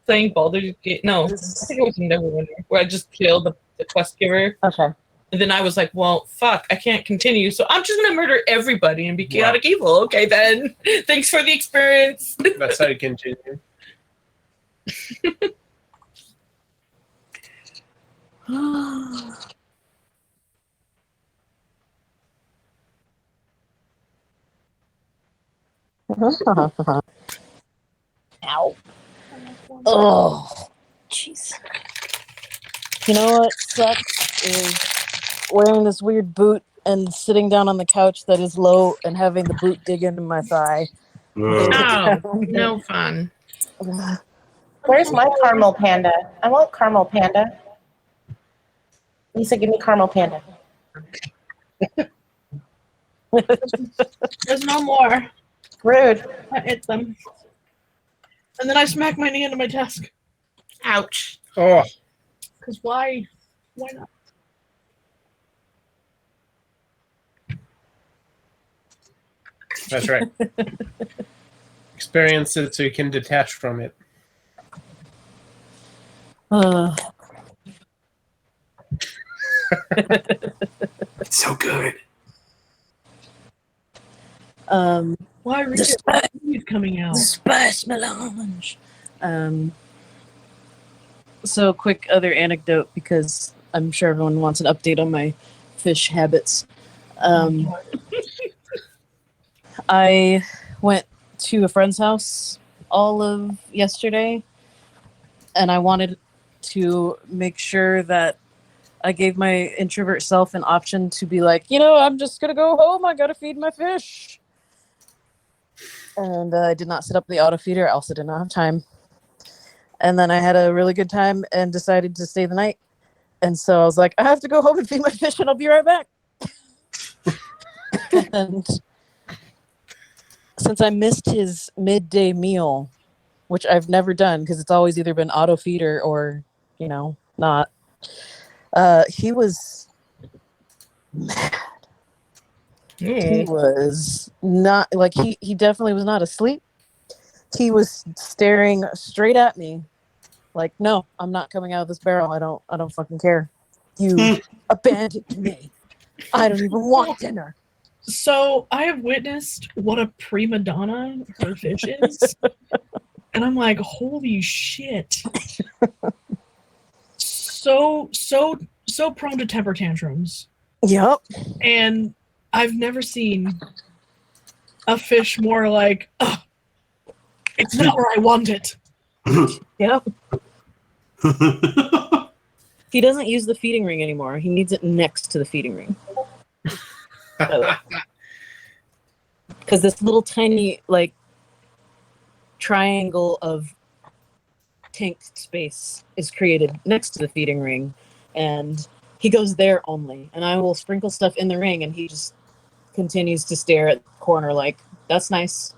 playing Baldur's Gate. No, I think it was Neverwinter, where I just killed the quest giver. Okay. And then I was like, well, fuck, I can't continue. So I'm just going to murder everybody and be chaotic evil. Okay, then. Thanks for the experience. That's how you continue. Ow. Oh, jeez. You know what sucks is wearing this weird boot and sitting down on the couch that is low and having the boot dig into my thigh. Oh, no fun. Where's my caramel panda? I want caramel panda. Lisa, give me caramel panda. There's no more. Rude. I hit them. And then I smack my knee into my desk. Ouch. Oh. Because why? Why not? That's right. Experience it so you can detach from it. It's so good. Why are you coming out? The spice melange. So quick other anecdote, because I'm sure everyone wants an update on my fish habits. I went to a friend's house all of yesterday, and I wanted to make sure that I gave my introvert self an option to be like, I'm just going to go home. I got to feed my fish. And I did not set up the auto feeder. I also did not have time. And then I had a really good time and decided to stay the night. And so I was like, I have to go home and feed my fish and I'll be right back. And since I missed his midday meal, which I've never done because it's always either been auto feeder or, not, he was mad. He was not like he definitely was not asleep. He was staring straight at me like, no, I'm not coming out of this barrel. I don't fucking care. You abandoned me. I don't even want dinner. So I have witnessed what a prima donna her fish is. And I'm like, holy shit. So prone to temper tantrums. Yep. And I've never seen a fish more like, oh, it's not where I want it. Yep. He doesn't use the feeding ring anymore. He needs it next to the feeding ring. Because this little tiny, triangle of tank space is created next to the feeding ring. And he goes there only. And I will sprinkle stuff in the ring, and he just continues to stare at the corner like, that's nice.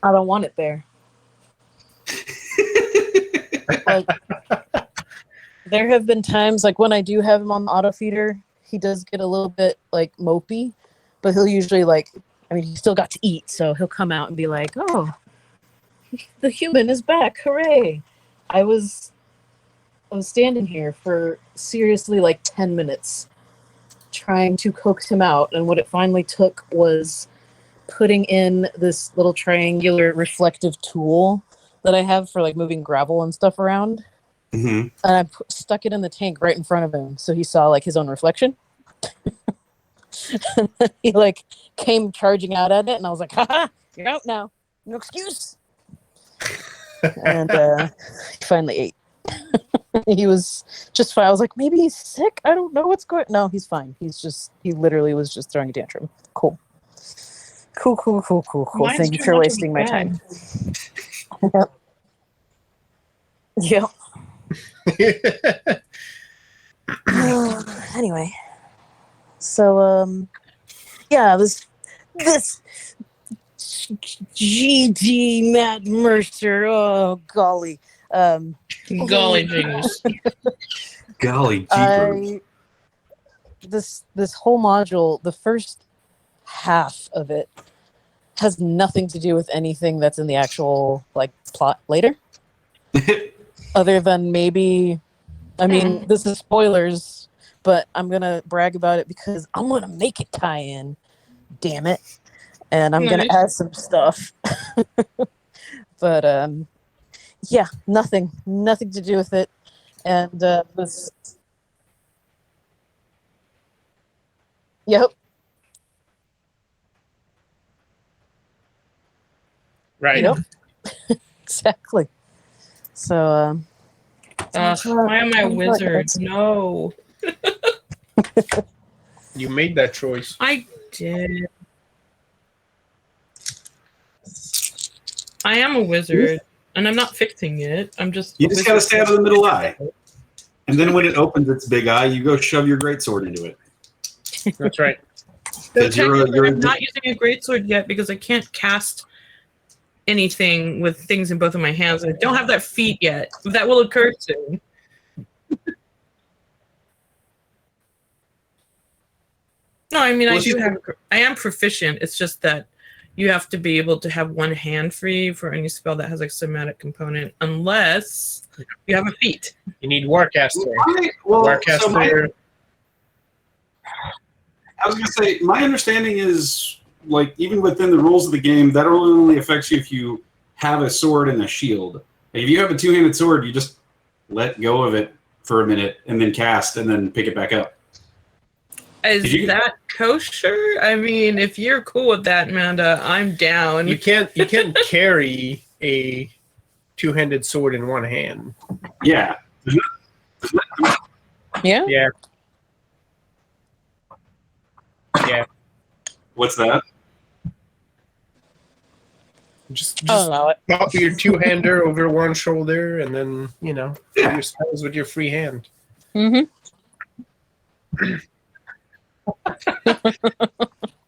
I don't want it there. There have been times when I do have him on the auto feeder, he does get a little bit mopey, but he'll usually he still got to eat, so he'll come out and be like, oh, the human is back, hooray. I was standing here for seriously 10 minutes trying to coax him out, and what it finally took was putting in this little triangular reflective tool that I have for moving gravel and stuff around. Mm-hmm. And I stuck it in the tank right in front of him, so he saw his own reflection. And then he came charging out at it, and I was like, haha, you're out now, no excuse. And he finally ate. He was just fine. I was like, maybe he's sick, I don't know what's going. No, he's fine. He literally was just throwing a tantrum. Cool. Mine's Thank you too for much wasting of my a time. bag. Yep. Anyway, so this GD Matt Mercer. Oh golly, Golly jeez. Golly jeepers. This whole module, the first half of it, has nothing to do with anything that's in the actual plot later. Other than maybe, I mean, this is spoilers, but I'm gonna brag about it because I'm gonna make it tie in. Damn it! And I'm gonna Nice. add some stuff. But yeah, nothing to do with it. And was yep. Right. Yep. Exactly. So Why am I wizards? No. You made that choice. I did. I am a wizard, and I'm not fixing it. I'm just. You a just gotta wizard. stab in the middle eye. And then when it opens its big eye, you go shove your greatsword into it. That's right. So 'Cause technically, you're I'm not using a greatsword yet because I can't cast anything with things in both of my hands. I don't have that feat yet. That will occur soon. No, I mean Well, I am proficient. It's just that you have to be able to have one hand free for any spell that has like somatic component, unless you have a feat. You need Warcaster. Well, Warcaster. so I was gonna say, my understanding is, like, even within the rules of the game, that only affects you if you have a sword and a shield. Like, if you have a two-handed sword, you just let go of it for a minute and then cast and then pick it back up. Is You- that kosher? I mean, if you're cool with that, Amanda, I'm down. You can't carry a two-handed sword in one hand. Yeah. yeah. Yeah. Yeah. What's that? Just I'll allow it. pop your two-hander over one shoulder and then, do Yeah. your spells with your free hand. Mm-hmm.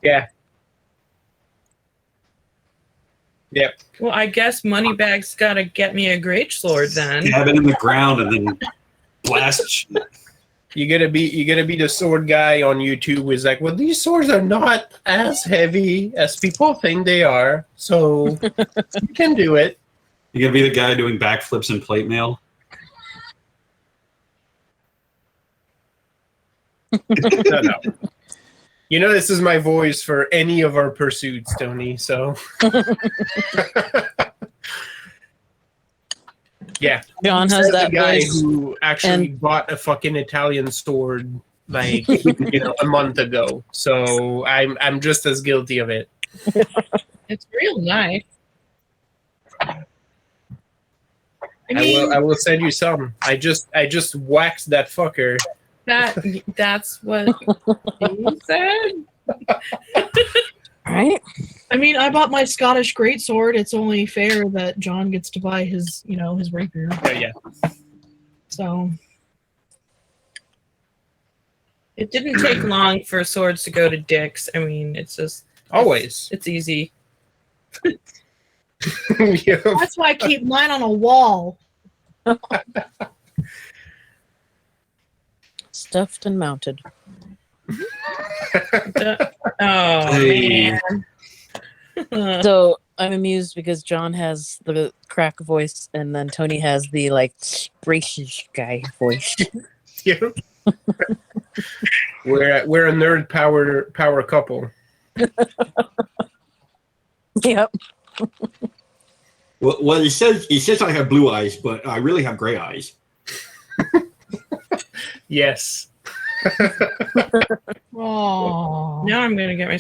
Yeah. Yep. Well, I guess Moneybags gotta get me a greatsword then. Stab it in the ground and then blast shit. You gotta be the sword guy on YouTube who's like, well, these swords are not as heavy as people think they are, so you can do it. You're gonna be the guy doing backflips in plate mail. No. You know, this is my voice for any of our pursuits, Tony. So, yeah, John has Says that the guy voice. who actually bought a fucking Italian sword like a month ago. So I'm just as guilty of it. It's real nice. I I mean, will send you some. I just waxed that fucker. that's what he said. Right? I mean, I bought my Scottish greatsword. It's only fair that John gets to buy his, his rapier. Yeah. So It didn't take long for swords to go to dicks. I mean, it's just Always. it's easy. Yeah. that's why I keep mine on a wall. Stuffed and mounted. Oh Hey. man. So I'm amused because John has the crack voice and then Tony has the like British guy voice. Yeah. We're a nerd power couple. Yep. Well, it says I have blue eyes, but I really have gray eyes. Yes. Oh, Now I'm gonna get my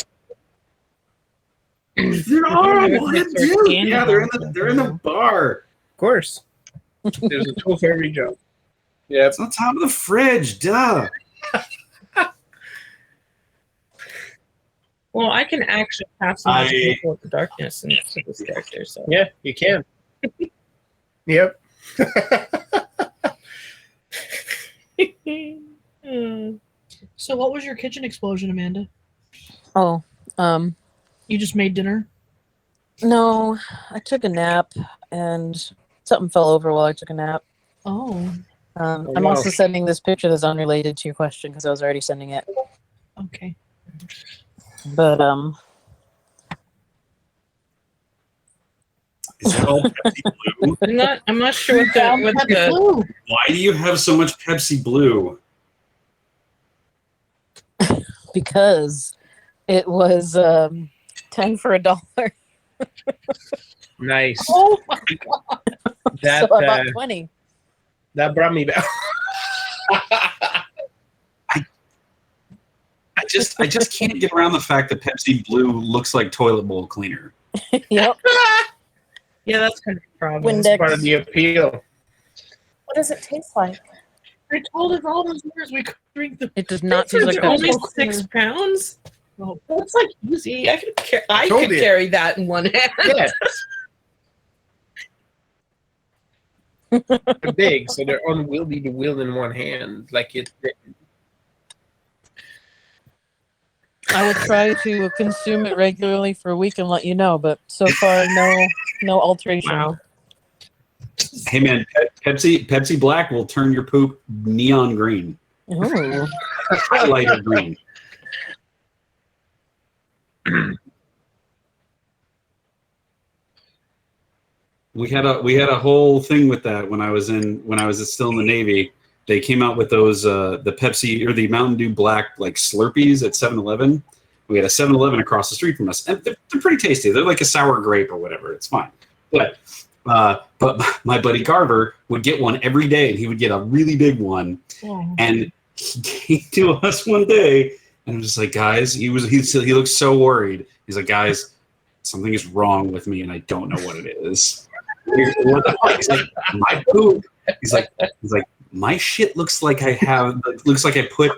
There are one, dude. Yeah, they're in the bar. Of course. There's a tool for every job. Yeah. It's on top of the fridge. Duh. well, I can actually have some of the darkness into this character. So Yeah, you can. Yep. so what was your kitchen explosion, Amanda? Oh, You just made dinner? no, I took a nap and something fell over while I took a nap. Oh, I'm wow. also sending this picture that's unrelated to your question because I was already sending it. okay. But Is that all Pepsi Blue? I'm not sure what the Blue. Why do you have so much Pepsi Blue? Because it was 10 for $1. Nice. Oh my god. That So I bought 20. that brought me back. I just can't get around the fact that Pepsi Blue looks like toilet bowl cleaner. Yep. yeah, that's kind of a problem. When- That's part of the appeal. What does it taste like? They told us all those years we could drink the. It does not For taste like only that. 6 pounds. Oh, That's like easy. I could Told you. carry that in one hand. Yeah. They're big, so they're unwieldy to wield in one hand. Like it. I will try to consume it regularly for a week and let you know, but so far no alteration. Wow. Hey man, Pepsi Black will turn your poop neon green, Ooh. highlighter green. We had a whole thing with that when I was still in the Navy. They came out with those the Pepsi or the Mountain Dew Black like Slurpees at 7-Eleven. We had a 7-Eleven across the street from us, and they're pretty tasty. They're like a sour grape or whatever. It's fine, but my buddy Carver would get one every day, and he would get a really big one. oh. And he came to us one day, and I'm just like, guys, he looked so worried. He's like, guys, something is wrong with me, and I don't know what it is. What the fuck? He's like, my poop. He's like, my shit looks like I put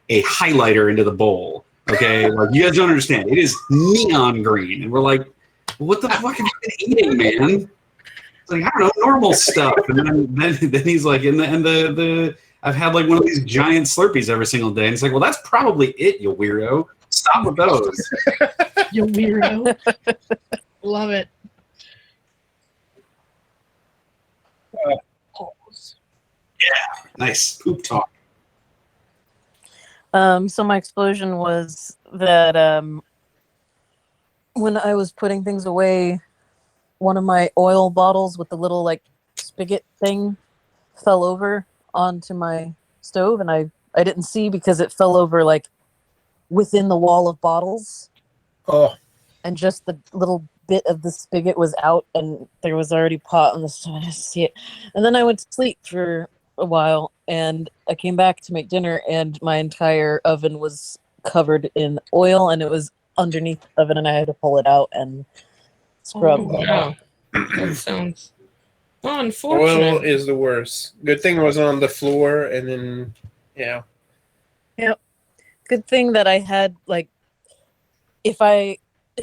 a highlighter into the bowl. Okay, like you guys don't understand. It is neon green, and we're like, what the fuck have you been eating, man? It's like, I don't know, normal stuff. And then he's like, and the I've had like one of these giant Slurpees every single day, and it's like, well, that's probably it, you weirdo. Stop with those. You weirdo. Love it. Pause. Nice poop talk. So my explosion was that when I was putting things away, one of my oil bottles with the little like spigot thing fell over onto my stove, and I didn't see because it fell over like within the wall of bottles, Oh, and just the little bit of the spigot was out, and there was already pot on the stove. I didn't see it, and then I went to sleep for a while, and I came back to make dinner, and my entire oven was covered in oil, and it was underneath the oven, and I had to pull it out and scrub. Oh, Wow. That sounds oil unfortunate. is the worst. Good thing it was on the floor, and then yeah. Good thing that I had like, if I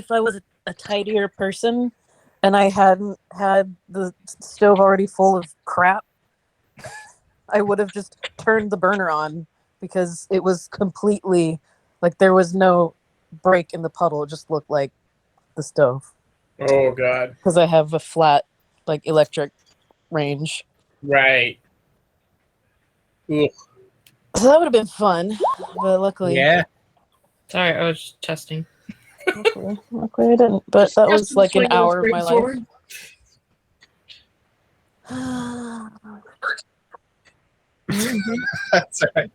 was a tidier person, and I hadn't had the stove already full of crap, I would have just turned the burner on, because it was completely like there was no break in the puddle. It just looked like the stove, Oh God. because I have a flat like electric range. Right. Ugh. So that would have been fun, but luckily, Yeah. Sorry, I was testing. luckily I didn't. But that was like an hour of my life. That's right.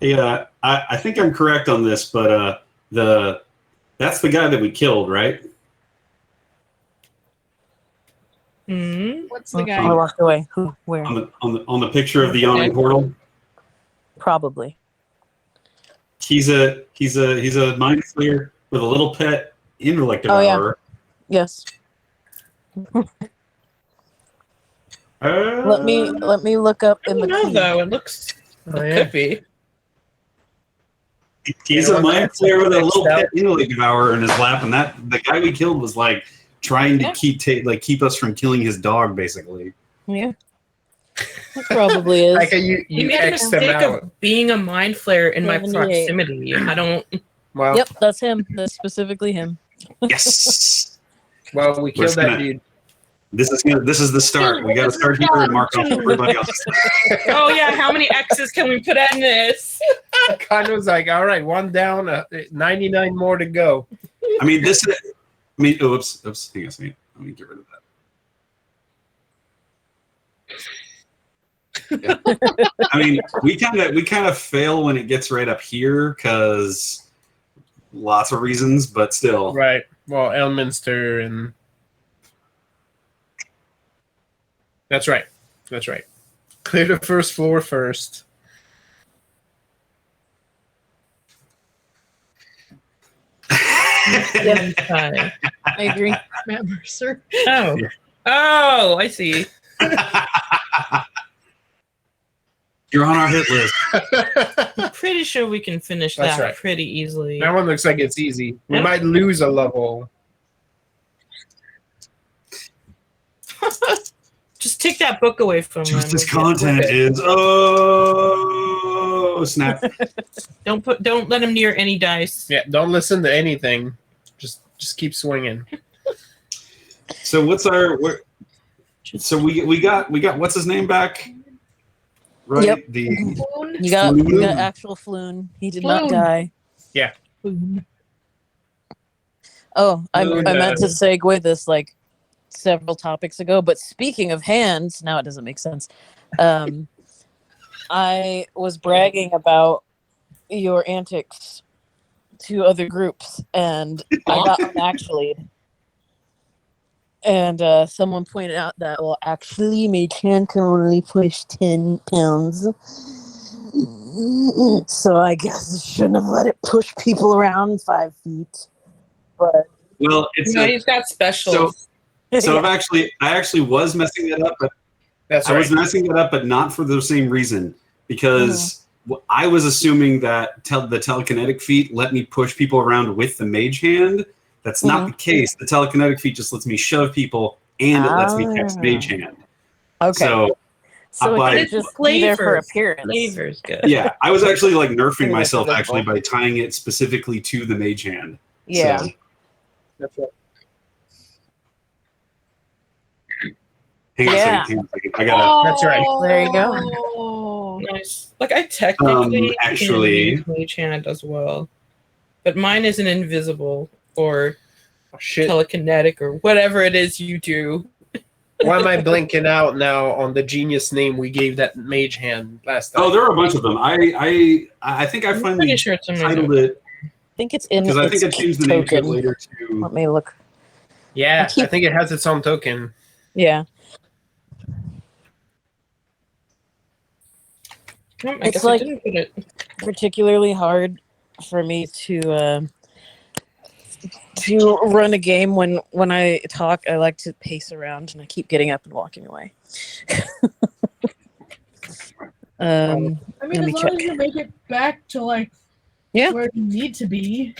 Yeah, I think I'm correct on this, but that's the guy that we killed, right? Hmm. What's the I guy? walked away. Who? Where? On the picture of the yawning portal. Probably. He's a mind flayer with a little pet intellect Oh, yeah. devourer. Yes. Let me look up I in the don't know key. though. It looks Oh, it yeah. could be. He's You a know what, mind that's flayer with a next little out. pet intellect devourer in his lap, and that the guy we killed was like trying to keep us from killing his dog, basically. Yeah. It probably is. Like You you made a X them mistake out. of being a mind flayer in my 78. proximity. I don't. Well, Yep, that's him. That's specifically him. Yes. well, we killed that gonna- dude. This is the start. We got to start here and mark off everybody else. Oh yeah, how many X's can we put on this? Condo's like, all right, one down, 99 more to go. I mean, oops. Hang on a second. Let me get rid of that. I mean, we kind of fail when it gets right up here because lots of reasons, but still. Right. Well, Elminster and that's right. That's right. Clear the first floor first. Hi. I agree. Matt Mercer. Oh. Oh, I see. You're on our hit list. I'm pretty sure we can finish That's that right. pretty easily. That one looks like it's easy. We Yep. might lose a level. Just take that book away from Just them. as content is snap. Don't let him near any dice. Yeah, don't listen to anything. Just keep swinging. So what's our? So we got what's his name back? Right. Yep. The Boone. You got Floon. actual Floon. He did not Floon. die. Boone. Oh, I Floon, meant to segue this like several topics ago. But speaking of hands, now it doesn't make sense. I was bragging about your antics to other groups, and I got actually. And someone pointed out that, well, actually, Mage Hand can only push 10 pounds. So I guess I shouldn't have let it push people around 5 feet. But well, it's No, he's got specials. so I actually was messing that up, but That's I right. was messing it up, but not for the same reason. Because I was assuming that the telekinetic feat let me push people around with the mage hand. That's not the case. The telekinetic feat just lets me shove people, and it lets me cast mage hand. okay. So So by- it It's could just be there for flavors. appearance. Flavor's good. yeah, I was actually like nerfing Think that's myself a actually little- by tying it specifically to the mage hand. Yeah. So, That's right. hang on a Yeah. second. I gotta. That's right. There you go. Oh. Nice. Like I technically Actually- can use mage hand as well, but mine isn't invisible or Oh, shit. telekinetic or whatever it is you do. Why am I blinking out now on the genius name we gave that mage hand last time? Oh, there are a bunch of them. I think I I'm finally pretty sure it's in my titled notes. it I think it's in because I think I its changed the name to it token. later to. Let me look. Yeah, I keep- I think it has its own token. Yeah. No, I It's guess like- I didn't put it. Particularly hard for me to run a game when I talk. I like to pace around, and I keep getting up and walking away. I mean, Let as me long check. as you make it back to like Yeah. where you need to be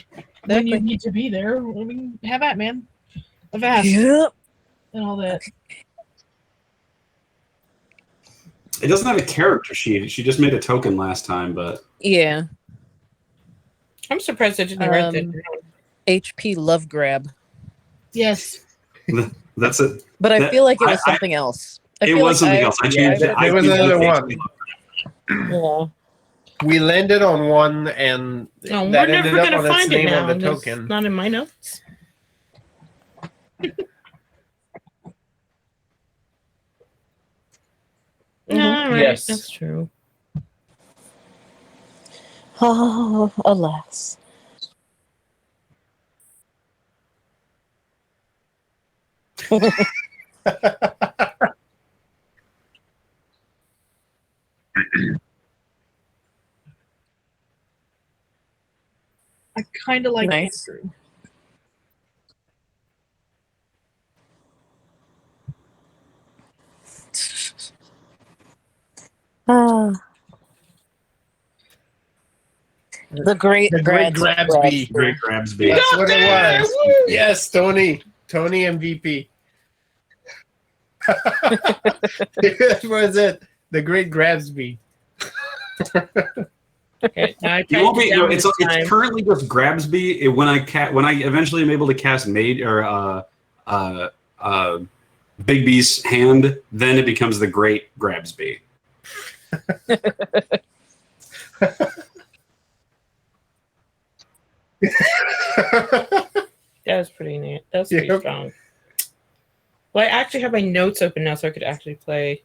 when you Exactly. need to be there, I mean, have at, man. Avast Yep. and all that. It doesn't have a character sheet. She just made a token last time, but Yeah. I'm surprised I didn't write that Um, down. HP Love Grab, Yes. that's it. but I That- feel like it was I- something else. I It feel was like something else. I changed Yeah, it. there was changed it another to one. HP. Yeah. We landed on one, and No, that we're ended never up gonna on its find it name now. on the It's token. not in my notes. No, right. Yes. That's true. Oh, alas. I kind of like Nice. Andrew. Ah. The great, The Great Grabsby. Great Grabsby. That's what it was. Yes, Tony. Tony MVP. What was it? The Great Grabsby. Okay, now I It won't typed be. it No, down it's this time. it's currently just Grabsby. When I eventually am able to cast Mage or Big B's hand, then it becomes the Great Grabsby. That was pretty neat. That was pretty Yep. strong. Well, I actually have my notes open now, so I could actually play.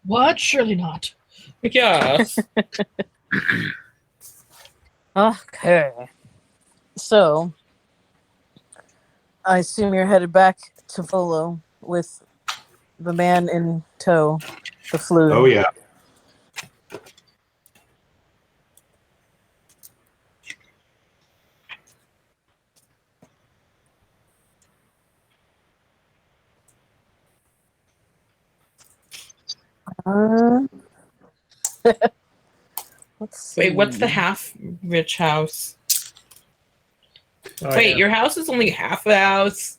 What? Surely not. Yes. Okay. So, I assume you're headed back to Volo with the man in tow, the flu. Oh yeah. Uh, let's see. Wait, what's the half rich house? Oh, Wait, yeah. your house is only half the house.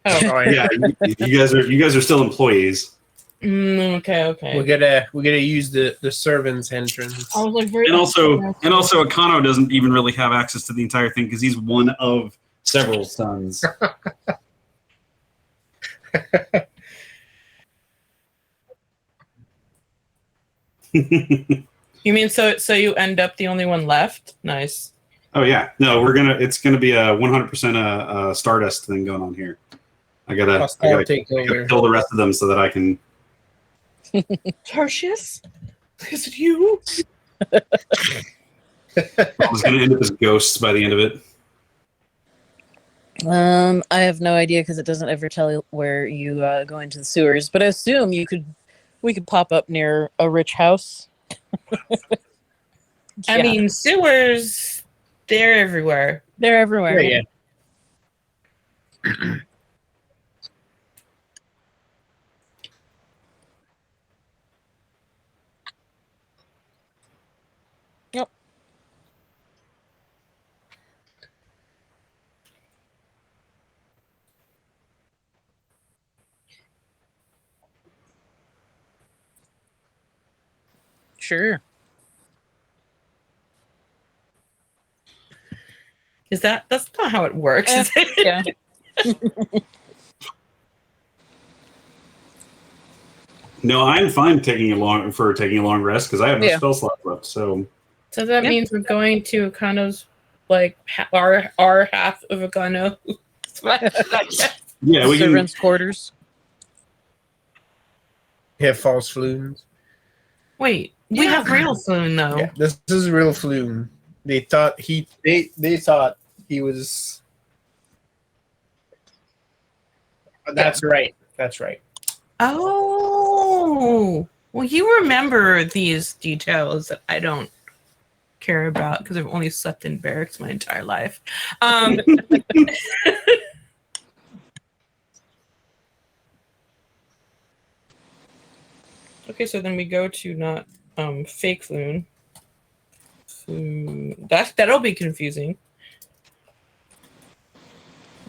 Oh, Oh, yeah. Yeah, you guys are still employees. okay. We gotta use the servants' entrance. I was like very. And also Akano doesn't even really have access to the entire thing because he's one of several sons. You mean so you end up the only one left? Nice. Oh yeah, no, it's gonna be a 100% Stardust thing going on here. I gotta Take over. kill the rest of them so that I can. Tertius? Is it you? I was gonna end up as ghosts by the end of it. I have no idea because it doesn't ever tell you where you go into the sewers. But I assume we could pop up near a rich house. I Yeah, mean, sewers, they're everywhere. they're everywhere. Yeah. Yep. Sure. That's not how it works, is it? Yeah. No, I'm fine taking a long rest because I have no Yeah. spell slots left. So So that Yeah. means we're going to Akano's, like, our half of Akano. yeah, we can. Servants' quarters. We have false flumes. Wait, we have real Floon, though. Yeah, this is real flume. They thought they thought he was. That's right. That's right. Oh, well, you remember these details that I don't care about because I've only slept in barracks my entire life. Okay, so then we go to not fake Floon. That'll be confusing.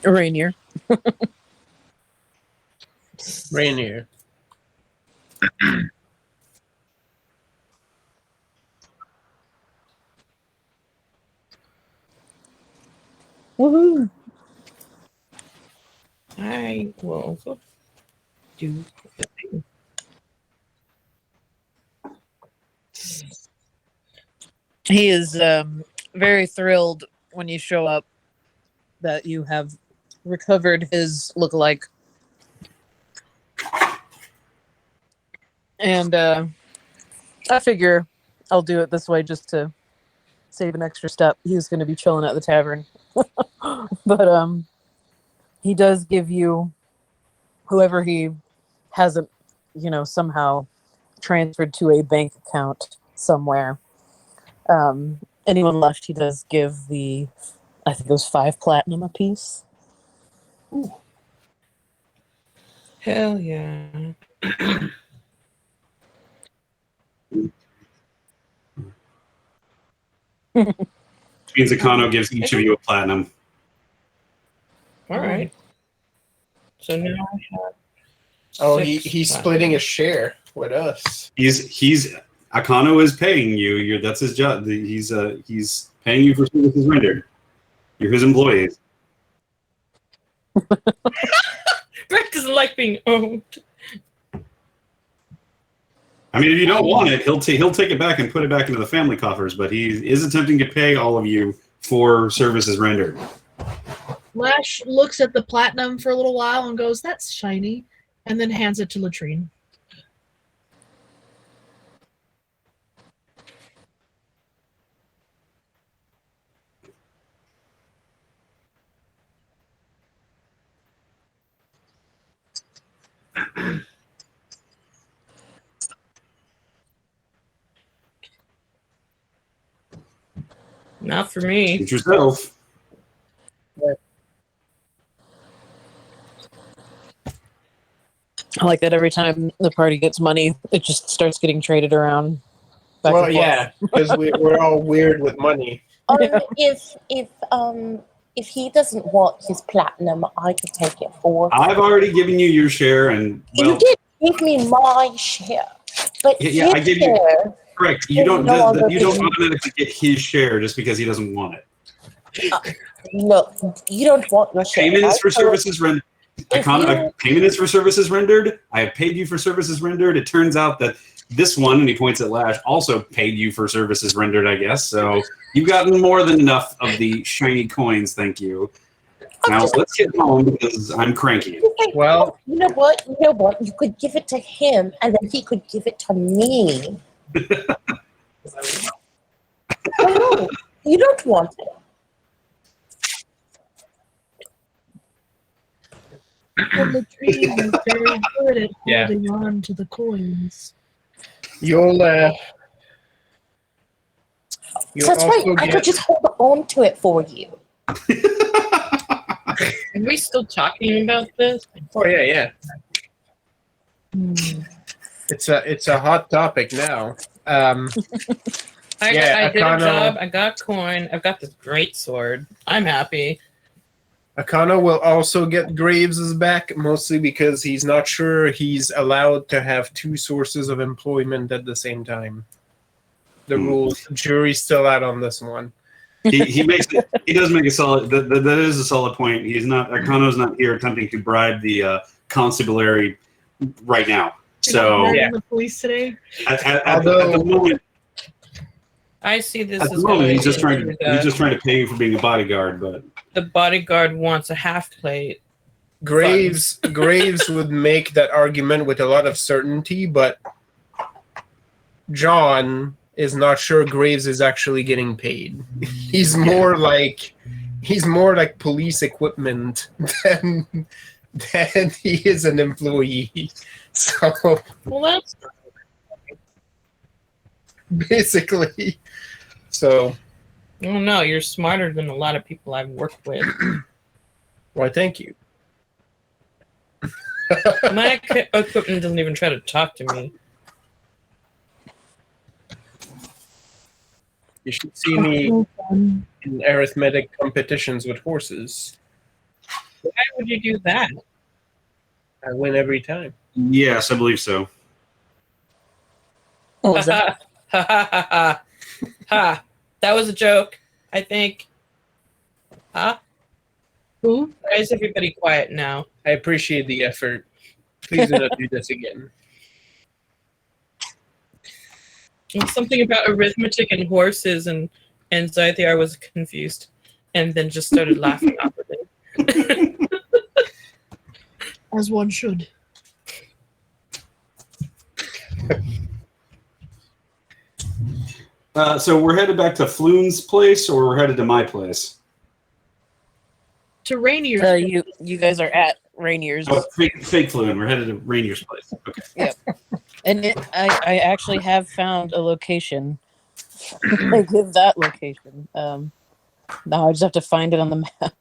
Rainier. Rainier. Woohoo! I will also do the thing. He is very thrilled when you show up that you have recovered his lookalike. And I figure I'll do it this way just to save an extra step. He was going to be chilling at the tavern. But he does give you whoever he hasn't, somehow transferred to a bank account somewhere. Anyone left, he does give I think it was 5 platinum apiece. Hell yeah. Means Akano gives each of you a platinum. All right. So now I have. Oh, 6 he's platinum. splitting a share with us. He's Akano is paying you. That's his job. He's paying you for services rendered. You're his employees. Brett doesn't like being owned. I mean, if you don't want it, he'll take it back and put it back into the family coffers. But he is attempting to pay all of you for services rendered. Lash looks at the platinum for a little while and goes, "That's shiny," and then hands it to Latrine. Not for me. Suit yourself. I like that every time the party gets money, it just starts getting traded around. Back Well, and forth. yeah, because we're all weird with money. If he doesn't want his platinum, I could take it for him. I've already given you your share, and well, You did give me my share, but Yeah, I his gave you- share, correct. You don't No, you don't I'm- automatically get his share just because he doesn't want it. look, you don't want your share. Payment is for I told- services rendered. If you- Payment is for services rendered. I have paid you for services rendered. It turns out that this one, and he points at Lash, also paid you for services rendered, I guess. So you've gotten more than enough of the shiny coins. Thank you. Now let's get home because I'm cranky. Well, You know what? You could give it to him, and then he could give it to me. No, you don't want it. But Latrine is very good at Yeah. holding on to the coins. you'll That's right. also I get could just hold on to it for you. Are we still talking about this? oh yeah. Hmm. It's a hot topic now. I Yeah, did a Akano- job. I got coin. I've got this great sword. I'm happy. Akano will also get Graves' back, mostly because he's not sure he's allowed to have two sources of employment at the same time. The rules, jury's still out on this one. He makes it, he does make a solid. That is a solid point. He's not. Akano's not here attempting to bribe the constabulary right now. So You're not Yeah. in the police today. at the moment, I see this at the as moment, going he's just trying into to he's just trying to pay you for being a bodyguard. But the bodyguard wants a half plate. Graves would make that argument with a lot of certainty, but John is not sure Graves is actually getting paid. He's more like police equipment than he is an employee. So Well, that's basically, so oh no, you're smarter than a lot of people I've worked with. why? Thank you. My equipment doesn't even try to talk to me. You should see me in arithmetic competitions with horses. Why would you do that? I win every time. yes, I believe so. What was that? Ha ha ha ha ha! That was a joke. I think. Huh? Who? Why is everybody quiet now? I appreciate the effort. Please do not do this again. It's something about arithmetic and horses, and Zythiar was confused, and then just started laughing awkwardly. As one should. So we're headed back to Floon's place, or we're headed to my place. To Rainier. You guys are at Rainier's, Oh, fake Floon. We're headed to Rainier's place. Okay. and I actually have found a location. I give that location. Now I just have to find it on the map,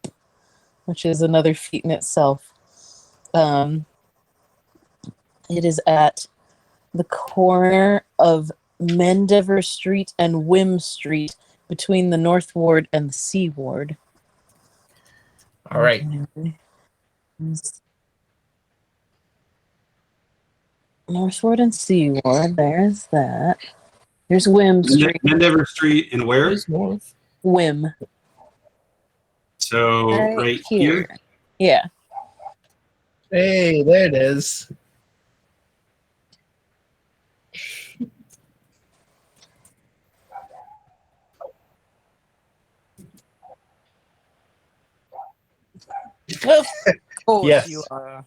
which is another feat in itself. It is at the corner of Mendever Street and Wim Street, between the North Ward and the Sea Ward. All right. North Ward and Sea Ward. There's that. There's Wim Street. Mendever Street and where? Where's north? Wim. So right here. Yeah. Hey, there it is. Of course Yes. you are.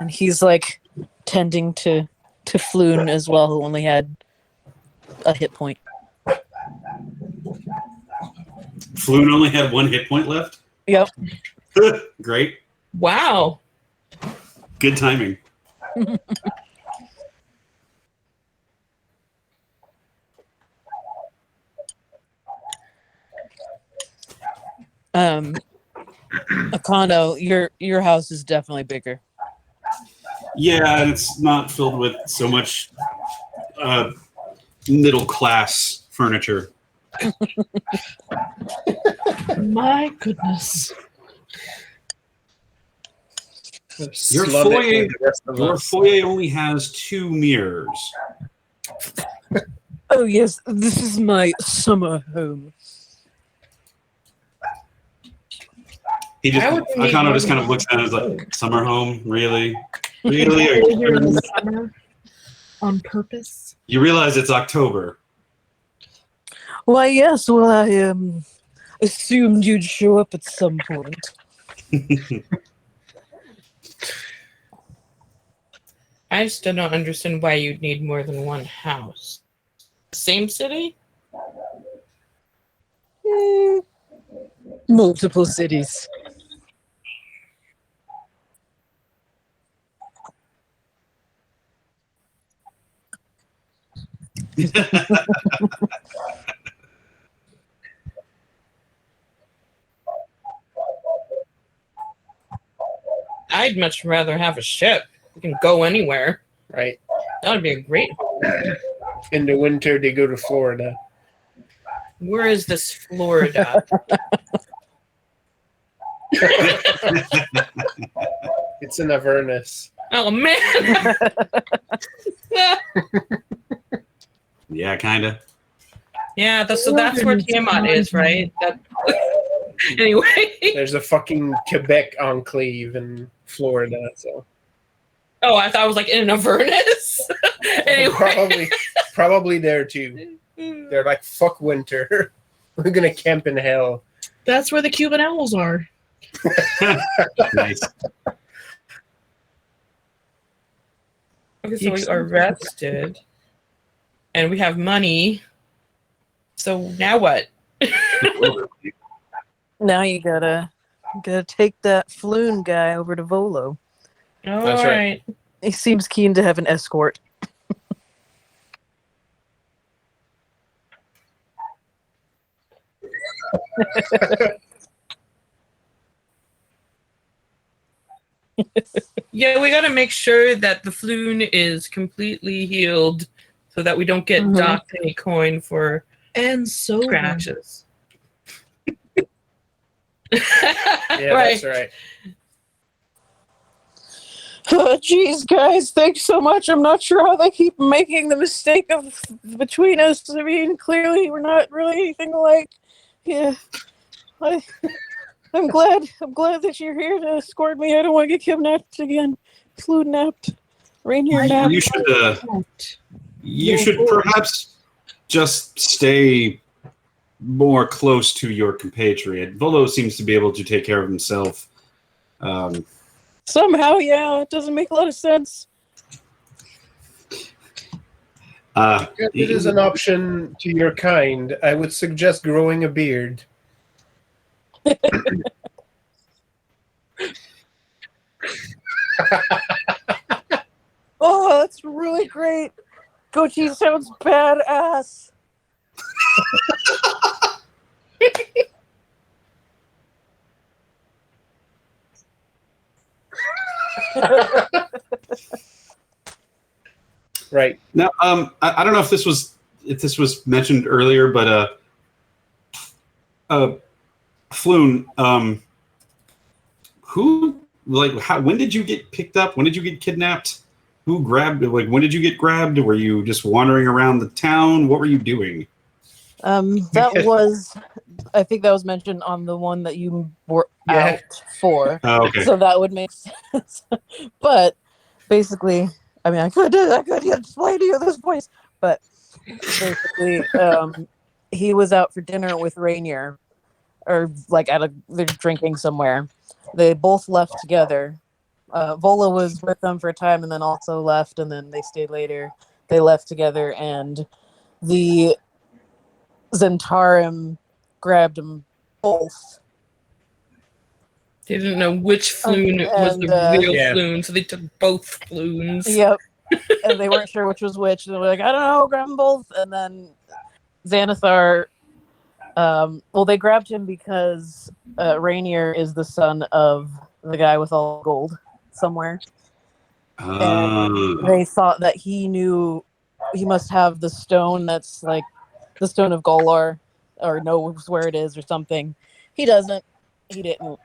And he's like tending to Floon as well, who only had a hit point. Floon only had 1 hit point left. Yep. Great. Wow. Good timing. Akano, your house is definitely bigger. Yeah, and it's not filled with so much middle class furniture. My goodness. Your Slum it foyer- with the rest of Your us. foyer only has 2 mirrors. Oh yes, this is my summer home. He just I would need Akano more just kind than of looks at it and is like, summer home? Really? Like Really? the whole year in the summer on purpose. You realize it's October. Why yes, well I assumed you'd show up at some point. I still don't understand why you'd need more than one house. Same city? Multiple cities. I'd much rather have a ship. You can go anywhere. Right. That would be a great home. In the winter, they go to Florida. Where is this Florida? It's in Avernus. Oh man. Yeah, kind of. Yeah, so that's where Tiamat is, right? That, anyway. There's a fucking Quebec enclave in Florida, so Oh, I thought it was like in Avernus. Anyway. probably there too. They're like, fuck winter. We're gonna camp in hell. That's where the Cuban owls are. Nice. Okay, so we are rested. And we have money. So now what? Now you gotta take that Floon guy over to Volo. All That's right. right. He seems keen to have an escort. Yeah, we got to make sure that the Floon is completely healed so that we don't get Mhm. docked any coin for And so scratches. Yeah, right. that's right. Oh, jeez, guys, thanks so much. I'm not sure how they keep making the mistake of between us. I mean, clearly we're not really anything alike. Yeah, I'm glad that you're here to escort me. I don't want to get kidnapped again. Flew napped. Rainier napped. You should perhaps just stay more close to your compatriot. Volo seems to be able to take care of himself. Somehow, yeah, it doesn't make a lot of sense. If it is an option to your kind, I would suggest growing a beard. Oh, that's really great. Goatee sounds badass. Right. Now, I don't know if this was mentioned earlier, but Floon, when did you get picked up? When did you get kidnapped? Who grabbed? Like, when did you get grabbed? Were you just wandering around the town? What were you doing? That was, I think that was mentioned on the one that you were Yeah. out for. Oh, okay. So that would make sense. But basically, I mean, I could explain to you this voice, but basically, he was out for dinner with Rainier, or like they're drinking somewhere. They both left together. Vola was with them for a time and then also left, and then they stayed later. They left together, and the Zentarim grabbed them both. They didn't know which floon was the and, real Yeah. floon, so they took both floons. Yep. And they weren't sure which was which. And they were like, I don't know, grab them both. And then Xanathar, they grabbed him because Rainier is the son of the guy with all gold somewhere. And they thought that he must have the stone that's like the stone of Golar, or knows where it is or something. He doesn't. He didn't.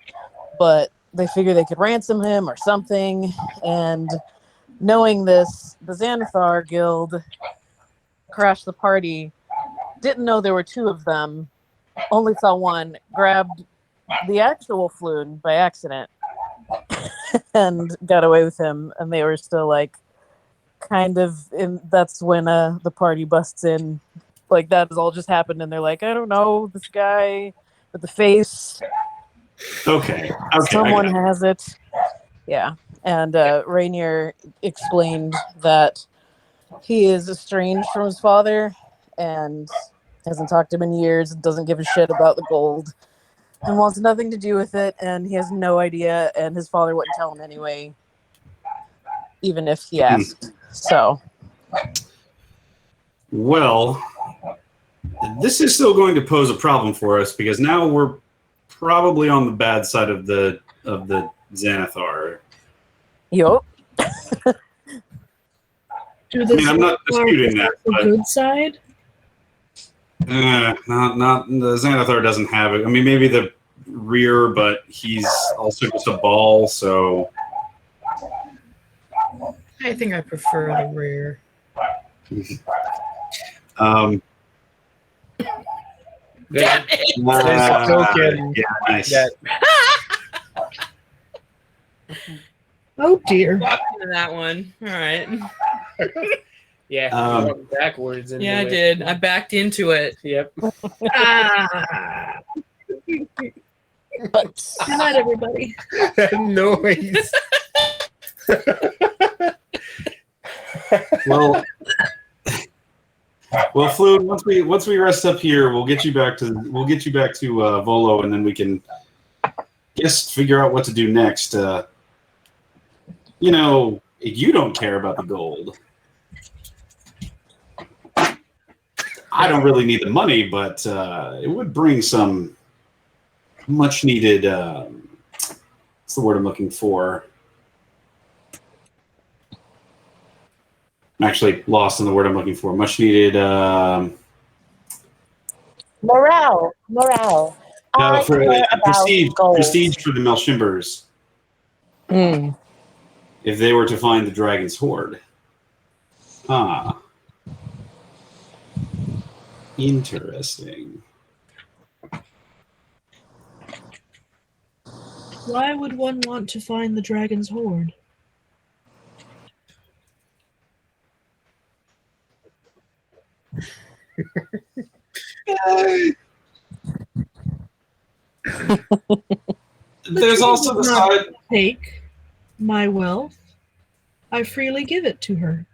But they figured they could ransom him or something. And knowing this, the Xanathar Guild crashed the party. Didn't know there were two of them. Only saw one. Grabbed the actual floon by accident and got away with him. And they were still like, kind of. That's when the party busts in. Like that has all just happened, and they're like, I don't know, this guy with the face. Okay. Someone has it. Yeah. And Rainier explained that he is estranged from his father and hasn't talked to him in years, doesn't give a shit about the gold, and wants nothing to do with it, and he has no idea, and his father wouldn't tell him anyway, even if he asked. So. Well, this is still going to pose a problem for us because now we're probably on the bad side of the Xanathar. Yup. I'm not disputing that, The but good side. not the Xanathar doesn't have it. I mean, maybe the rear, but he's also just a ball. So I think I prefer the rear. There's a token yeah, nice. that Oh dear. Walked into that one. All right. you walked backwards. Into Yeah, I it. did. I backed into it. Yep. Ah. But Good night, everybody. That noise. Well, Fluid. Once we rest up here, we'll get you back to Volo, and then we can figure out what to do next. You don't care about the gold. I don't really need the money, but it would bring some much needed. What's the word I'm looking for? I'm actually lost in the word I'm looking for. Much needed. Morale. I For care about gold. prestige for the Melshimbers if they were to find the dragon's hoard. Interesting. Why would one want to find the dragon's hoard? There's also the side. Take my wealth. I freely give it to her.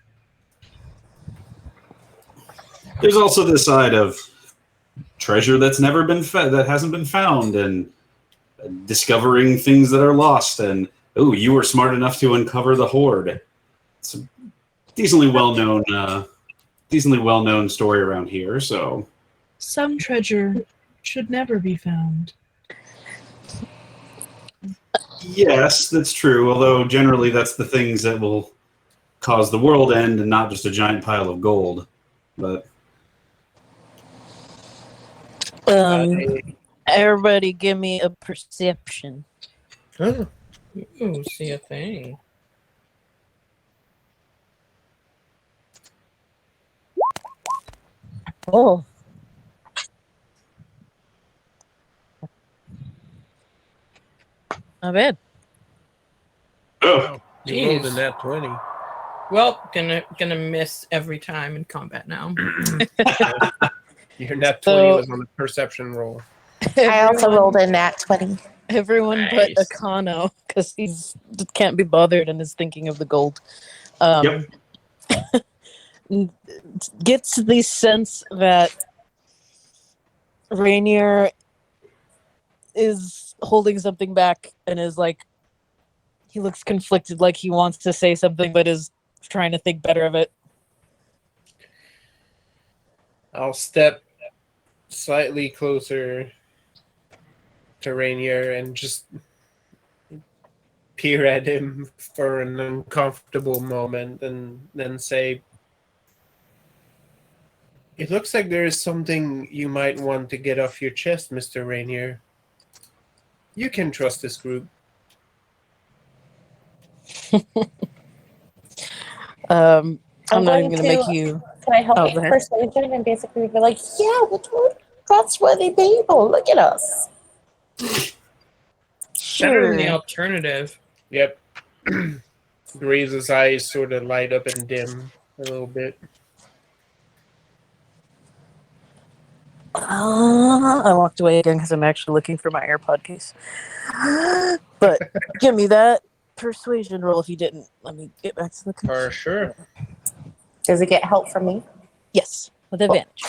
There's also the side of treasure that's never been that hasn't been found, and discovering things that are lost. And you were smart enough to uncover the hoard. It's a decently well known story around here. So Some treasure should never be found. yes, that's true. Although generally that's the things that will cause the world end, and not just a giant pile of gold. But everybody give me a perception. Oh, Ooh, see a thing. Oh. Not bad. oh, you rolled Jeez. a nat 20. Well, gonna miss every time in combat now. Your nat 20 So- was on the perception roll. I also rolled a nat 20. Everyone Nice. but Akano, because he's can't be bothered and is thinking of the gold. Gets the sense that Rainier is holding something back and is like, he looks conflicted, like he wants to say something but is trying to think better of it. I'll step slightly closer to Rainier and just peer at him for an uncomfortable moment and then say, "It looks like there is something you might want to get off your chest, Mr. Rainier. You can trust this group." I'm I'm not even going gonna make to- you. Can I help Oh, with go ahead. persuasion and basically be like, yeah, we're trustworthy people. Look at us. Better than the Sure. alternative. Yep. Graves' eyes sort of light up and dim a little bit. I walked away again because I'm actually looking for my AirPod case. But give me that persuasion roll if you didn't. Let me get back to the For computer. sure. Does it get help from me? Yes, with advantage.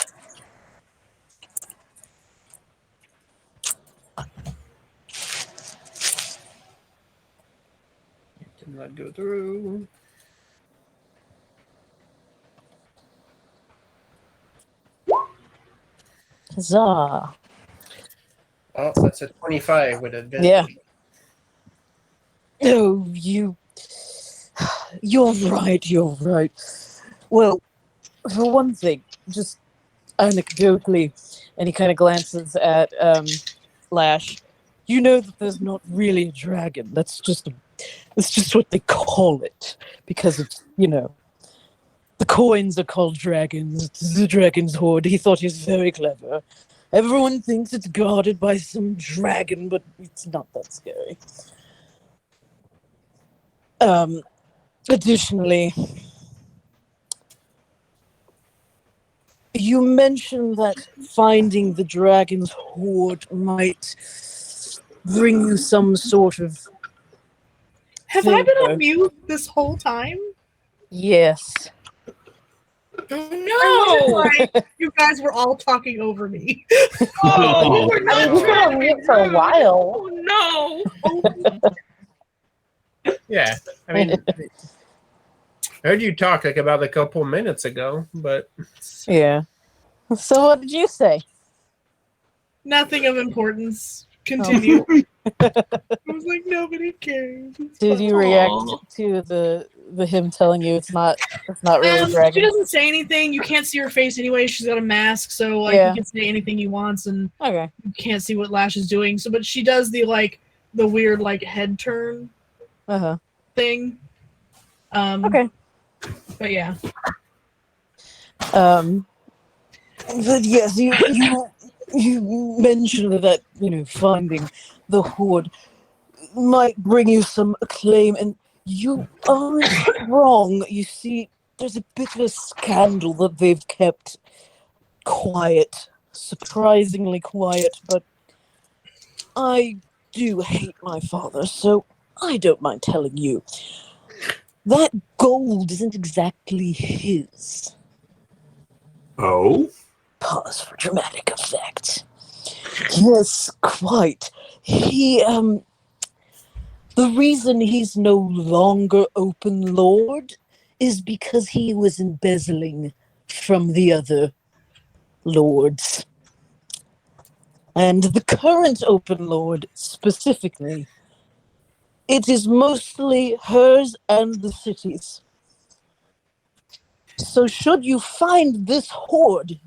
Did not go through. Huzzah. Oh, that's a 25 with advantage. Yeah. Oh, you're right. Well, for one thing, just anecdotally, and he kind of glances at Lash. You know that there's not really a dragon. That's just what they call it because it's the coins are called dragons. It's the dragon's hoard. He thought he was very clever. Everyone thinks it's guarded by some dragon, but it's not that scary. Additionally, you mentioned that finding the dragon's hoard might bring you some sort of Have I been favor. on mute this whole time? Yes. Oh, no! Like, you guys were all talking over me. Oh, we're I not mean, we've been trying on to be mute for a rude. while. Oh, no! Yeah. I mean, I heard you talk like about a couple minutes ago, but Yeah. So what did you say? Nothing of importance. Continue. I was like, nobody cares. It's Did fine. you react Aw. to the him telling you it's not really a She dragon? doesn't say anything. You can't see her face anyway. She's got a mask, so like Yeah. you can say anything he wants, and Okay. you can't see what Lash is doing. So, but she does the weird head turn Uh-huh. thing. Okay. But yeah, But yes, you mentioned that finding the hoard might bring you some acclaim, and you aren't wrong. You see, there's a bit of a scandal that they've kept quiet, surprisingly quiet, but I do hate my father, so I don't mind telling you. That gold isn't exactly his. Oh? Pause for dramatic effect. Yes, quite. He, the reason he's no longer open lord is because he was embezzling from the other lords. And the current open lord, specifically, it is mostly hers and the city's. So should you find this hoard,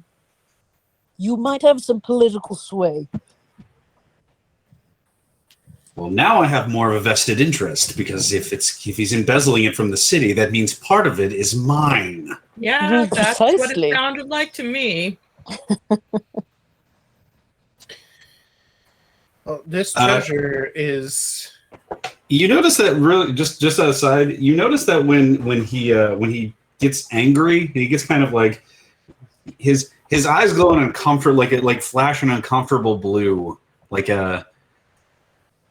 you might have some political sway. Well, now I have more of a vested interest because if he's embezzling it from the city, that means part of it is mine. Yeah, that's what Precisely. it sounded like to me. well, this treasure is. You notice that really just aside, you notice that when he gets angry, he gets kind of like his his eyes glow an uncomfortable, like flash an uncomfortable blue, like I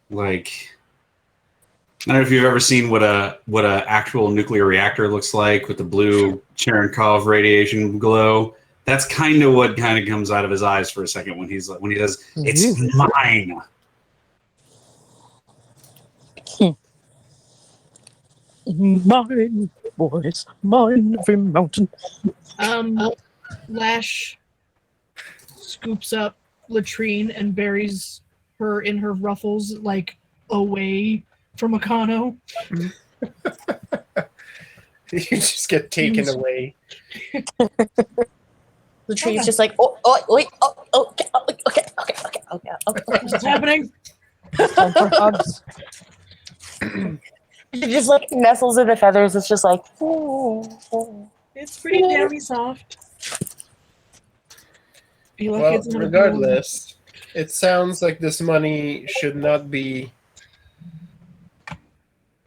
don't know if you've ever seen what a actual nuclear reactor looks like with the blue Cherenkov radiation glow. That's kind of what kind of comes out of his eyes for a second when he says, "It's mine." Mine, boys, mine, every mountain. Lash scoops up Latrine and buries her in her ruffles, like away from Akano. You just get taken away. The tree's just like, wait, okay. What's happening? Time for hugs. It just like nestles in the feathers. It's just like, It's pretty downy soft. Feel like Well, it's gonna regardless, it sounds like this money should not be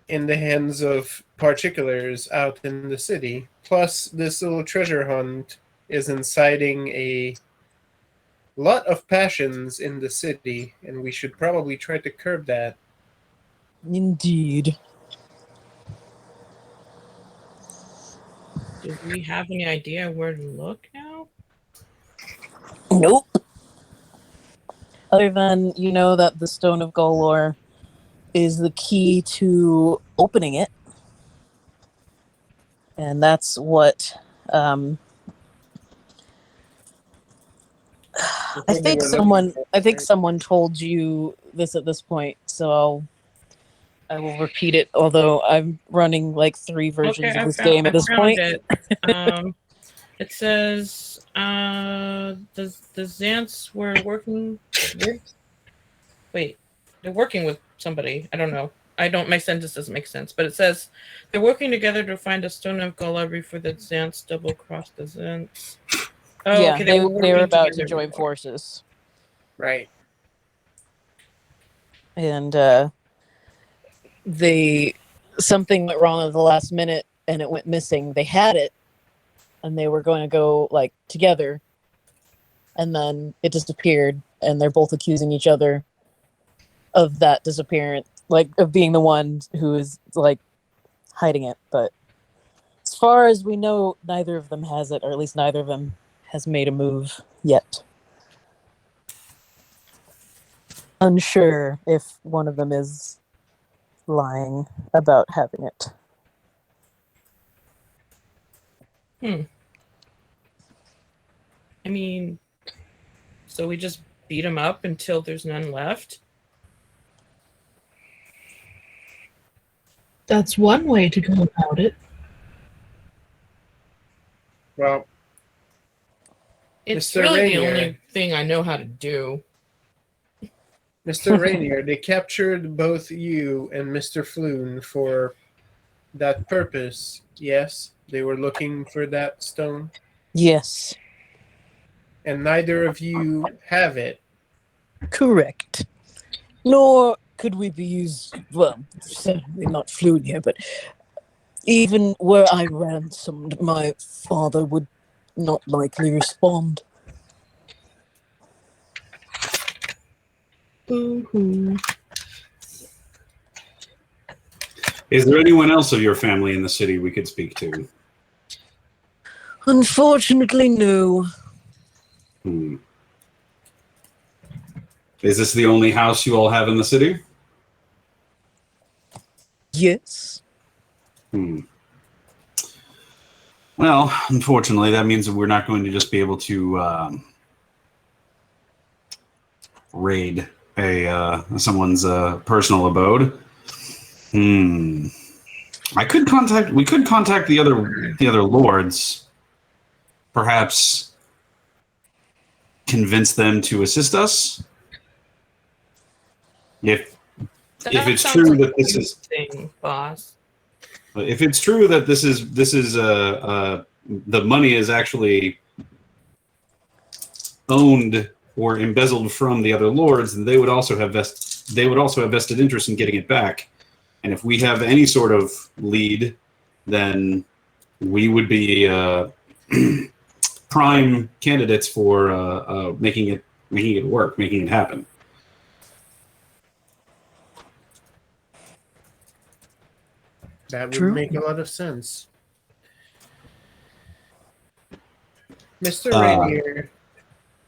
in the hands of particulars out in the city. Plus, this little treasure hunt is inciting a lot of passions in the city, and we should probably try to curb that. Indeed. Do we have any idea where to look now? Nope. Other than you know that the Stone of Golor is the key to opening it, and that's what I think someone told you this at this point, so I will repeat it. Although I'm running like 3 versions of this game at this point. It. It says the Xants were working with. Wait, they're working with somebody. I don't know. My sentence doesn't make sense, but it says they're working together to find a Stone of Golor before the Xants double-cross the Xants. Oh, Yeah, okay, they were working about to together join before. forces, Right. and something went wrong at the last minute, and it went missing. They had it, and they were going to go like together, and then it disappeared, and they're both accusing each other of that disappearance, like of being the one who is like hiding it. But as far as we know, neither of them has it, or at least neither of them has made a move yet. Unsure if one of them is lying about having it. I mean, so we just beat them up until there's none left? That's one way to go about it. Well, It's Mr. really Rainier. the only thing I know how to do. Mr. Rainier, they captured both you and Mr. Floon for that purpose. Yes, they were looking for that stone, Yes, and neither of you have it. correct. Nor could we be used, well, certainly not fluent here, but even were I ransomed, my father would not likely respond. Boo-hoo. Is there anyone else of your family in the city we could speak to? Unfortunately, no. Is this the only house you all have in the city? Yes. Well, unfortunately, that means that we're not going to just be able to raid someone's personal abode. We could contact the other lords. Perhaps convince them to assist us. If it's sounds true like that a this good is thing, boss. if it's true that this is the money is actually owned or embezzled from the other lords, then they would also have vested interest in getting it back. And if we have any sort of lead, then we would be prime candidates for making it work, making it happen. That would True. make a lot of sense. Mr. Uh, Rainier,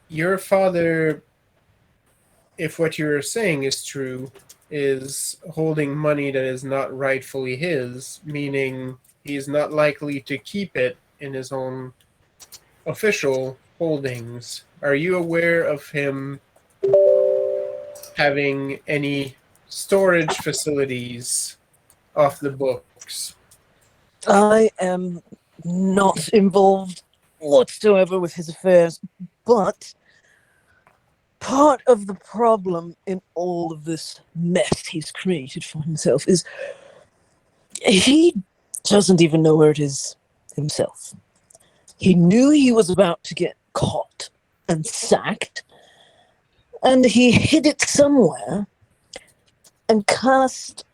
your father, if what you're saying is true, is holding money that is not rightfully his, meaning he's not likely to keep it in his own official holdings. Are you aware of him having any storage facilities off the books? I am not involved whatsoever with his affairs, but part of the problem in all of this mess he's created for himself is he doesn't even know where it is himself. He knew he was about to get caught and sacked, and he hid it somewhere and cast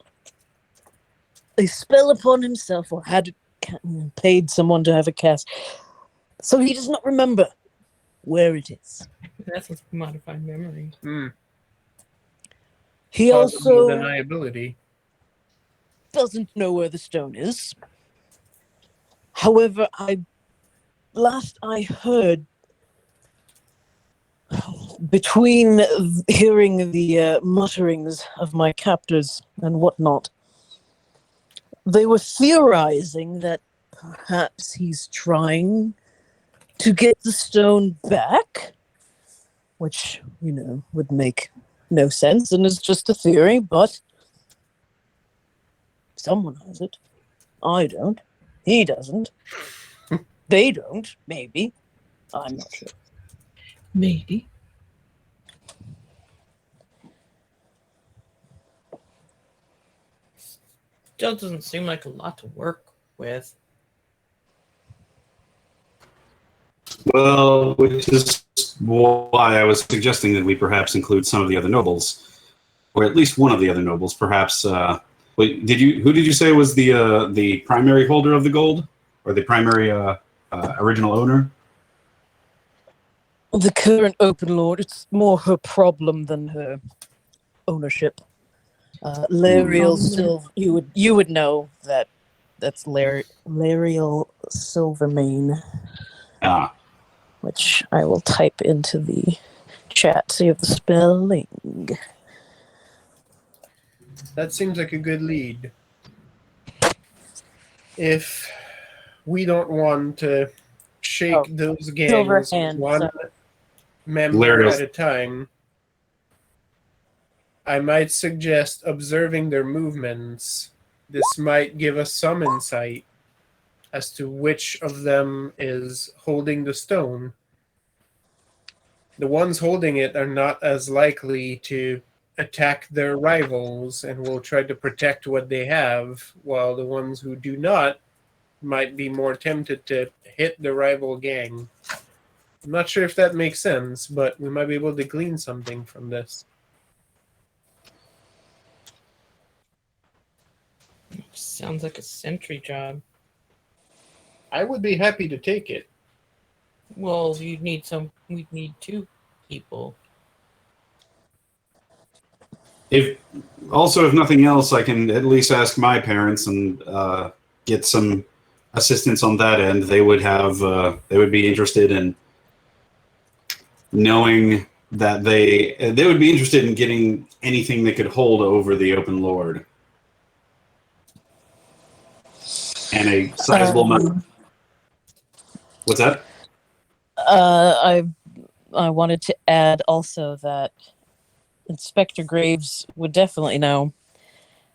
a spell upon himself, or had paid someone to have it cast. So he does not remember where it is. That's a modified memory. He Plausible also deniability. doesn't know where the stone is. However, last I heard, between hearing the mutterings of my captors and whatnot, they were theorizing that perhaps he's trying to get the stone back, which, would make no sense and is just a theory, but someone has it. I don't. He doesn't. They don't, maybe. I'm not sure. Maybe. Still doesn't seem like a lot to work with. Well, which is why I was suggesting that we perhaps include some of the other nobles, or at least one of the other nobles. Perhaps. Who did you say was the primary holder of the gold, or the primary original owner? The current open lord, it's more her problem than her ownership. Lariel Silver, you would know that's Lariel Silvermane, Ah, which I will type into the chat so you have the spelling. That seems like a good lead. If we don't want to shake those gangs Silverhand, one member Lariel's- at a time, I might suggest observing their movements. This might give us some insight as to which of them is holding the stone. The ones holding it are not as likely to attack their rivals and will try to protect what they have, while the ones who do not might be more tempted to hit the rival gang. I'm not sure if that makes sense, but we might be able to glean something from this. Sounds like a sentry job. I would be happy to take it. Well, we'd need two people. if nothing else, I can at least ask my parents and get some assistance on that end. They would be interested in knowing that they would be interested in getting anything that could hold over the open lord. And a sizable amount. What's that? I wanted to add also that Inspector Graves would definitely know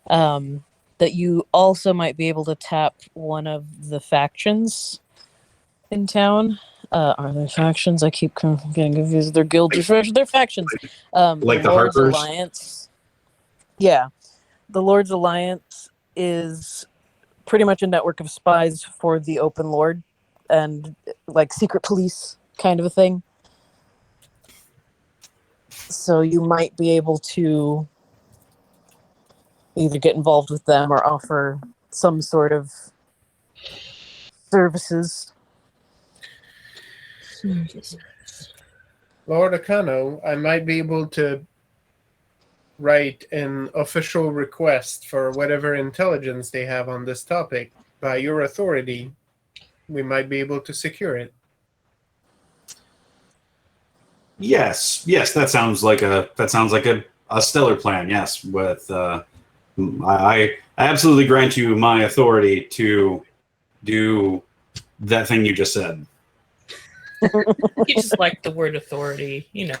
that you also might be able to tap one of the factions in town. Are there factions? I keep getting confused. They're guilds. They're factions. Like the Lord's Harpers? Alliance. Yeah, the Lord's Alliance is pretty much a network of spies for the Open Lord, and like secret police kind of a thing. So you might be able to either get involved with them or offer some sort of services. Lord Akano, I might be able to write an official request for whatever intelligence they have on this topic. By your authority, we might be able to secure it. Yes, that sounds like a stellar plan. Yes, with I absolutely grant you my authority to do that thing you just said. You just like the word authority, you know.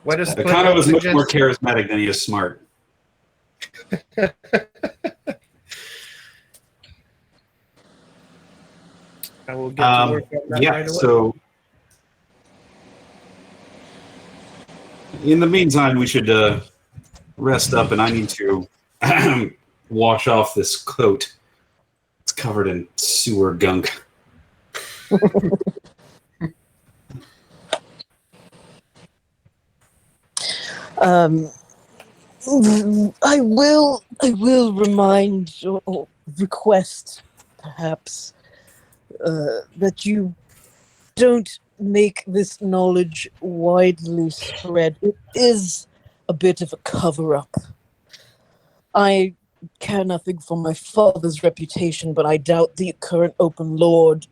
What is Akano is much more suggest- charismatic than he is smart. I will get to work on that Yeah, right away. so in the meantime, we should rest up, and I need to wash off this coat. It's covered in sewer gunk. I will remind or request, perhaps, that you don't make this knowledge widely spread. It is a bit of a cover-up. I care nothing for my father's reputation, but I doubt the current Open Lord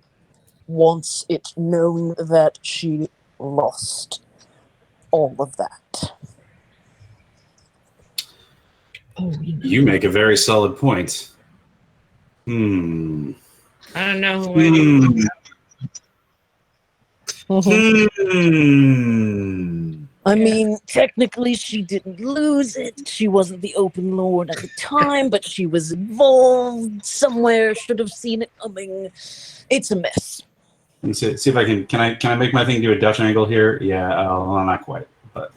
wants it known that she lost all of that. Oh, You make a very solid point. I don't know who I do. I mean, technically, she didn't lose it. She wasn't the Open Lord at the time, but she was involved somewhere. Should have seen it coming. It's a mess. Let's see if I can I make my thing do a Dutch angle here? Yeah, well, not quite, but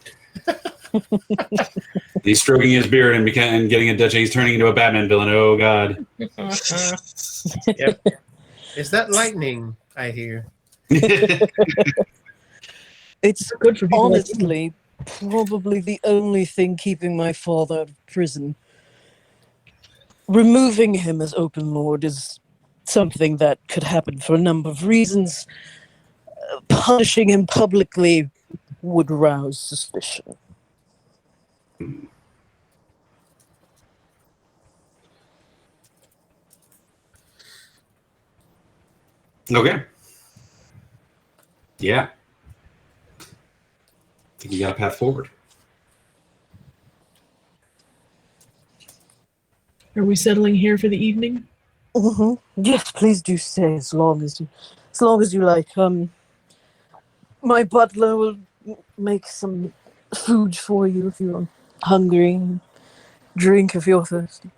he's stroking his beard and getting a Dutch. He's turning into a Batman villain. Oh God! Yep. Is that lightning? I hear. It's good for people like you. honestly probably the only thing keeping my father out of prison. Removing him as Open Lord is something that could happen for a number of reasons. Punishing him publicly would rouse suspicion. Okay. Yeah. I think you got a path forward. Are we settling here for the evening? Yes, please do stay as long as you like. My butler will make some food for you if you're hungry. Drink if you're thirsty.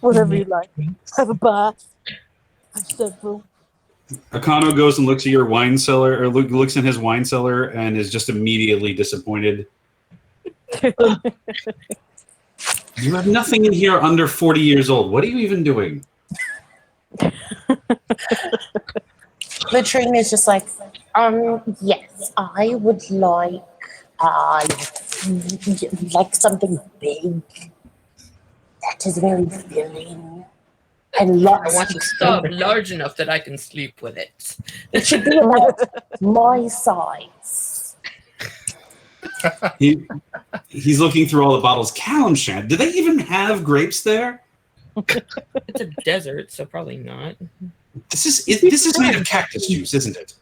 Whatever you like. Have a bath. Have several. Akano goes and looks at your wine cellar, or looks in his wine cellar, and is just immediately disappointed. You have nothing in here under 40 years old. What are you even doing? Latrine is just like, yes, I would like something big that is very filling and I lots want of a stub large enough that I can sleep with it. It should be about my size. He's looking through all the bottles. Kalimshan, do they even have grapes there? It's a desert, so probably not. This is made of cactus juice, isn't it?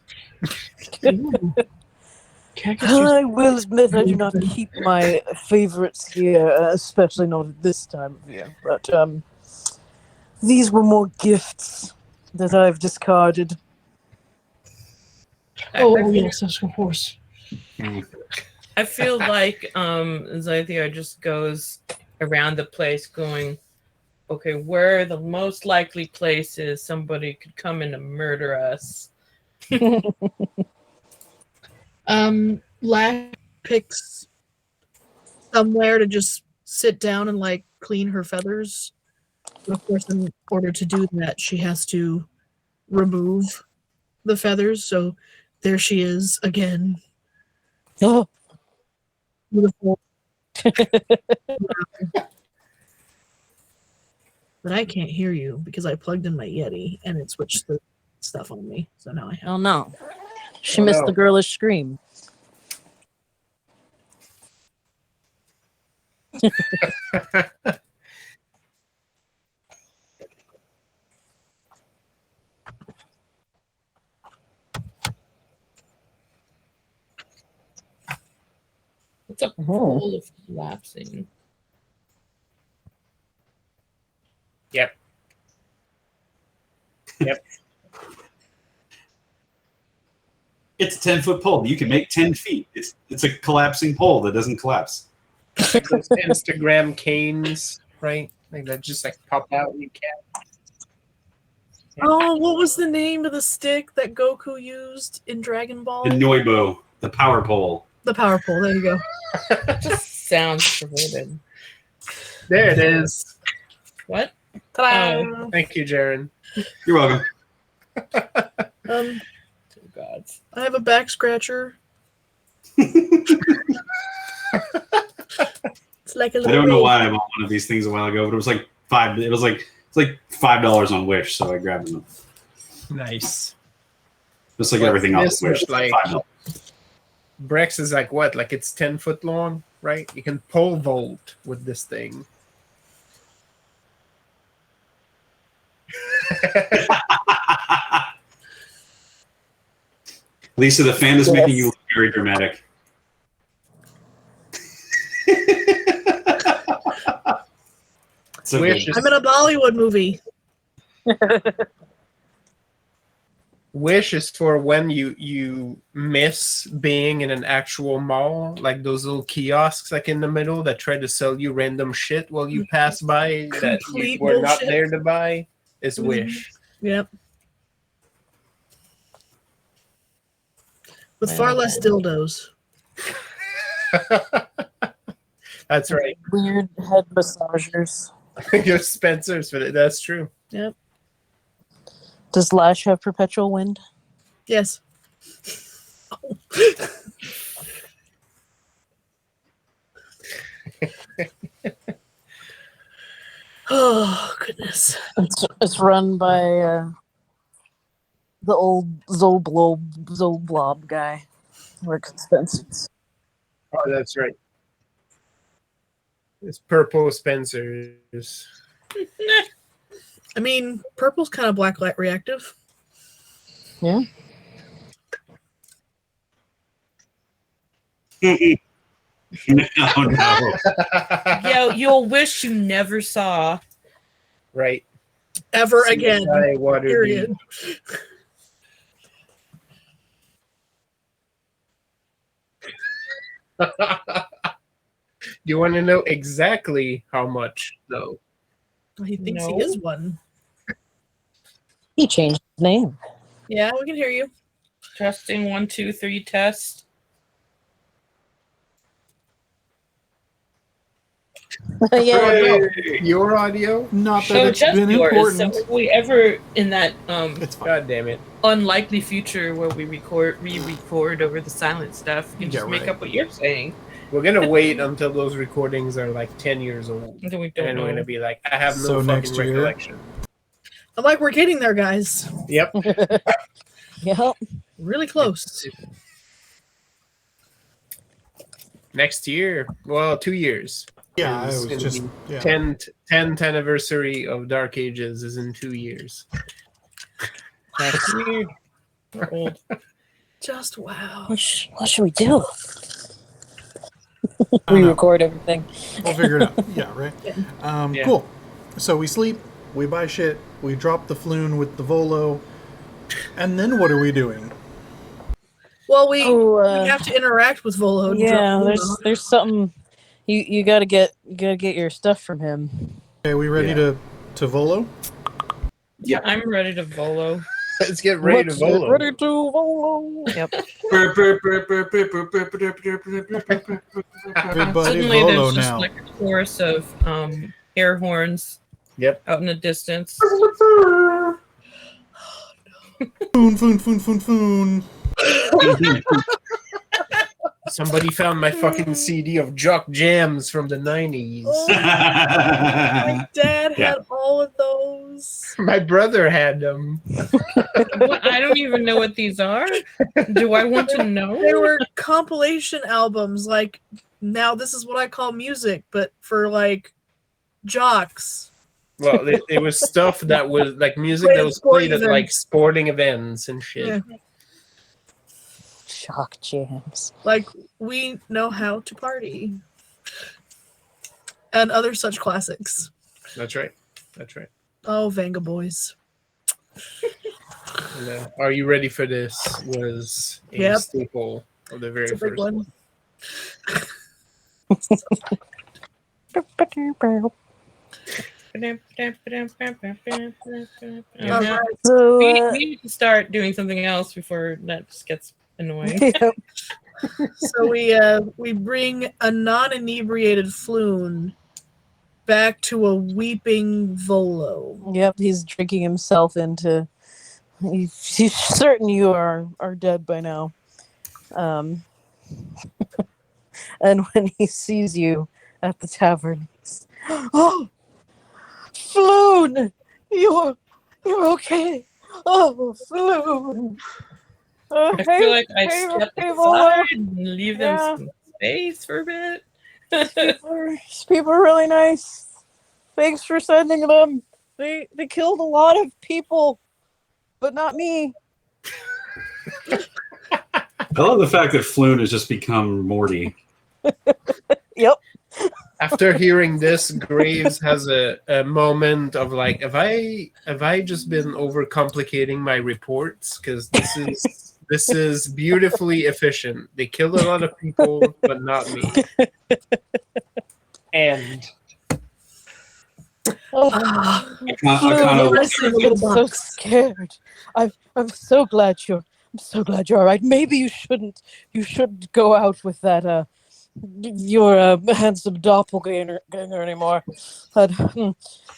Cactus juice. I will admit I do not keep my favorites here, especially not at this time of year. But these were more gifts that I've discarded. Oh, yes, of course. I feel like Zythia just goes around the place going, okay, where are the most likely places somebody could come in and murder us? Lash picks somewhere to just sit down and like clean her feathers. And of course, in order to do that, she has to remove the feathers. So there she is again. Oh, Beautiful. but I can't hear you because I plugged in my Yeti and it switched the stuff on me. So now I have. Oh no. She Oh, missed no. the girlish scream. What's a pool of collapsing? Yep. Yep. It's a 10-foot pole. You can make 10 feet. It's a collapsing pole that doesn't collapse. Like those Instagram canes, right? Like that just like pop out and you can't. Oh, what was the name of the stick that Goku used in Dragon Ball? The Noibo, the power pole. The power pole. There you go. Just sounds perverted. There it is. What? Ta-da! Thank you, Jaren. You're welcome. Um, Two gods. I have a back scratcher. It's like a I little. don't know baby. why I bought one of these things a while ago, but it was like it's like $5 on Wish, so I grabbed them. Nice. Just like Well, everything else. this Wish, was like- $5. Brex is like what? Like it's 10 foot long, right? You can pole vault with this thing. Lisa, the fan is making you look very dramatic. It's okay. Wish is, I'm in a Bollywood movie. Wish is for when you miss being in an actual mall, like those little kiosks like in the middle that try to sell you random shit while you pass by that you Complete were not bullshit. there to buy. Is Mhm. Wish. Yep. With far less dildos. That's right. Weird head massagers. Your Spencer's for that. That's true. Yep. Does Lash have perpetual wind? Yes. Oh goodness. It's run by the old Zoblob guy. Works at Spencer's. Oh, that's right. It's purple Spencer's. I mean, purple's kind of black light reactive. Yeah. Oh no. You'll wish you never saw. Right. Ever again. CSI Waterdeep. Period. You want to know exactly how much, though? He thinks No. he is one. He changed his name. Yeah, we can hear you. Testing 1, 2, 3 test. Yeah. Your audio? Not that So it's just been yours. important. So if we ever in that It's fine. God damn it. unlikely future where we re-record over the silent stuff, you can Yeah, just make right. up what you're saying. We're going to wait until those recordings are like 10 years old. And then we And don't we're going to know. be like, I have no So fucking next year? recollection. I'm like, we're getting there, guys. Yep. Yep. Really close. Next year. Well, 2 years. Yeah, I It's was gonna just be yeah. 10th anniversary of Dark Ages is in 2 years. That's weird. We're old. Just wow. What should we do? I don't We know. record everything. We'll figure it out. Yeah, right. Yeah. Cool. So we sleep, we buy shit, we drop the Floon with the Volo, and then what are we doing? Well, we Oh, we have to interact with Volo. to yeah. drop There's Volo. there's something you gotta get your stuff from him. Okay, are we ready Yeah. to Volo? I'm ready to Volo. Let's get ready to Let's get Volo. ready to Volo. Yep. Everybody Suddenly Volo there's just now. like a chorus of air horns Yep. out in the distance. Foon, foon, foon, foon, foon. Somebody found my fucking CD of Jock Jams from the 90s. Oh, my dad Yeah. had all of those. My brother had them. What? I don't even know what these are. Do I want to know? They were compilation albums. Like, now this is what I call music, but for like jocks. Well, it was stuff that was like music that was played at like sporting events and shit. Yeah. Shock jams. Like, we know how to party. And other such classics. That's right. That's right. Oh, Vanga Boys. And, Are You Ready for This was a Yep. staple of the very It's a big first one. one. All right. So, We need to start doing something else before that just gets annoying. yep. So we bring a non-inebriated Floon back to a weeping Volo. Yep, he's drinking himself into. He's certain you are dead by now. And when he sees you at the tavern, he's, oh, Floon, you're okay. Oh, Floon. I feel like I step aside and leave them Yeah. some space for a bit. These people are really nice. Thanks for sending them. They killed a lot of people, but not me. I love the fact that Floon has just become Morty. Yep. After hearing this, Graves has a moment of like, have I just been overcomplicating my reports? Because this is beautifully efficient. They killed a lot of people, but not me. And Oh, I kind of I'm so scared. I'm so glad you're all right. Maybe you shouldn't go out with that your handsome doppelganger anymore.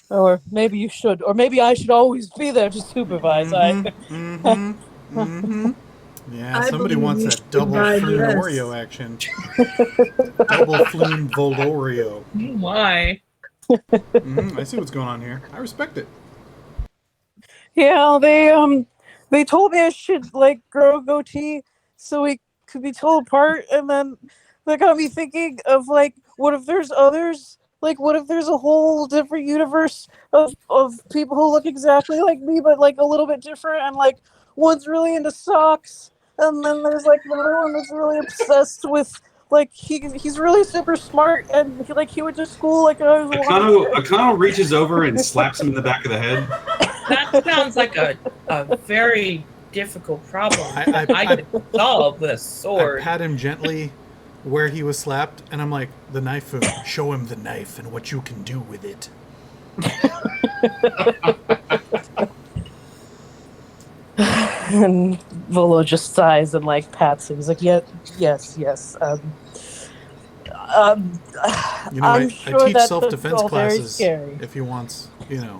Or maybe you should, or maybe I should always be there to supervise. Yeah, I somebody believe wants you that should double provide Floon this. Oreo action. Double Floon Voloreo. Why? I see what's going on here. I respect it. Yeah, they told me I should like grow a goatee so we could be told apart, and then that got me thinking of like, what if there's others? Like, what if there's a whole different universe of people who look exactly like me but like a little bit different, and like one's really into socks, and then there's like another one that's really obsessed with like he's really super smart, and he went to school like I was Akano reaches over and slaps him in the back of the head. That sounds like a very difficult problem. I could solve with a I sword. pat him gently where he was slapped, and I'm like, the knife, show him the knife and what you can do with it. And Volo just sighs and like pats him. He's like, yes. You know, I'm I sure teach that's self-defense all very classes scary. if he wants, at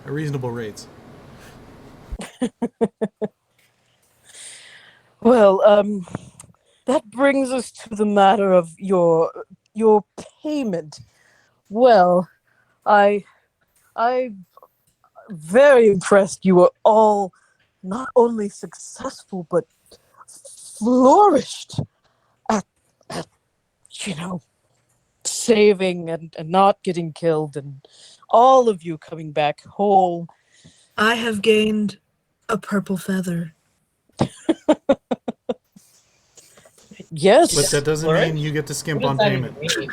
reasonable rates. Well, that brings us to the matter of your payment. Well, I'm very impressed. You were all not only successful but flourished at saving and not getting killed, and all of you coming back whole. I have gained a purple feather. Yes, But that doesn't Alright. mean you get to skimp What on does that even payment. mean?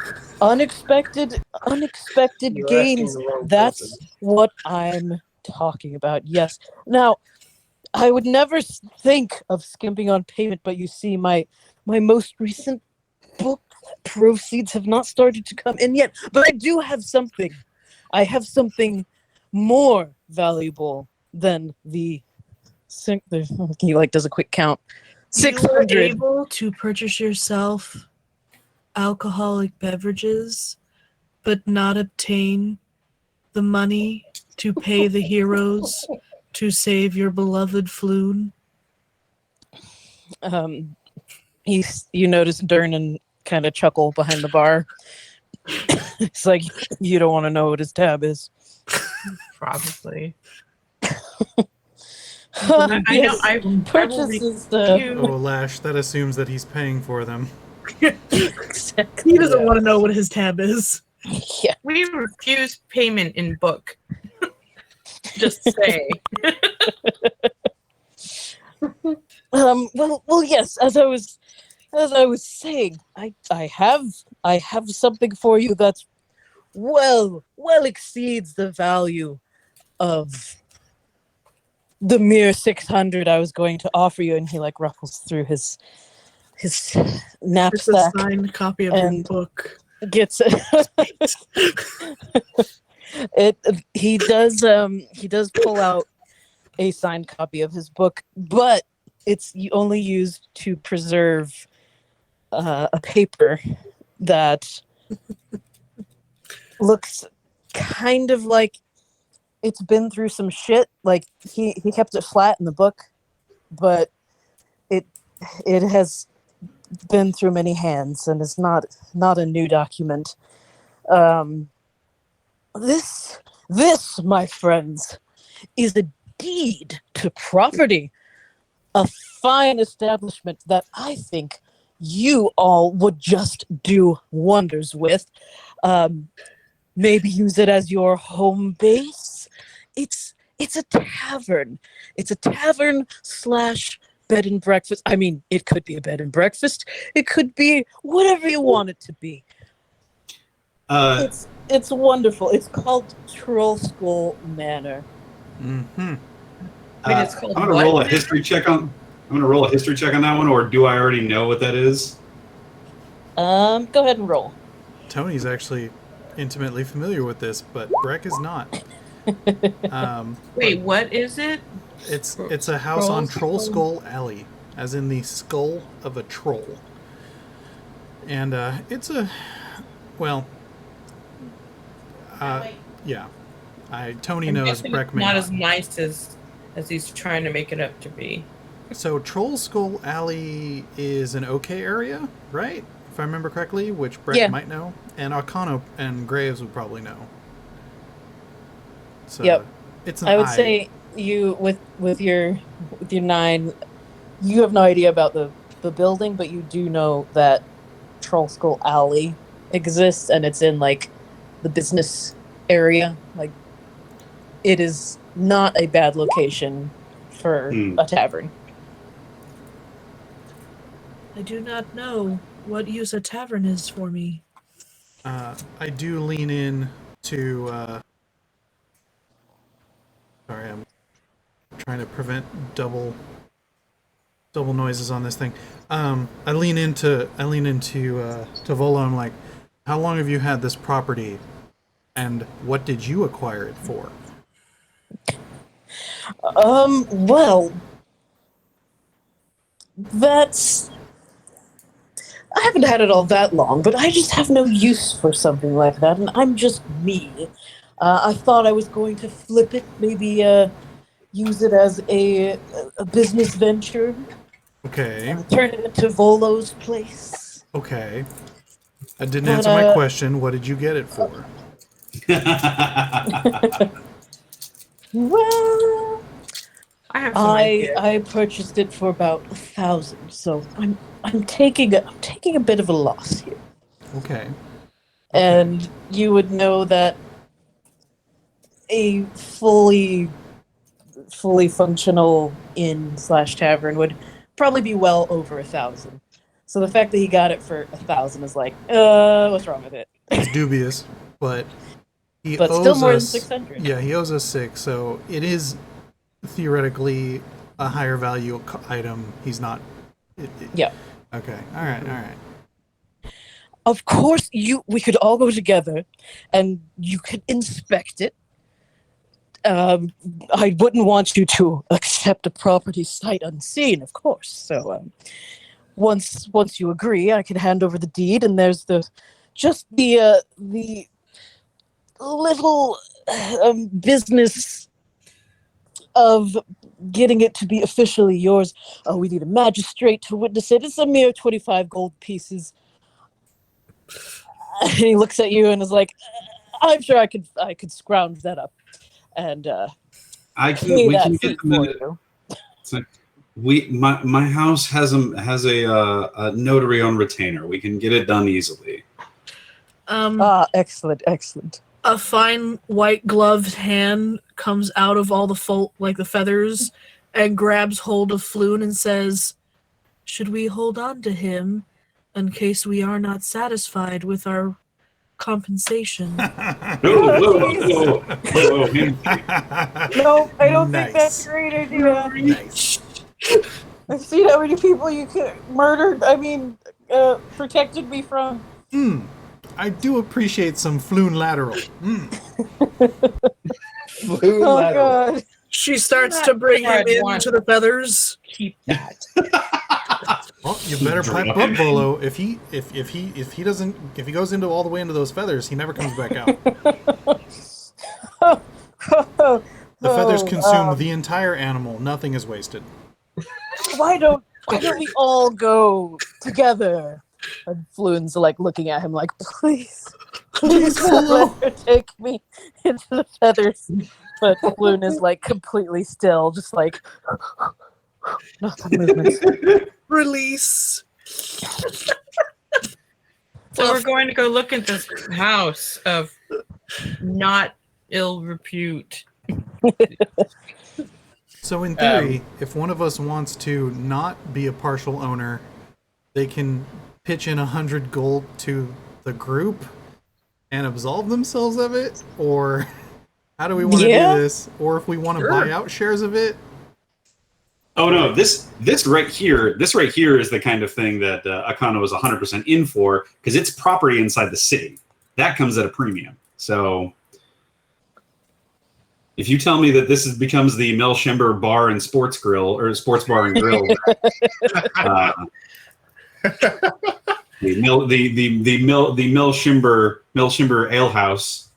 unexpected you're gains. asking the wrong That's person. what I'm talking about. Yes. Now, I would never think of skimping on payment, but you see, my most recent book proceeds have not started to come in yet. But I do have something. I have something more valuable than the. He like does a quick count. You were 600. able to purchase yourself alcoholic beverages, but not obtain the money to pay the heroes to save your beloved Floon. You notice Durnan kind of chuckle behind the bar. It's like, you don't want to know what his tab is. Probably. I I know. I will purchases the Oh, Lash, that assumes that he's paying for them. He doesn't want to know what his tab is. Yeah. We refuse payment in book. Just say. Well, yes. As I was saying, I have something for you that's well exceeds the value of the mere 600 I was going to offer you. And he like ruffles through his It's a knapsack, signed copy of your and- book. gets it. He does pull out a signed copy of his book, but it's only used to preserve a paper that looks kind of like it's been through some shit. Like he kept it flat in the book, but it has been through many hands and is not a new document. This, my friends, is a deed to property, a fine establishment that I think you all would just do wonders with. Maybe use it as your home base. It's a tavern. It's a tavern / bed and breakfast. I mean, it could be a bed and breakfast. It could be whatever you want it to be. It's wonderful. It's called Troll Skull Manor. Mm-hmm. Wait, it's called I'm gonna what? roll a history check on. I'm gonna roll a history check on that one, or do I already know what that is? Go ahead and roll. Tony's actually intimately familiar with this, but Breck is not. Wait, what is it? It's a house on Troll Troll Skull Alley, as in the skull of a troll. And it's a, well, yeah. Tony I'm knows guessing Breck it's may not not. as nice as he's trying to make it up to be. So Troll Skull Alley is an okay area, right? If I remember correctly, which Breck Yeah. might know, and Arcano and Graves would probably know. So Yep. it's an I would eye. say you with your 9, you have no idea about the building, but you do know that Troll Skull Alley exists, and it's in like the business area. Like, it is not a bad location for a tavern. I do not know what use a tavern is for me. I do lean in to. Sorry, I'm trying to prevent double noises on this thing. I lean into to Volo. I'm like, how long have you had this property, and what did you acquire it for? Well, that's. I haven't had it all that long, but I just have no use for something like that, and I'm just me. I thought I was going to flip it, maybe use it as a business venture, Okay, turn it into Volo's place. okay. I didn't But, answer my question. What did you get it for? Well, I have some idea. I purchased it for about 1,000, so I'm taking a bit of a loss here. Okay. And you would know that a fully functional inn / tavern would probably be well over 1,000. So the fact that he got it for 1,000 is like, what's wrong with it? It's dubious, but he But owes still more than us, 600. Yeah, he owes us 6, so it is theoretically a higher value item. He's not. Yeah. Okay. All right. Of course, we could all go together, and you could inspect it. I wouldn't want you to accept a property sight unseen, of course. So once you agree, I can hand over the deed, and there's the little business of getting it to be officially yours. Oh, we need a magistrate to witness it. It's a mere 25 gold pieces. And he looks at you and is like, I'm sure I could scrounge that up and pay we that can fee get for the you. my house has a notary on retainer. We can get it done easily. Excellent, excellent. A fine white gloved hand comes out of all the feathers, and grabs hold of Floon and says, "Should we hold on to him in case we are not satisfied with our compensation?" Whoa, Henry. No, I don't Nice. think that's a great idea. Nice. I've seen how many people you could protected me from. I do appreciate some Floon lateral. Flew Oh lateral. god. She starts Not to bring sure him I'd want- into the feathers. Keep that. Well, you better pipe up, Volo. If he goes all the way into those feathers, he never comes back out. The feathers consume the entire animal. Nothing is wasted. Why don't we all go together? And Floon's like looking at him like, please don't let her take me into the feathers. But Floon is like completely still, just like nothing movement. Release. So we're going to go look at this house of not ill repute. So in theory, if one of us wants to not be a partial owner, they can pitch in 100 gold to the group and absolve themselves of it? Or how do we want to Yeah. do this? Or if we want to buy out shares of it? Oh no, this right here is the kind of thing that Akano is 100% in for, because it's property inside the city. That comes at a premium. So if you tell me that becomes the Melshember Bar and Sports Grill, or Sports Bar and Grill, the Melshember Ale House.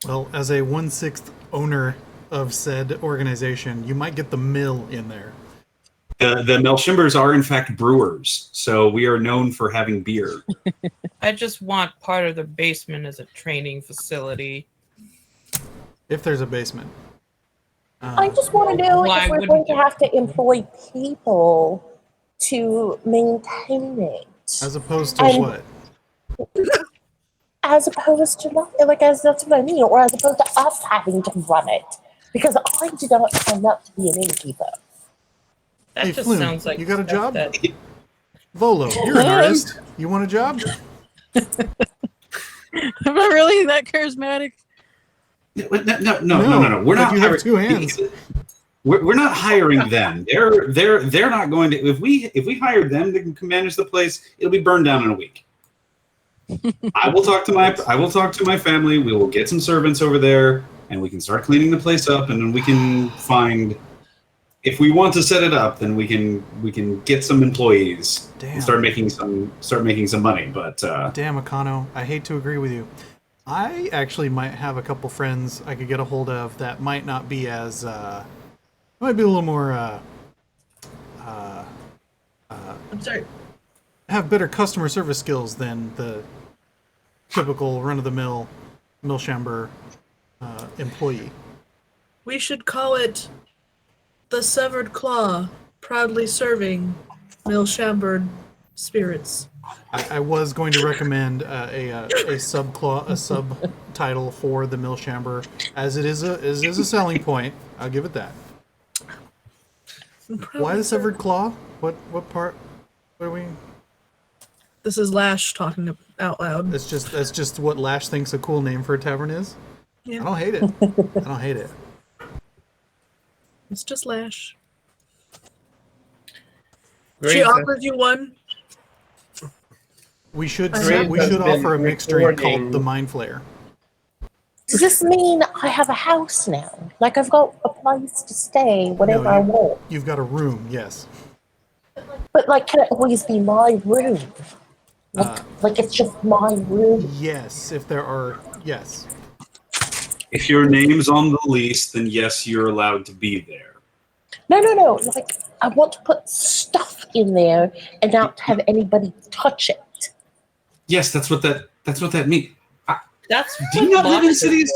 Well, as a 1/6 owner of said organization, you might get the mill in there. The Melshembers are in fact brewers, so we are known for having beer. I just want part of the basement as a training facility. If there's a basement. I just want to know Why if we're wouldn't going to you? have to employ people to maintain it, As opposed to And- what? as opposed to nothing. That's what I mean, or as opposed to us having to run it. Because I did not sign up to be an innkeeper. That Hey, just Floon, sounds like you got a stuff job? that- Volo, you're an artist. You want a job? Am I really that charismatic? No. We're but not. you have hiring- two hands. We're not hiring them. They're not going to. If we hire them to manage the place, it'll be burned down in a week. I will talk to my family. We will get some servants over there, and we can start cleaning the place up. And then we can find, if we want to set it up, then we can get some employees Damn. and start making some money. But Damn, Akano, I hate to agree with you. I actually might have a couple friends I could get a hold of that might not be as, might be a little more, I'm sorry. have better customer service skills than the typical run-of-the-mill Milshamber employee. We should call it the Severed Claw, proudly serving Milshamber spirits. I was going to recommend a subtitle for the Milshamber, as it is a selling point. I'll give it that. Why the severed claw? What part? What are we? This is Lash talking out loud. That's just what Lash thinks a cool name for a tavern is. Yeah. I don't hate it. I don't hate it. It's just Lash. Great. She offers you one. We should Great we has should been offer a mixed drink recording. called the Mind Flayer. Does this mean I have a house now? Like I've got a place to stay whenever No, I want. You've got a room, yes. But like, can it always be my room? Like it's just my room. Yes, if there are yes. If your name's on the lease, then yes, you're allowed to be there. No. Like, I want to put stuff in there and not have anybody touch it. Yes, that's what that means. That's Do you what not live in boxes are cities?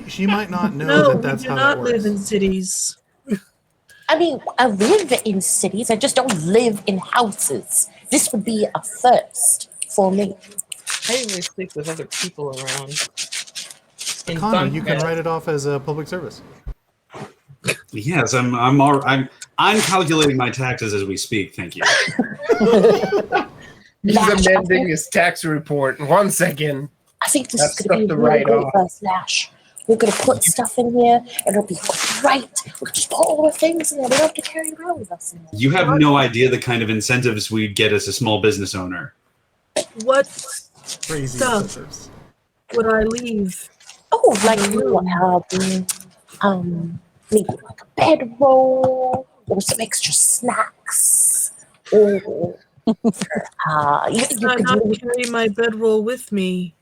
for. She might not know No, that that's we do how not that works. live in cities. I mean, I live in cities. I just don't live in houses. This would be a first for me. I usually sleep with other people around. In Connor, bunk you can beds. write it off as a public service. Yes, I'm calculating my taxes as we speak. Thank you. He's Lash, amending his tax report. 1 second. I think this That's is going to be stuff to really write great off. for us, Lash. We're going to put stuff in here, and it'll be great. We can just put all the things in there. We don't have to carry it around with us. In there. You have no idea the kind of incentives we'd get as a small business owner. What Crazy Stuff. incentives. would I leave? Oh, like maybe like a bedroll or some extra snacks. Or you I could not do carry my bedroll with me.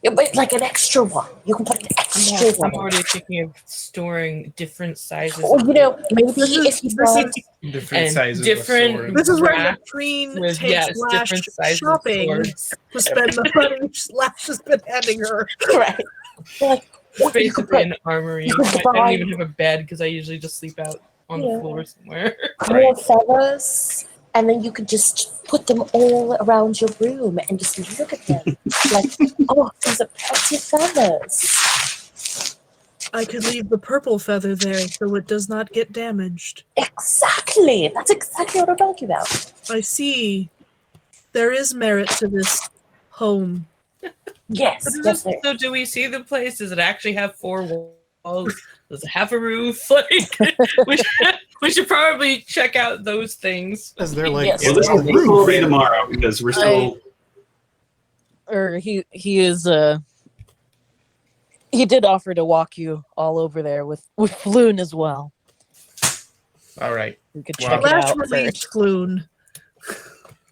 yeah, but like an extra one. You can put an extra I'm one. already thinking of storing different sizes. Or of you know, maybe This is- if you this bought is- Different And sizes different- of sword. This is where Rack Latrine with, takes yes, Lash different sizes of shopping swords. to spend the money Lash has been handing her. right. Like what you could Basically put an armory. you could I don't buy- even have a bed because I usually just sleep out on Yeah. the floor somewhere. more feathers, and then you could just put them all around your room and just look at them. Like, oh, these are pretty feathers. I could leave the purple feather there so it does not get damaged. Exactly. That's exactly what I'm talking about. I see. There is merit to this home. Yes, But yes, there. so do we see the place? Does it actually have 4 walls? Does it have a roof? Like we should probably check out those things. As they're like, Yes. Well, this will be tomorrow because we're still. Or he is he did offer to walk you all over there with Floon as well. All right. We could Wow. check it Lash out released first. Floon.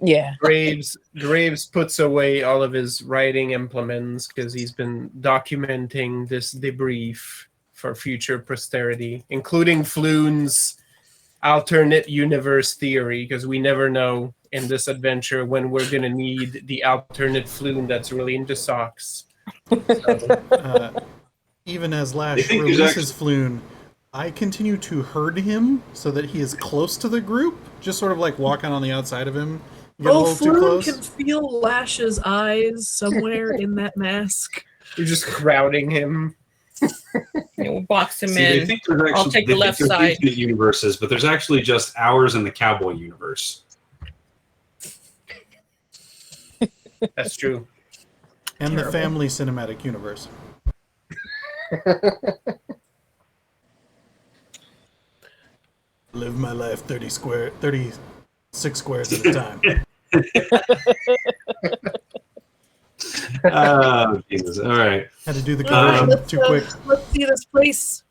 Yeah. Graves puts away all of his writing implements because he's been documenting this debrief for future posterity, including Floon's alternate universe theory, because we never know in this adventure when we're gonna need the alternate Floon that's really into socks. So, even as I Lash think there's releases Floon, I continue to herd him so that he is close to the group, just sort of like walking on the outside of him. Get a Oh, little too Floon close. can feel Lash's eyes somewhere in that mask. you're just crowding him. We'll box him See, they in. think there's actually, I'll take the they think left there's side. infinite universes, but there's actually just ours in the cowboy universe. That's true. And the Terrible. family cinematic universe. Live my life 36 squares at a time. Oh, Jesus. All right. Had to do the All right, conversion let's, too quick. let's see this place.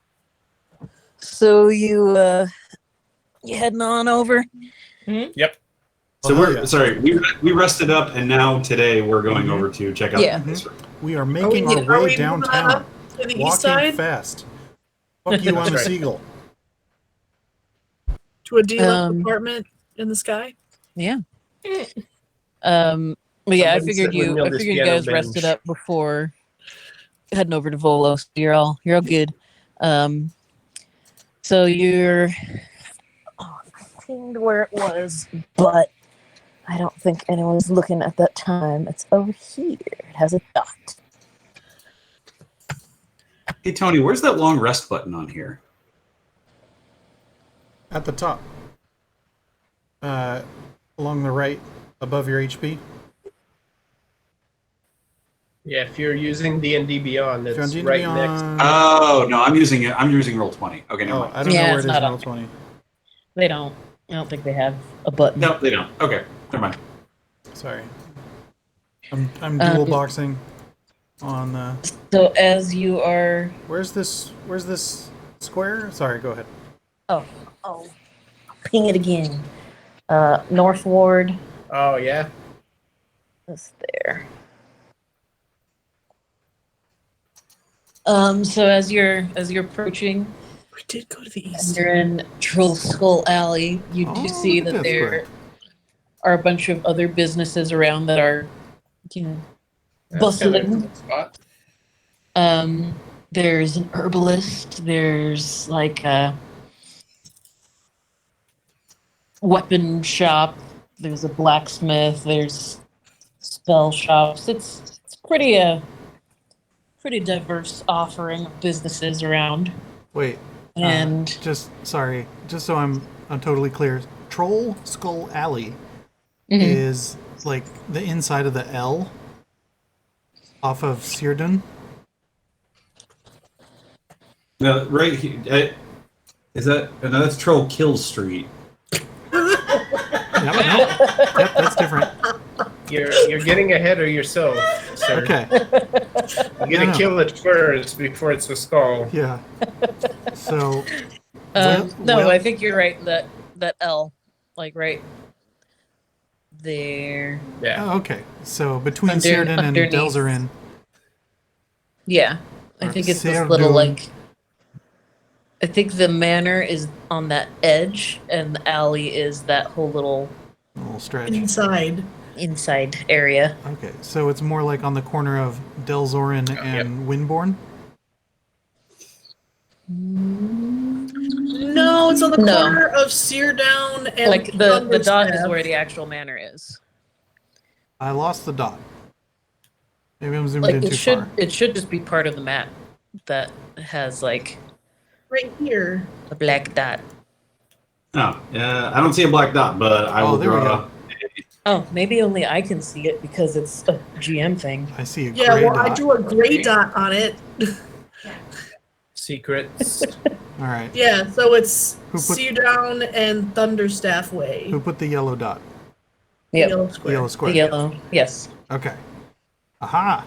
So you heading on over? So Oh, we're yeah. sorry. We rested up, and now today we're going over to check out. Yeah. the place. We are making Are our we way moving downtown. up to the east Walking side fast. Fuck you, I'm a right. seagull. to a deluxe Um, apartment in the sky? Yeah. But yeah, I Somebody figured said windmill you this guys piano rested bench. up before heading over to Volo. So you're all good. So you're I think where it was, but I don't think anyone's looking at that time. It's over here. It has a dot. Hey Tony, where's that long rest button on here? At the top. Along the right, above your HP. Yeah, if you're using D&D Beyond, If you're on it's D&D right Beyond- next. Oh no, I'm using it. I'm using Roll20. Okay, never Oh, mind. I don't Yeah, know where it's it is in not up. Roll20. They don't. I don't think they have a button. No, they don't. Okay, never mind. Sorry. I'm dual Um, boxing on So as you are where's this square? Sorry, go ahead. Oh, ping it again. North Ward Oh, yeah. is there. So as you're approaching, We did go to the and east. you're in Troll Skull Alley, you Oh, do see look at that that there square. are a bunch of other businesses around that are, you know, That's kind of a bustling. good spot. There's an herbalist. There's like a weapon shop. There's a blacksmith. There's spell shops. It's pretty diverse offering of businesses around. Wait, And just so I'm totally clear. Troll Skull Alley Mhm. is like the inside of the L off of Círdan. No, right here. Is that? No, that's Troll Kill Street. Yep, that's different. You're getting ahead of yourself, sir. Okay, You gotta No. kill it first before it's a skull. yeah. So, no, well- I think you're right. That L, like right there. Yeah. oh, okay. So between Under- Círdan and underneath. Delzarin, Yeah, I think it's this little Cerdun. like. I think the manor is on that edge, and the alley is that whole little little stretch. Inside. inside area. Okay, so it's more like on the corner of Delzorin and Windborn. No, it's on the No. corner of Seardown and Like the dot is Thunderstaff. where the actual manor is. I lost the dot. Maybe I'm zoomed Like in too far. it should just be part of the map that has like right here. a black dot. Oh, I don't see a black dot, but I Oh, will there we draw. Oh, maybe only I can see it because it's a GM thing. I see a Yeah, gray well, dot. I drew a gray dot on it. Secrets. All right. Yeah, so it's Who put- Seardown and Thunderstaff Way. Who put the yellow dot? Yep, Yellow The square. yellow the square. yellow. Yes. Okay. Aha.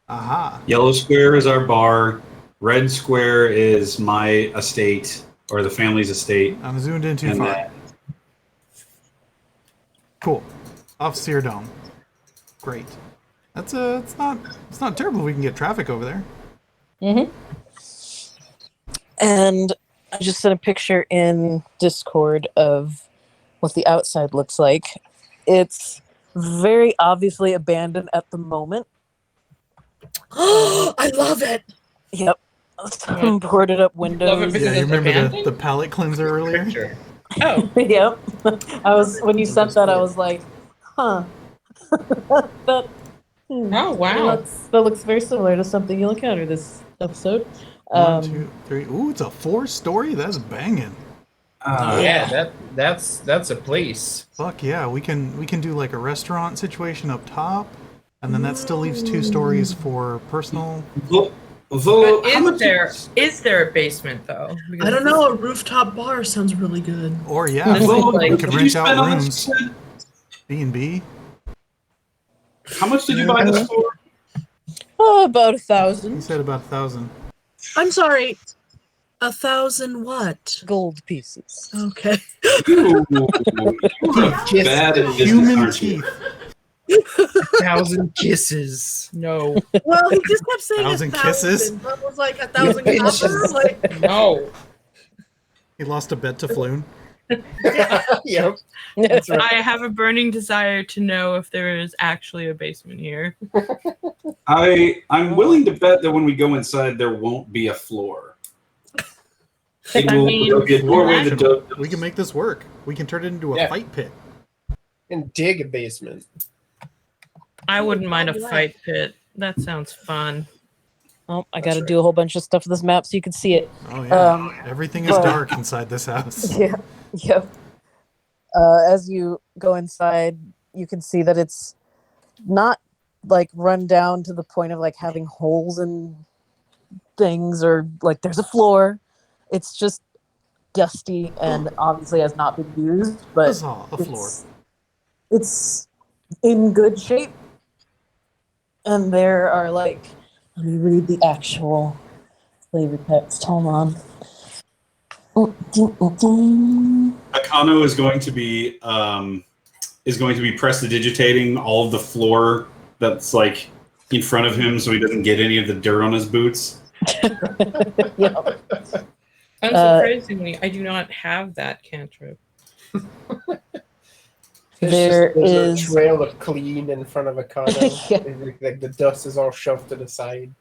Aha. Yellow square is our bar. Red square is my estate or the family's estate. I'm zoomed in too And far. then- Cool. Off Círdan. Great. That's it's not terrible. We can get traffic over there. Mm-hmm. And I just sent a picture in Discord of what the outside looks like. It's very obviously abandoned at the moment. I love it. Yep. Some boarded up windows. Love it because Yeah, you it's remember abandoned? the palette cleanser earlier? Picture. Oh, Yep. I was when you sent that, I was like, huh. that, oh wow. that looks very similar to something you'll encounter this episode. One, two, three. Ooh, it's a 4-story. That's banging. Yeah, that's a place. Fuck yeah, we can do like a restaurant situation up top, and then that still leaves 2 stories for personal. Vo- But how much is there a basement though? Because I don't know. A rooftop bar sounds really good. Or yeah, This is Vo- like- we did could you rent spend out on rooms. this shit? B&B. How much did you buy this for? Oh, about He 1,000 said about 1,000. I'm sorry. 1,000 what? gold pieces. Okay. Ooh, you're bad at business, Human aren't you? teeth. 1,000 kisses. No, Well, he just kept saying 1,000 1,000. kisses? I was like 1,000 copper. Like, no. He lost a bet to Floon. Yep. That's right. I have a burning desire to know if there is actually a basement here. I'm willing to bet that when we go inside, there won't be a floor. It I will mean, there'll be a doorway that does. We can make this work. We can turn it into a Yeah. fight pit. And dig a basement. I wouldn't mind a fight pit. That sounds fun. Oh, I That's got to right. do a whole bunch of stuff with this map so you can see it. Oh yeah. Um, Everything is but- dark inside this house. Yeah. Yep. As you go inside, you can see that it's not like run down to the point of like having holes in things or like there's a floor. It's just dusty and obviously has not been used, but Huzzah, a floor. it's in good shape. And there are like, let me read the actual flavor text. Hold on. Akano is going to be prestidigitating all of the floor that's like in front of him, so he doesn't get any of the dirt on his boots. Yeah. Unsurprisingly, I do not have that cantrip. There's a trail of clean in front of Akano. Yeah. Like the dust is all shoved to the side.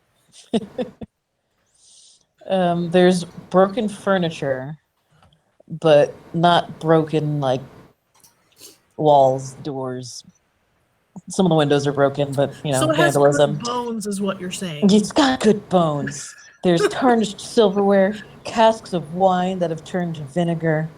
There's broken furniture, but not broken like walls, doors. Some of the windows are broken, but you know, So it has vandalism. good bones, is what you're saying. It's got good bones. There's tarnished silverware, casks of wine that have turned to vinegar,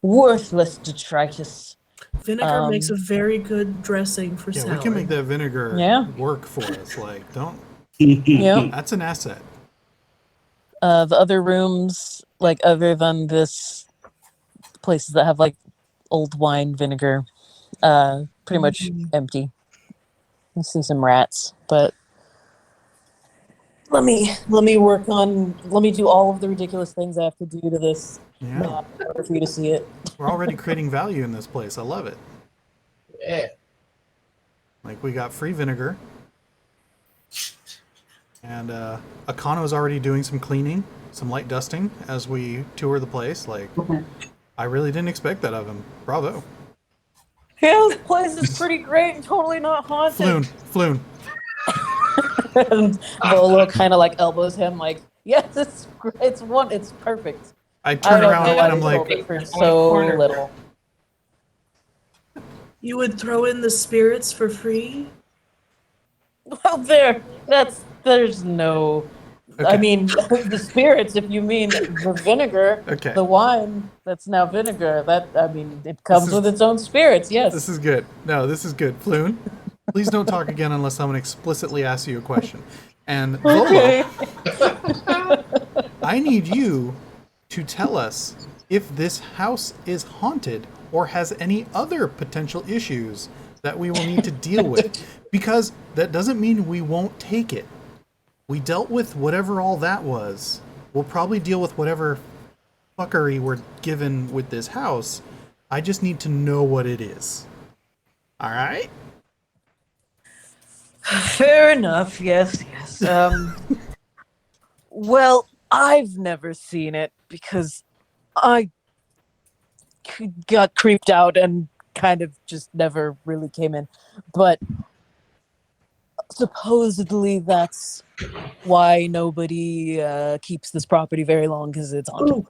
worthless detritus. Vinegar makes a very good dressing for Yeah, salad. we can make that vinegar Yeah. work for us. Like, don't. Yeah. That's an asset. The other rooms, like other than this, places that have like old wine vinegar, pretty much empty. You see some rats, but let me do all of the ridiculous things I have to do to this Yeah. map in order for you to see it. We're already creating value in this place. I love it. Yeah. Like, we got free vinegar. And Akano's already doing some cleaning, some light dusting as we tour the place. Like, I really didn't expect that of him. Bravo. Yeah, this place is pretty great and totally not haunted. Floon. And Volo kind of like elbows him, like, yes, it's great. It's perfect. I I turn don't around know and why I'm they like, sold it for so little. You would throw in the spirits for free? Well, there's no. I Okay. mean, the spirits. If you mean the vinegar, okay, the wine that's now vinegar. It comes is- with its own spirits. Yes. this is good. No, this is good. Floon, please don't talk again unless someone explicitly asks you a question. And Volo, Okay. I need you to tell us if this house is haunted or has any other potential issues that we will need to deal with. Because that doesn't mean we won't take it. We dealt with whatever all that was. We'll probably deal with whatever fuckery we're given with this house. I just need to know what it is. All right? Fair enough. Yes. Well, I've never seen it because I got creeped out and kind of just never really came in. But supposedly that's why nobody keeps this property very long, because it's haunted. Ooh.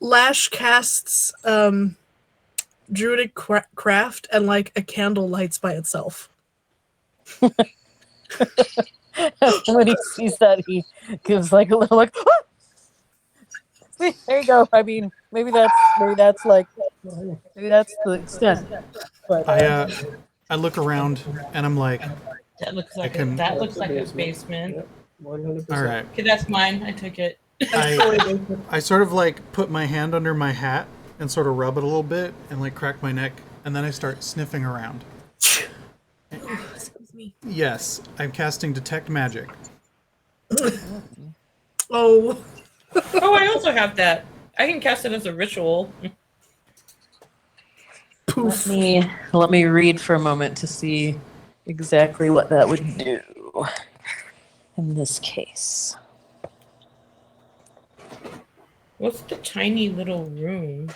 Lash casts druidic craft, and like a candle lights by itself. When he sees that, he gives like a little like. "Ah!" See, there you go. I mean, maybe that's the extent. But I look around and I'm like, That looks like can- that looks like a basement. 100%. all right. Okay, that's mine. I took it. I sort of like put my hand under my hat and sort of rub it a little bit and like crack my neck, and then I start sniffing around. Excuse me. Yes, I'm casting Detect Magic. Oh, Oh, I also have that. I can cast it as a ritual. poof. let me read for a moment to see exactly what that would do in this case. What's the tiny little room?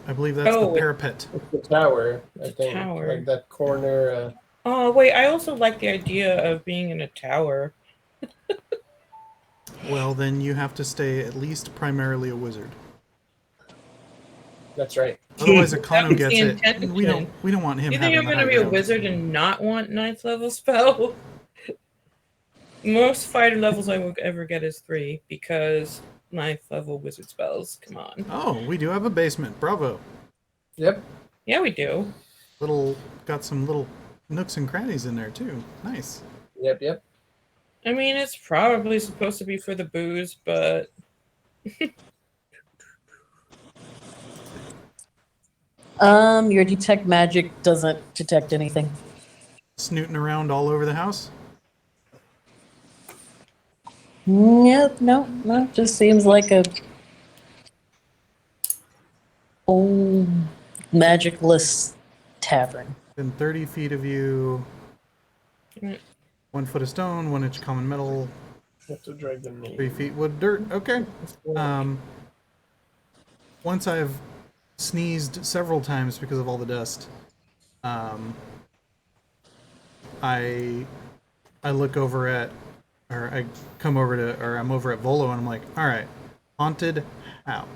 I believe that's Oh. the parapet. It's the tower, I think. Tower. Like that corner. Oh wait, I also like the idea of being in a tower. Well, then you have to stay at least primarily a wizard. That's right. Otherwise, That Akano was gets the it. intention. We don't want him You think having I'm the gonna high be a ground. wizard and not want 9th level spell? Most fighter levels I will ever get is 3 because 9th level wizard spells. Come on. Oh, we do have a basement. Bravo. Yep. Yeah, we do. Got some little nooks and crannies in there too. Nice. Yep. I mean, it's probably supposed to be for the booze, but Your detect magic doesn't detect anything. Snooting around all over the house. Yep, no, just seems like a old magicless tavern. Within 30 feet of you. Mm. 1 foot of stone, 1 inch common metal. have to drag the name. 3 feet wood dirt. Okay. Once I've sneezed several times because of all the dust, I look over at, or I come over to, or I'm over at Volo, and I'm like, all right, haunted how?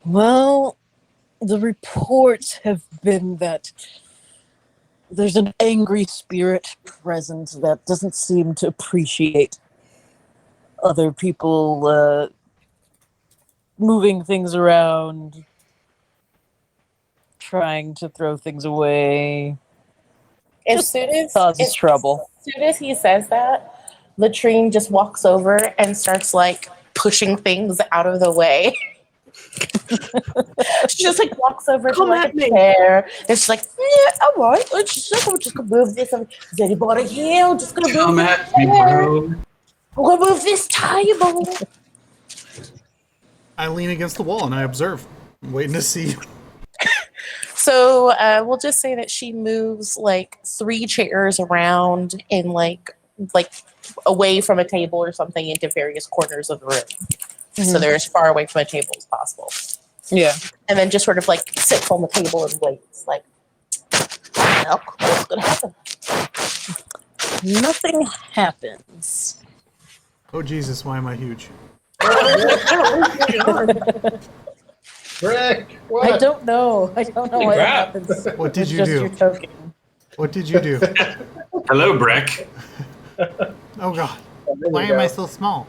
Well, the reports have been that there's an angry spirit present that doesn't seem to appreciate other people moving things around, trying to throw things away. As soon as Causes trouble. As soon as he says that, Latrine just walks over and starts like pushing things out of the way. She just like walks over Come to like at a me. chair. And she's like, yeah, all right, let's just gonna move this. Is anybody here? I'm just gonna move Come this at me, chair. bro. We're gonna move this table. I lean against the wall and I observe, I'm waiting to see. So we'll just say that she moves like 3 chairs around and like away from a table or something into various corners of the room. So they're as far away from a table as possible. Yeah. And then just sort of like sits on the table and waits. Like, well, what's gonna happen? Nothing happens. Oh Jesus, why am I huge? Brick, what? I don't know. I don't know Holy what crap. happens. What did It's you just do? your token. What did you do? Hello, Breck. Oh God, There we why am I go. so small?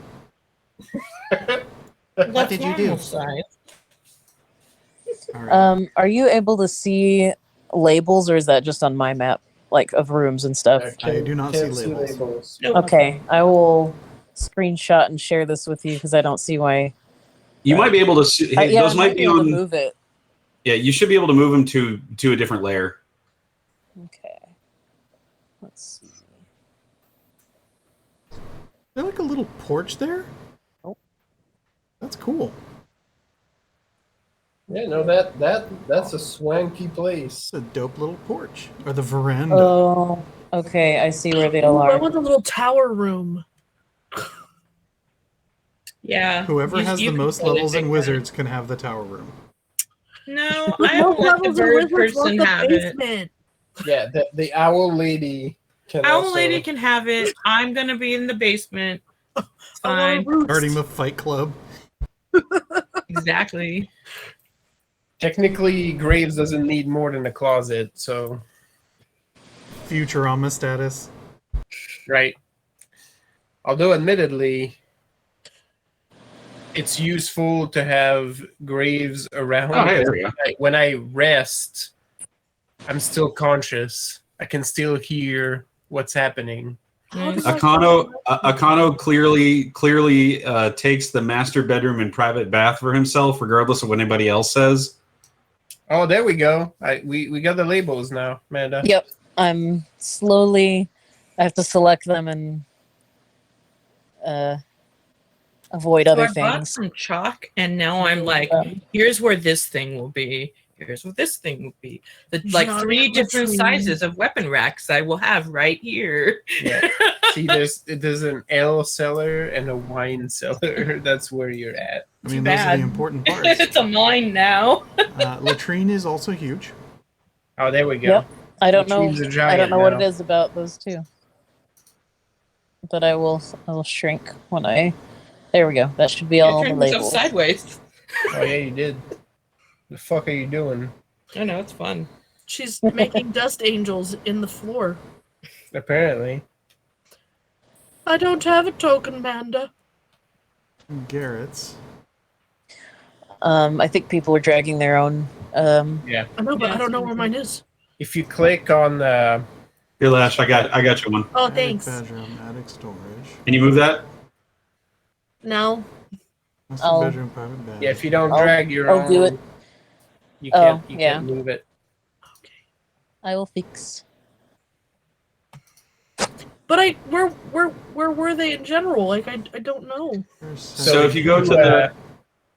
What did you do? All right. Are you able to see labels, or is that just on my map, like of rooms and stuff? I do not can't see labels. Okay, I will screenshot and share this with you because I don't see why. You might be able to see. Hey, Yeah, those I might be able to on. move it. Yeah, you should be able to move them to a different layer. Okay. Let's see. Is there like a little porch there? Oh. That's cool. Yeah, no, that's a swanky place. It's a dope little porch. Or the veranda. Oh, okay. I see where they all Ooh, I are. want a little tower room. Yeah. Whoever you- has you the can most totally levels in take Wizards can have the tower room. that. No, With I no will let the levels in bird Wizards, want person the have it. basement. Yeah, the owl lady can Owl also... lady can have it. I'm gonna be in the basement. It's I want a fine. roost. Starting a fight club. Exactly. Technically, Graves doesn't need more than a closet, so... Futurama status. Right. Although, admittedly, it's useful to have Graves around. Oh, hey, there we go. When I rest, I'm still conscious. I can still hear what's happening. How does Akano clearly takes the master bedroom and private bath for himself, regardless of what anybody else says. Oh, there we go. We got the labels now, Amanda. Yep. I'm slowly. I have to select them and avoid So other I bought things. some chalk, and now I'm like, here's where this thing will be. Here's what this thing will be. The like Johnny 3 different Latrine. sizes of weapon racks I will have right here. Yeah. See, there's an ale cellar and a wine cellar. That's where you're at. I mean, Too those are bad. the important parts. It's a mine now. Latrine is also huge. Oh, there we go. Yep. I don't know. Latrine's a giant I don't know what now. it is about those two. But I will shrink when I. There we go. That should be all the Turn myself labels. sideways. Oh, yeah, you did. The fuck are you doing? I know it's fun. She's making dust angels in the floor. Apparently. I don't have a token, Manda. Garrett's. I think people are dragging their own. Yeah. I know, but Yeah, I don't know so- where mine is. If you click on the... Here, Lash, I got you one. Oh, Attic thanks. bedroom, attic storage. Can you move that? No. Master I'll- bedroom, private bath. Yeah, if you don't I'll- drag your I'll own... do it. You Oh, can't, you yeah. can't move it. I will fix. But where were they in general? Like I don't know. There's So if you go to the-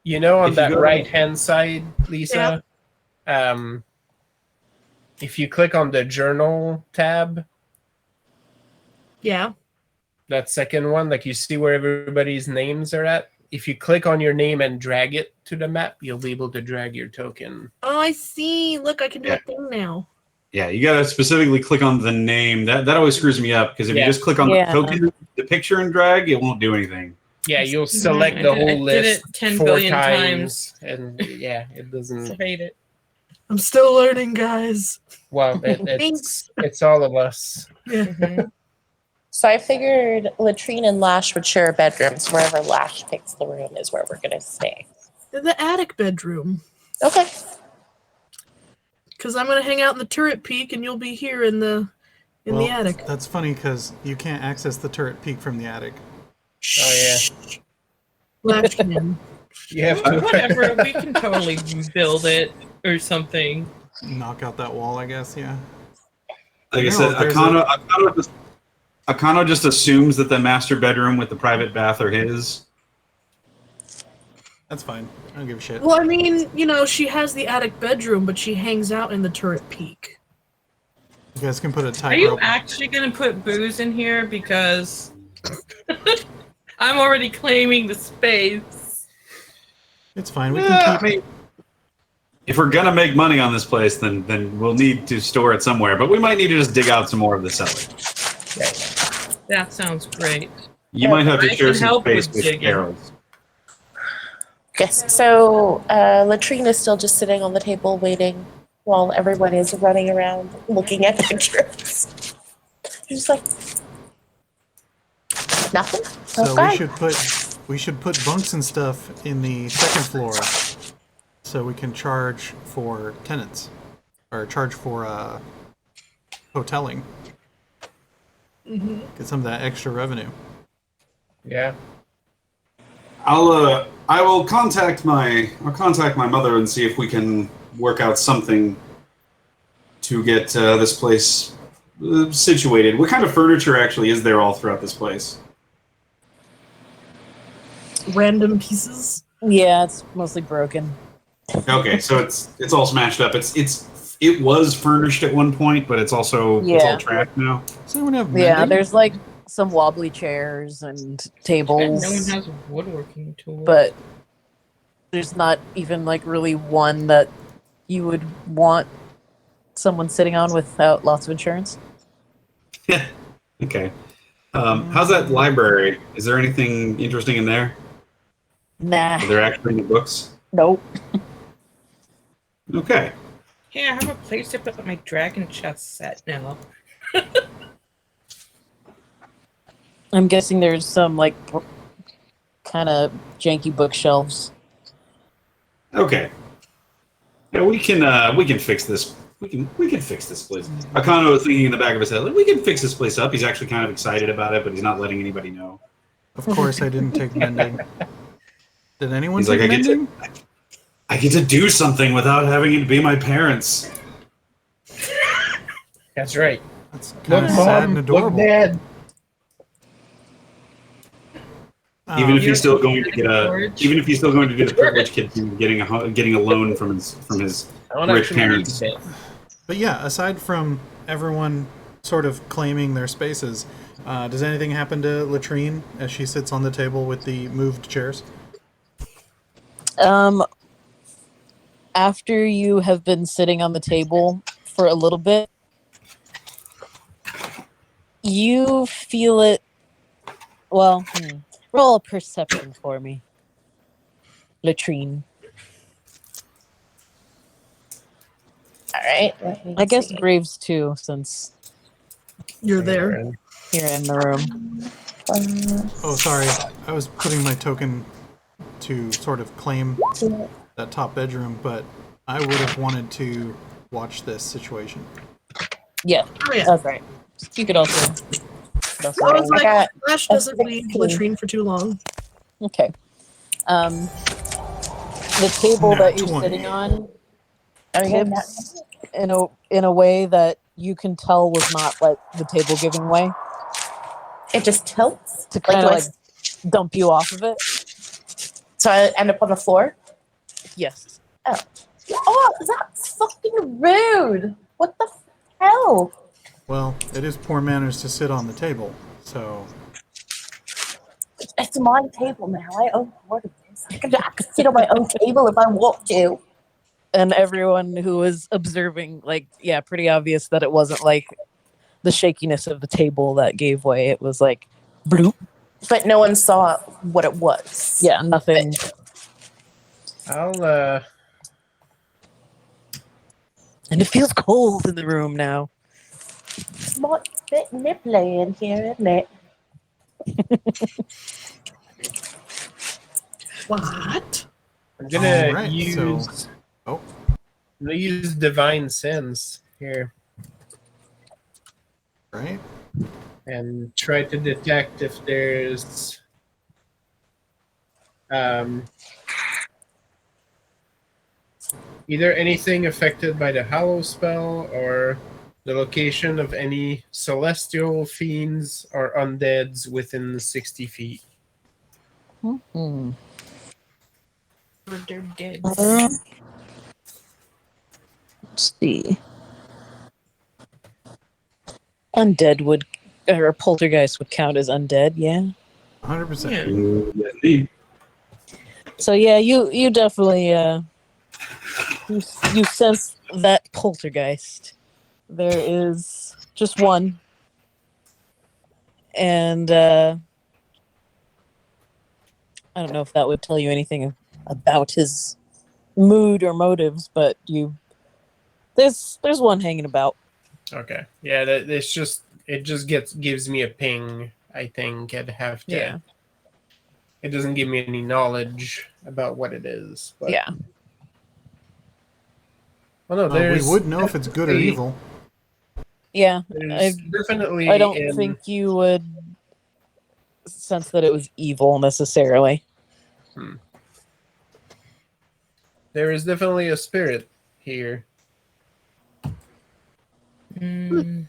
You know, on if you that go to- right-hand side, Lisa, if you click on the journal tab, Yeah. That second one, like you see where everybody's names are at. If you click on your name and drag it to the map, you'll be able to drag your token. Oh, I see. Look, I can do Yeah. a thing now. Yeah, you gotta specifically click on the name. That always screws me up because if Yeah. you just click on Yeah. the token, the picture and drag, it won't do anything. Yeah, you'll select I the did- I whole did list it 10 4 billion times, and yeah, it I doesn't. hate it. I'm still learning, guys. Well, it's all of us. Yeah. Mhm. So I figured Latrine and Lash would share bedrooms. Wherever Lash picks the room is where we're gonna stay. In the attic bedroom. Okay. Because I'm gonna hang out in the turret peak and you'll be here in the Well, attic. That's funny because you can't access the turret peak from the attic. Oh yeah, Lash can. you have to. Whatever, we can totally build it or something. Knock out that wall, I guess. Yeah. Like I No, said, there's Akano just assumes that the master bedroom with the private bath are his. That's fine. I don't give a shit. Well, I mean, she has the attic bedroom, but she hangs out in the turret peak. You guys can put a Are tight you rope. actually going to put booze in here? Because I'm already claiming the space. It's fine. We Yeah, can I keep. mean, if we're gonna make money on this place, then we'll need to store it somewhere. But we might need to just dig out some more of the cellar. That sounds great. You might have to I share can some help space with with digging. Carol's. Yes. So Latrine is still just sitting on the table waiting while everyone is running around looking at pictures. She's just like nothing. So Okay. we should put bunks and stuff in the second floor, so we can charge for tenants, or charge for hoteling. Get some of that extra revenue. Yeah. I will contact my mother and see if we can work out something to get this place situated. What kind of furniture actually is there all throughout this place? Random pieces. Yeah, it's mostly broken. Okay, so it's all smashed up. It was furnished at one point, but it's also it's all Yeah. trapped now. Does anyone have Yeah, mending? there's like some wobbly chairs and And tables, no one has a woodworking tool. but there's not even like really one that you would want someone sitting on without lots of insurance. Okay. How's that library? Is there anything interesting in there? Nah, Are there actually any books? nope. Okay. Hey, I have a place to put my dragon chest set now. I'm guessing there's some like kind of janky bookshelves. Okay. Yeah, we can fix this. We can fix this place. Akano is thinking in the back of his head, like, we can fix this place up. He's actually kind of excited about it, but he's not letting anybody know. Of course, I didn't take mending. Did anyone He's take like, mending? I get to do something without having it be my parents. That's right. That's kind Look, of sad and mom. Look, adorable. dad. Even if You're he's still going to getting get a, storage? even if he's still going to do the privileged kid thing, getting a loan from his I want rich actually parents. need to But yeah, aside from everyone sort of claiming their spaces, does anything happen to Latrine as she sits on the table with the moved chairs? After you have been sitting on the table for a little bit, you feel it. Well, roll a perception for me, Latrine. All right. let me I guess see. Graves too, since You're there. you're in the room. Oh, sorry. I was putting my token to sort of claim that top bedroom, but I would have wanted to watch this situation. Yeah, Oh yeah. that's right. You could also. I was like, got Flash a doesn't leave 16. Latrine for too long. Okay. The table that you're 20. sitting on Oh, yeah, tips in a way that you can tell was not like the table giving way it just tilts. to kind of do I like dump you off of it. So I end up on the floor. Yes. Oh, that's fucking rude. What the hell? Well, it is poor manners to sit on the table. So It's my table now. I own part of this. I can sit on my own table if I want to. And everyone who was observing, like, yeah, pretty obvious that it wasn't like the shakiness of the table that gave way. It was like bloop. But no one saw what it was. Yeah, nothing. I'll And it feels cold in the room now. It's not a bit nipply in here, isn't it? What? I'm gonna Alright, use so- oh. I'm gonna use divine sense here right. and try to detect if there's either anything affected by the Hallow spell or the location of any celestial fiends or undeads within 60 feet. Hmm. They're dead. Let's see. Undead would, or poltergeist would count as undead, yeah. 100%. Yeah. Yes, indeed. So yeah, you definitely you sense that poltergeist. There is just one, and I don't know if that would tell you anything about his mood or motives, but there's one hanging about. Okay. Yeah, it just gives me a ping, I think. I'd have to Yeah. It doesn't give me any knowledge about what it is. But, Yeah. Well, no, We there's would know if it's good or definitely- evil. Yeah. There's definitely I don't in- think you would sense that it was evil necessarily. there is definitely a spirit here. Mm,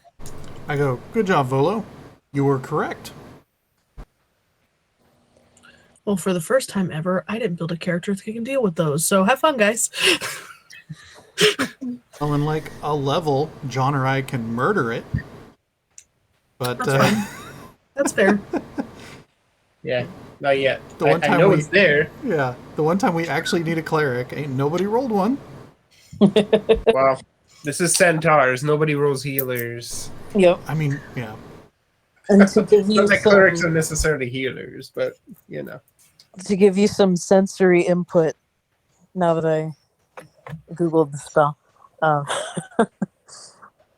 I go, good job, Volo. You were correct. Well, for the first time ever, I didn't build a character that can deal with those. So have fun, guys. Well, in like a level, John or I can murder it. But That's fine. That's fair. Yeah, not yet. The one I time know we- it's there. yeah, the one time we actually need a cleric, ain't nobody rolled one. Wow. This is centaurs. Nobody rolls healers. Yep. I mean, yeah. And to give you Not that clerics are some, necessarily healers, but you know. sensory input, now that I googled the spell,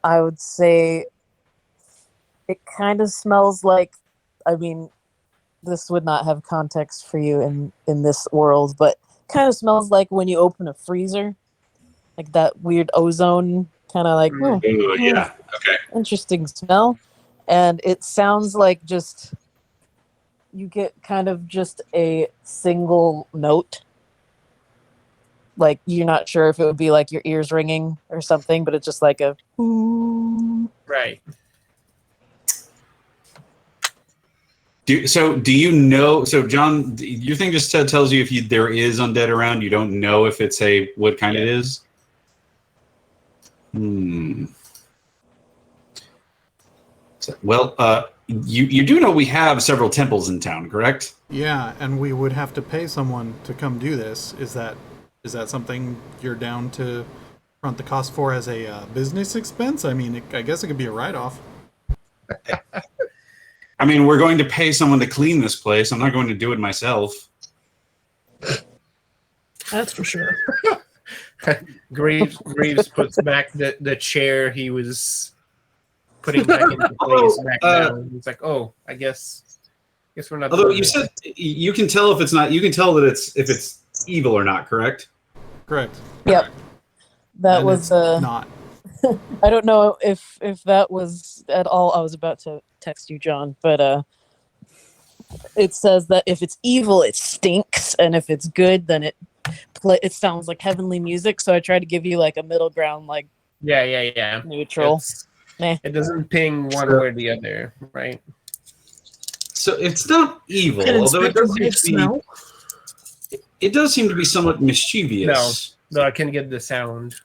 I would say it kind of smells like. I mean, this would not have context for you in this world, but kind of smells like when you open a freezer, like that weird ozone kind of like. Mm. Ooh, yeah. Okay. Interesting smell, and it sounds like just you get kind of just a single note, like you're not sure if it would be like your ears ringing or something, but it's just like a ooh. Right. Do you know? So John, your thing just tells you if there is undead around. You don't know if it's what kind it is. Well, you do know we have several temples in town, correct? Yeah, and we would have to pay someone to come do this. Is that something you're down to front the cost for as a business expense? I mean, I guess it could be a write-off. I mean, we're going to pay someone to clean this place. I'm not going to do it myself. That's for sure. Graves puts back the chair he was putting back into place back down. He's like, oh, I guess we're not. Although doing you this. said you can tell if it's not. You can tell that if it's evil or not. Correct. Correct. Yep, that And was it's uh. not. I don't know if that was at all. I was about to text you, John, but it says that if it's evil, it stinks, and if it's good, then it sounds like heavenly music. So I tried to give you like a middle ground, like Yeah. neutral. Meh. It doesn't ping one way or the other, right? So it's not evil, Can although it Inspector does seem Graves to be. smell? It does seem to be somewhat mischievous. No, I can get the sound.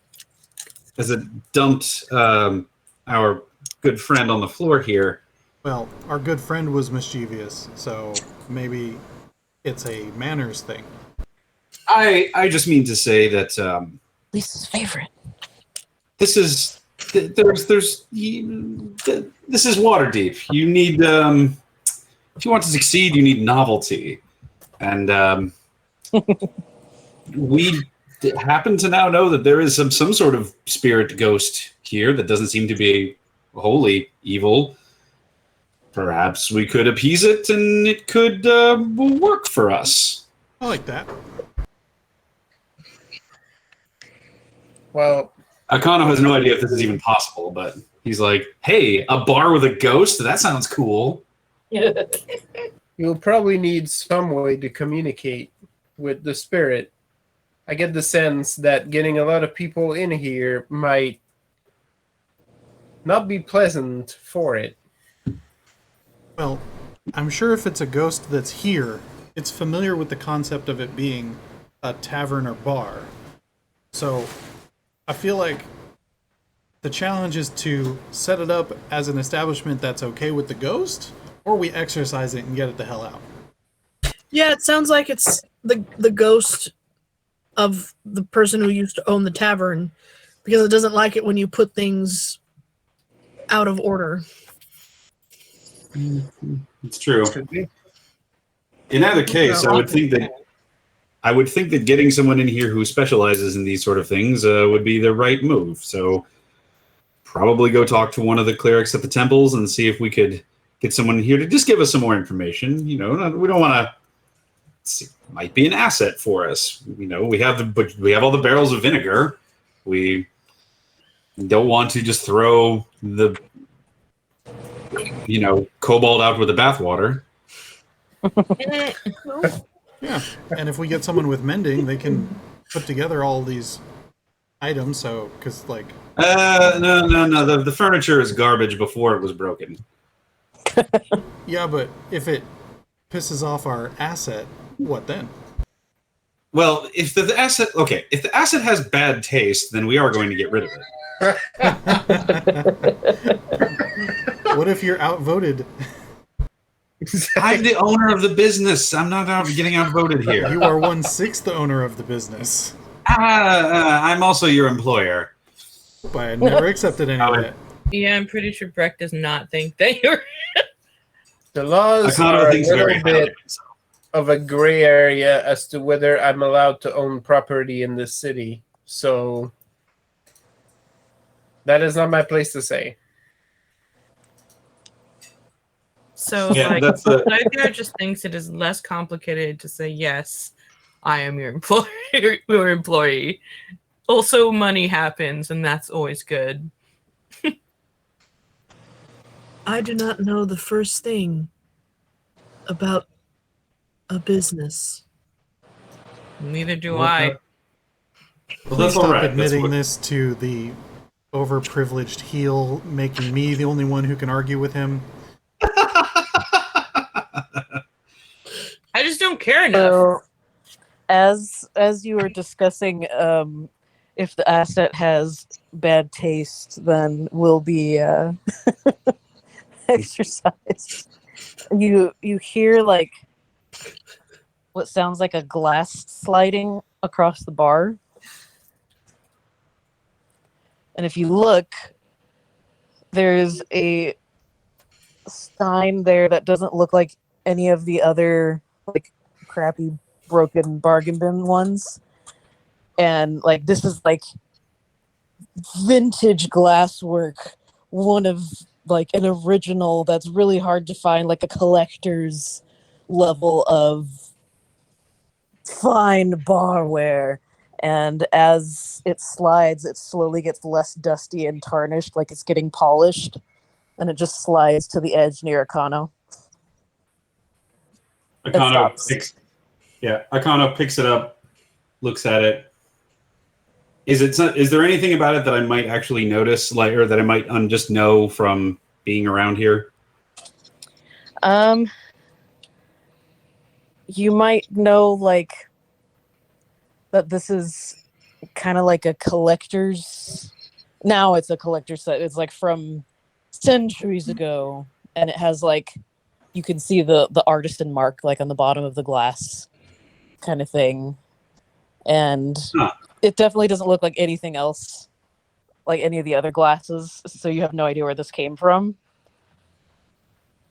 As it dumped our good friend on the floor here. Well, our good friend was mischievous, so maybe it's a manners thing. I just mean to say that Lisa's favorite. this is this is Waterdeep. You need if you want to succeed, you need novelty, and we happen to now know that there is some sort of spirit ghost here that doesn't seem to be wholly evil. Perhaps we could appease it, and it could work for us. I like that. Well, Akano has no idea if this is even possible, but he's like, "Hey, a bar with a ghost? That sounds cool." you'll probably need some way to communicate with the spirit. I get the sense that getting a lot of people in here might not be pleasant for it. Well, I'm sure if it's a ghost that's here, it's familiar with the concept of it being a tavern or bar. So, I feel like the challenge is to set it up as an establishment that's okay with the ghost, or we exorcise it and get it the hell out. Yeah, it sounds like it's the ghost of the person who used to own the tavern, because it doesn't like it when you put things out of order. It's true. Could be. In either case, I would think that getting someone in here who specializes in these sort of things would be the right move. So probably go talk to one of the clerics at the temples and see if we could get someone here to just give us some more information. You know, we don't want to. Might be an asset for us. You know, we have all the barrels of vinegar. We don't want to just throw the cobalt out with the bathwater. Yeah, and if we get someone with mending, they can put together all these items. So, because like, no, the furniture is garbage before it was broken. yeah, but if it pisses off our asset, what then? Well, if the asset has bad taste, then we are going to get rid of it. What if you're outvoted? I'm the owner of the business. I'm not getting outvoted here. You are 1/6 the owner of the business. I'm also your employer. But I never accepted any of that. Yeah, I'm pretty sure Breck does not think that you're. The laws Akano are a thinks very little highly of bit himself. of a gray area as to whether I'm allowed to own property in this city. So that is not my place to say. So, Yeah, like, that's the- Nightmare just thinks it is less complicated to say, yes, I am your employer, your employee. Also, money happens, and that's always good. I do not know the first thing about a business. Neither do Well, I. Well, Please that's all stop right. That's admitting what- this to the overprivileged heel, making me the only one who can argue with him. I just don't care enough. So, as you were discussing, if the asset has bad taste, then will be exercised. You hear like what sounds like a glass sliding across the bar, and if you look, there's a sign there that doesn't look like any of the other like crappy broken bargain bin ones, and like this is like vintage glasswork, one of like an original that's really hard to find, like a collector's level of fine barware. And as it slides, it slowly gets less dusty and tarnished, like it's getting polished, and it just slides to the edge near Akano. Akano stops. Akano picks it up, looks at it. Is there anything about it that I might actually notice, like, or that I might just know from being around here? You might know like that this is kind of like a collector's. Now it's a collector's set. It's like from centuries ago, and it has like you can see the artisan mark like on the bottom of the glass, kind of thing, and Huh. it definitely doesn't look like anything else, like any of the other glasses. So you have no idea where this came from.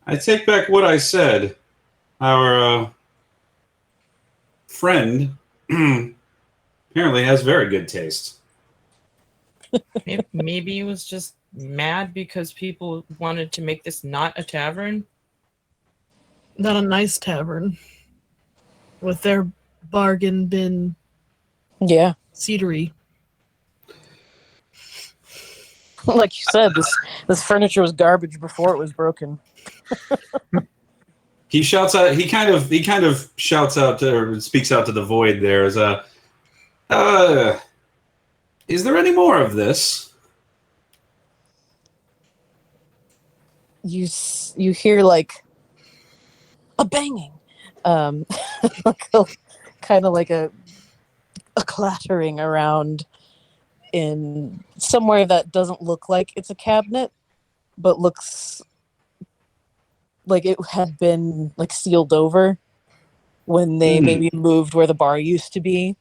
I take back what I said. Our friend apparently has very good taste. Maybe he was just mad because people wanted to make this not a tavern. Not a nice tavern with their bargain bin Yeah, cedary. like you said, this furniture was garbage before it was broken. He shouts out. He kind of shouts out or speaks out to the void. There is is there any more of this? You hear like a banging, kind of like a clattering around in somewhere that doesn't look like it's a cabinet, but looks like it had been like sealed over when they maybe moved where the bar used to be.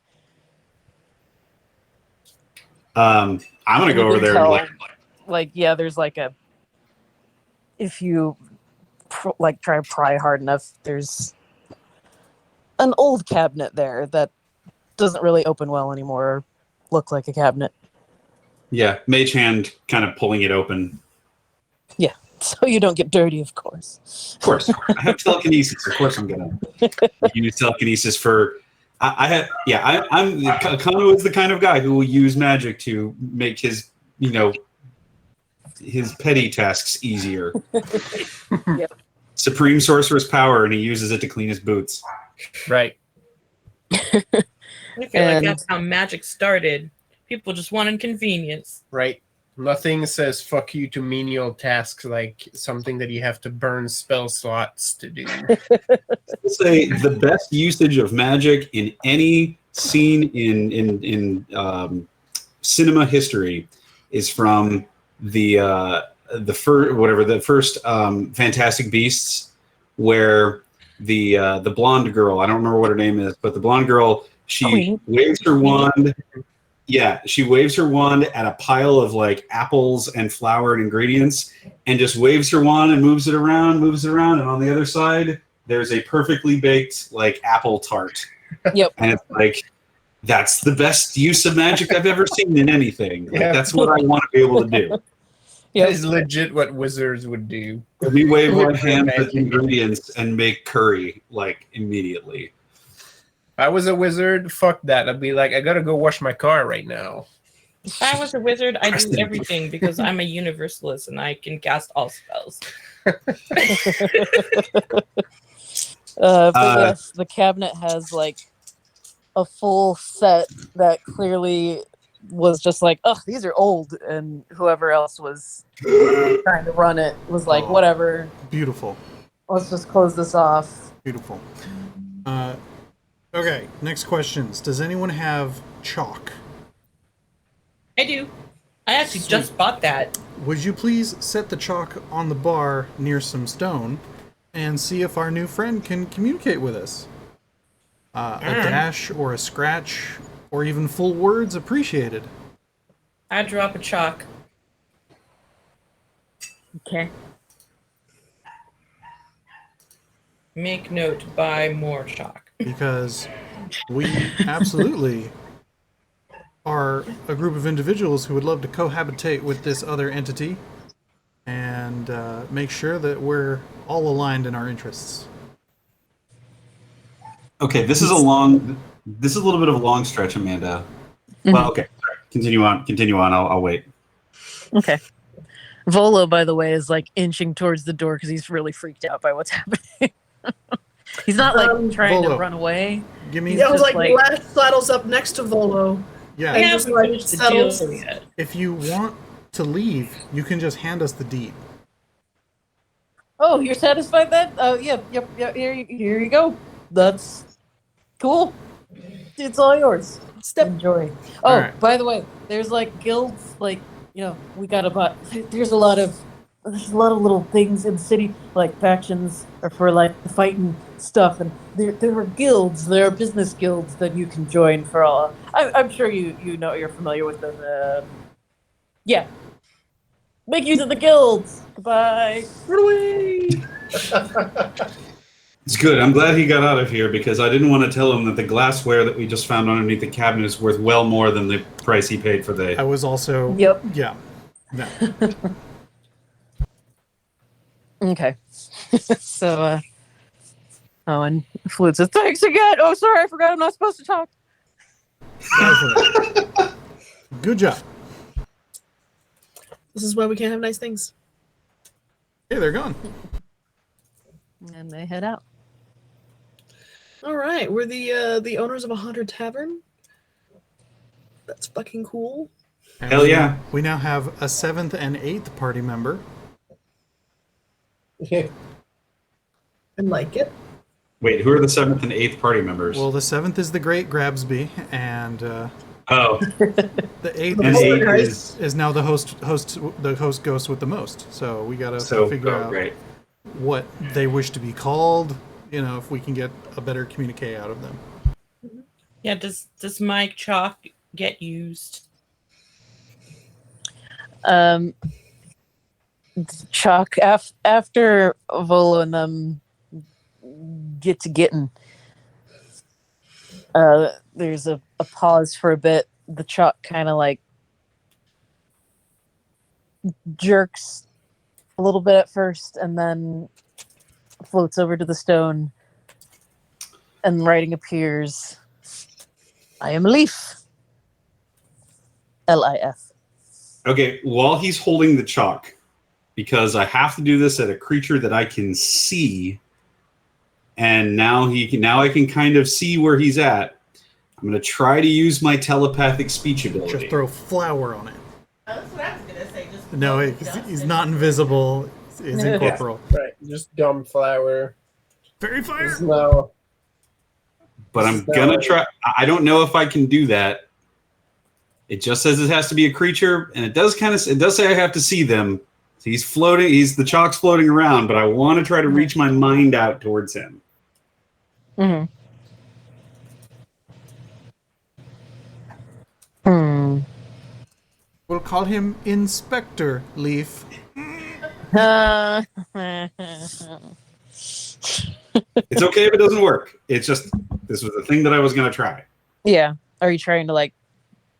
I'm gonna go You over can there. tell, And like yeah, there's like a if you like try to pry hard enough, there's an old cabinet there that doesn't really open well anymore or look like a cabinet. yeah, mage hand kind of pulling it open. So you don't get dirty, of course. Of course, I have telekinesis. Of course, I'm gonna use telekinesis for. I'm Kano is the kind of guy who will use magic to make his his petty tasks easier. Yep. Supreme sorcerer's power, and he uses it to clean his boots. Right. I feel like And- that's how magic started. People just wanted convenience. Right. Nothing says fuck you to menial tasks like something that you have to burn spell slots to do. I'll say the best usage of magic in any scene in cinema history is from the first Fantastic Beasts, where the blonde girl, I don't remember what her name is, but the blonde girl, she Queen. waves her wand. Yeah, she waves her wand at a pile of like apples and flour and ingredients, and just waves her wand and moves it around, and on the other side there's a perfectly baked like apple tart. Yep. And it's like, that's the best use of magic I've ever seen in anything. Like, Yeah. that's what I want to be able to do. That Yep. is legit what wizards would do. We wave our hands Magic. with ingredients and make curry like immediately. If I was a wizard, fuck that. I'd be like, I gotta go wash my car right now. If I was a wizard, I do Preston. everything because I'm a universalist and I can cast all spells. But yes, the cabinet has like a full set that clearly was just like, oh, these are old, and whoever else was trying to run it was like, Oh. whatever, Beautiful. let's just close this off. Beautiful. Okay, next questions. Does anyone have chalk? I do. I actually just bought that. Would you please set the chalk on the bar near some stone and see if our new friend can communicate with us? A dash or a scratch or even full words appreciated. I drop a chalk. Okay. Make note, buy more chalk. Because we absolutely are a group of individuals who would love to cohabitate with this other entity and make sure that we're all aligned in our interests. Okay, this is a little bit of a long stretch, Amanda. Well, okay, sorry. Continue on. I'll wait. Okay. Volo, by the way, is like inching towards the door because he's really freaked out by what's happening. He's not like trying Volo. to run away. Give me, Yeah, I was just like, like- Lash saddles up next to Volo. yeah. I And haven't just, like, finished the settles- deal yet. If you want to leave, you can just hand us the deed. Oh, you're satisfied then? Oh, yeah, yep, here you go. That's cool. It's all yours. Step. Enjoy. Oh, All right. by the way, there's like guilds, like, we got about, there's a lot of there's a lot of little things in the city, like factions are for like fighting stuff, and there are guilds, there are business guilds that you can join for all. I'm sure you know you're familiar with them. Yeah, make use of the guilds. Goodbye. Run away! It's good. I'm glad he got out of here because I didn't want to tell him that the glassware that we just found underneath the cabinet is worth well more than the price he paid for I the. was also. Yep. Yeah. No. Okay. So, oh, and Flute says, thanks again. Oh, sorry, I forgot I'm not supposed to talk. Good job. This is why we can't have nice things. Hey, they're gone. And they head out. All right, we're the owners of a haunted tavern. That's fucking cool. And Hell yeah. We now have a 7th and 8th party member. Yeah. I like it. Wait, who are the 7th and 8th party members? Well, the 7th is the Great Grabsby, and oh, the 8th and Oh, eight nice. is is now the host ghost with the most. So we gotta so figure out great. what they wish to be called. You know, if we can get a better communique out of them. Yeah, does my chalk get used? Chuck, after Volo and them get to getting, there's a pause for a bit. The Chuck kind of like jerks a little bit at first and then floats over to the stone, and writing appears. I am Leaf. L-I-F. Okay, while he's holding the chalk, because I have to do this at a creature that I can see, and now I can kind of see where he's at. I'm gonna try to use my telepathic speech ability. Just throw flour on it. That's what I was gonna say. Just No, he's not invisible. He's Yeah. incorporeal. Right. Just dumb flower. Fairy fire. Smell. But I'm gonna try. I don't know if I can do that. It just says it has to be a creature, and it does say I have to see them. So he's floating. The chalk's floating around, but I want to try to reach my mind out towards him. Mm-hmm. We'll call him Inspector Leaf. It's okay if it doesn't work. It's just this was the thing that I was gonna try. Yeah. Are you trying to like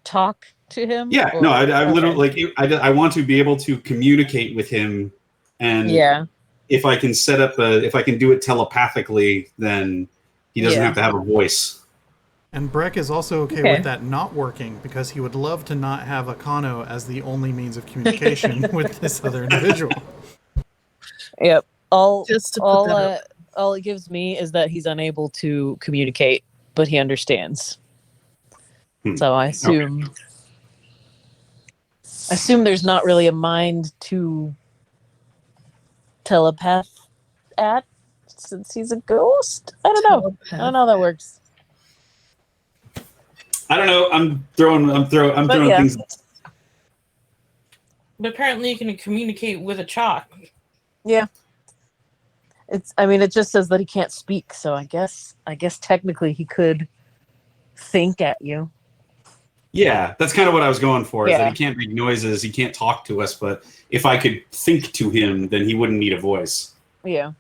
talk to him? Yeah, or- no, I okay. literally I want to be able to communicate with him, and Yeah. if I can if I can do it telepathically, then he doesn't Yeah. have to have a voice. And Breck is also okay Okay. with that not working because he would love to not have Akano as the only means of communication with this other individual. Yep. Just to put that out. All it gives me is that he's unable to communicate, but he understands. So I assume there's not really a mind to telepath at since he's a ghost. I don't know. I don't know how that works. I don't know. I'm throwing yeah. things. But apparently you can communicate with a chalk. Yeah. It just says that he can't speak, so I guess technically he could think at you. Yeah, that's kind of what I was going for. Is Yeah. that he can't make noises, he can't talk to us, but if I could think to him, then he wouldn't need a voice. Yeah.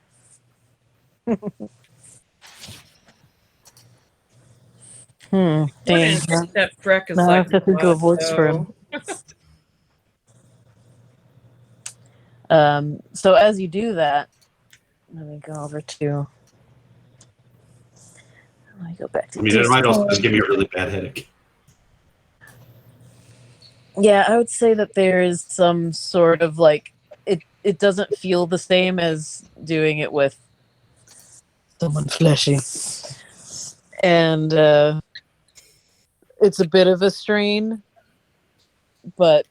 Dang. That Freck is Now I like, have to think of a what, voice for though? him. So as you do that, let me go over to. Let me go back to. I mean, it might also Discord. just give me a really bad headache. Yeah, I would say that there is some sort of like it doesn't feel the same as doing it with someone fleshy. And it's a bit of a strain, but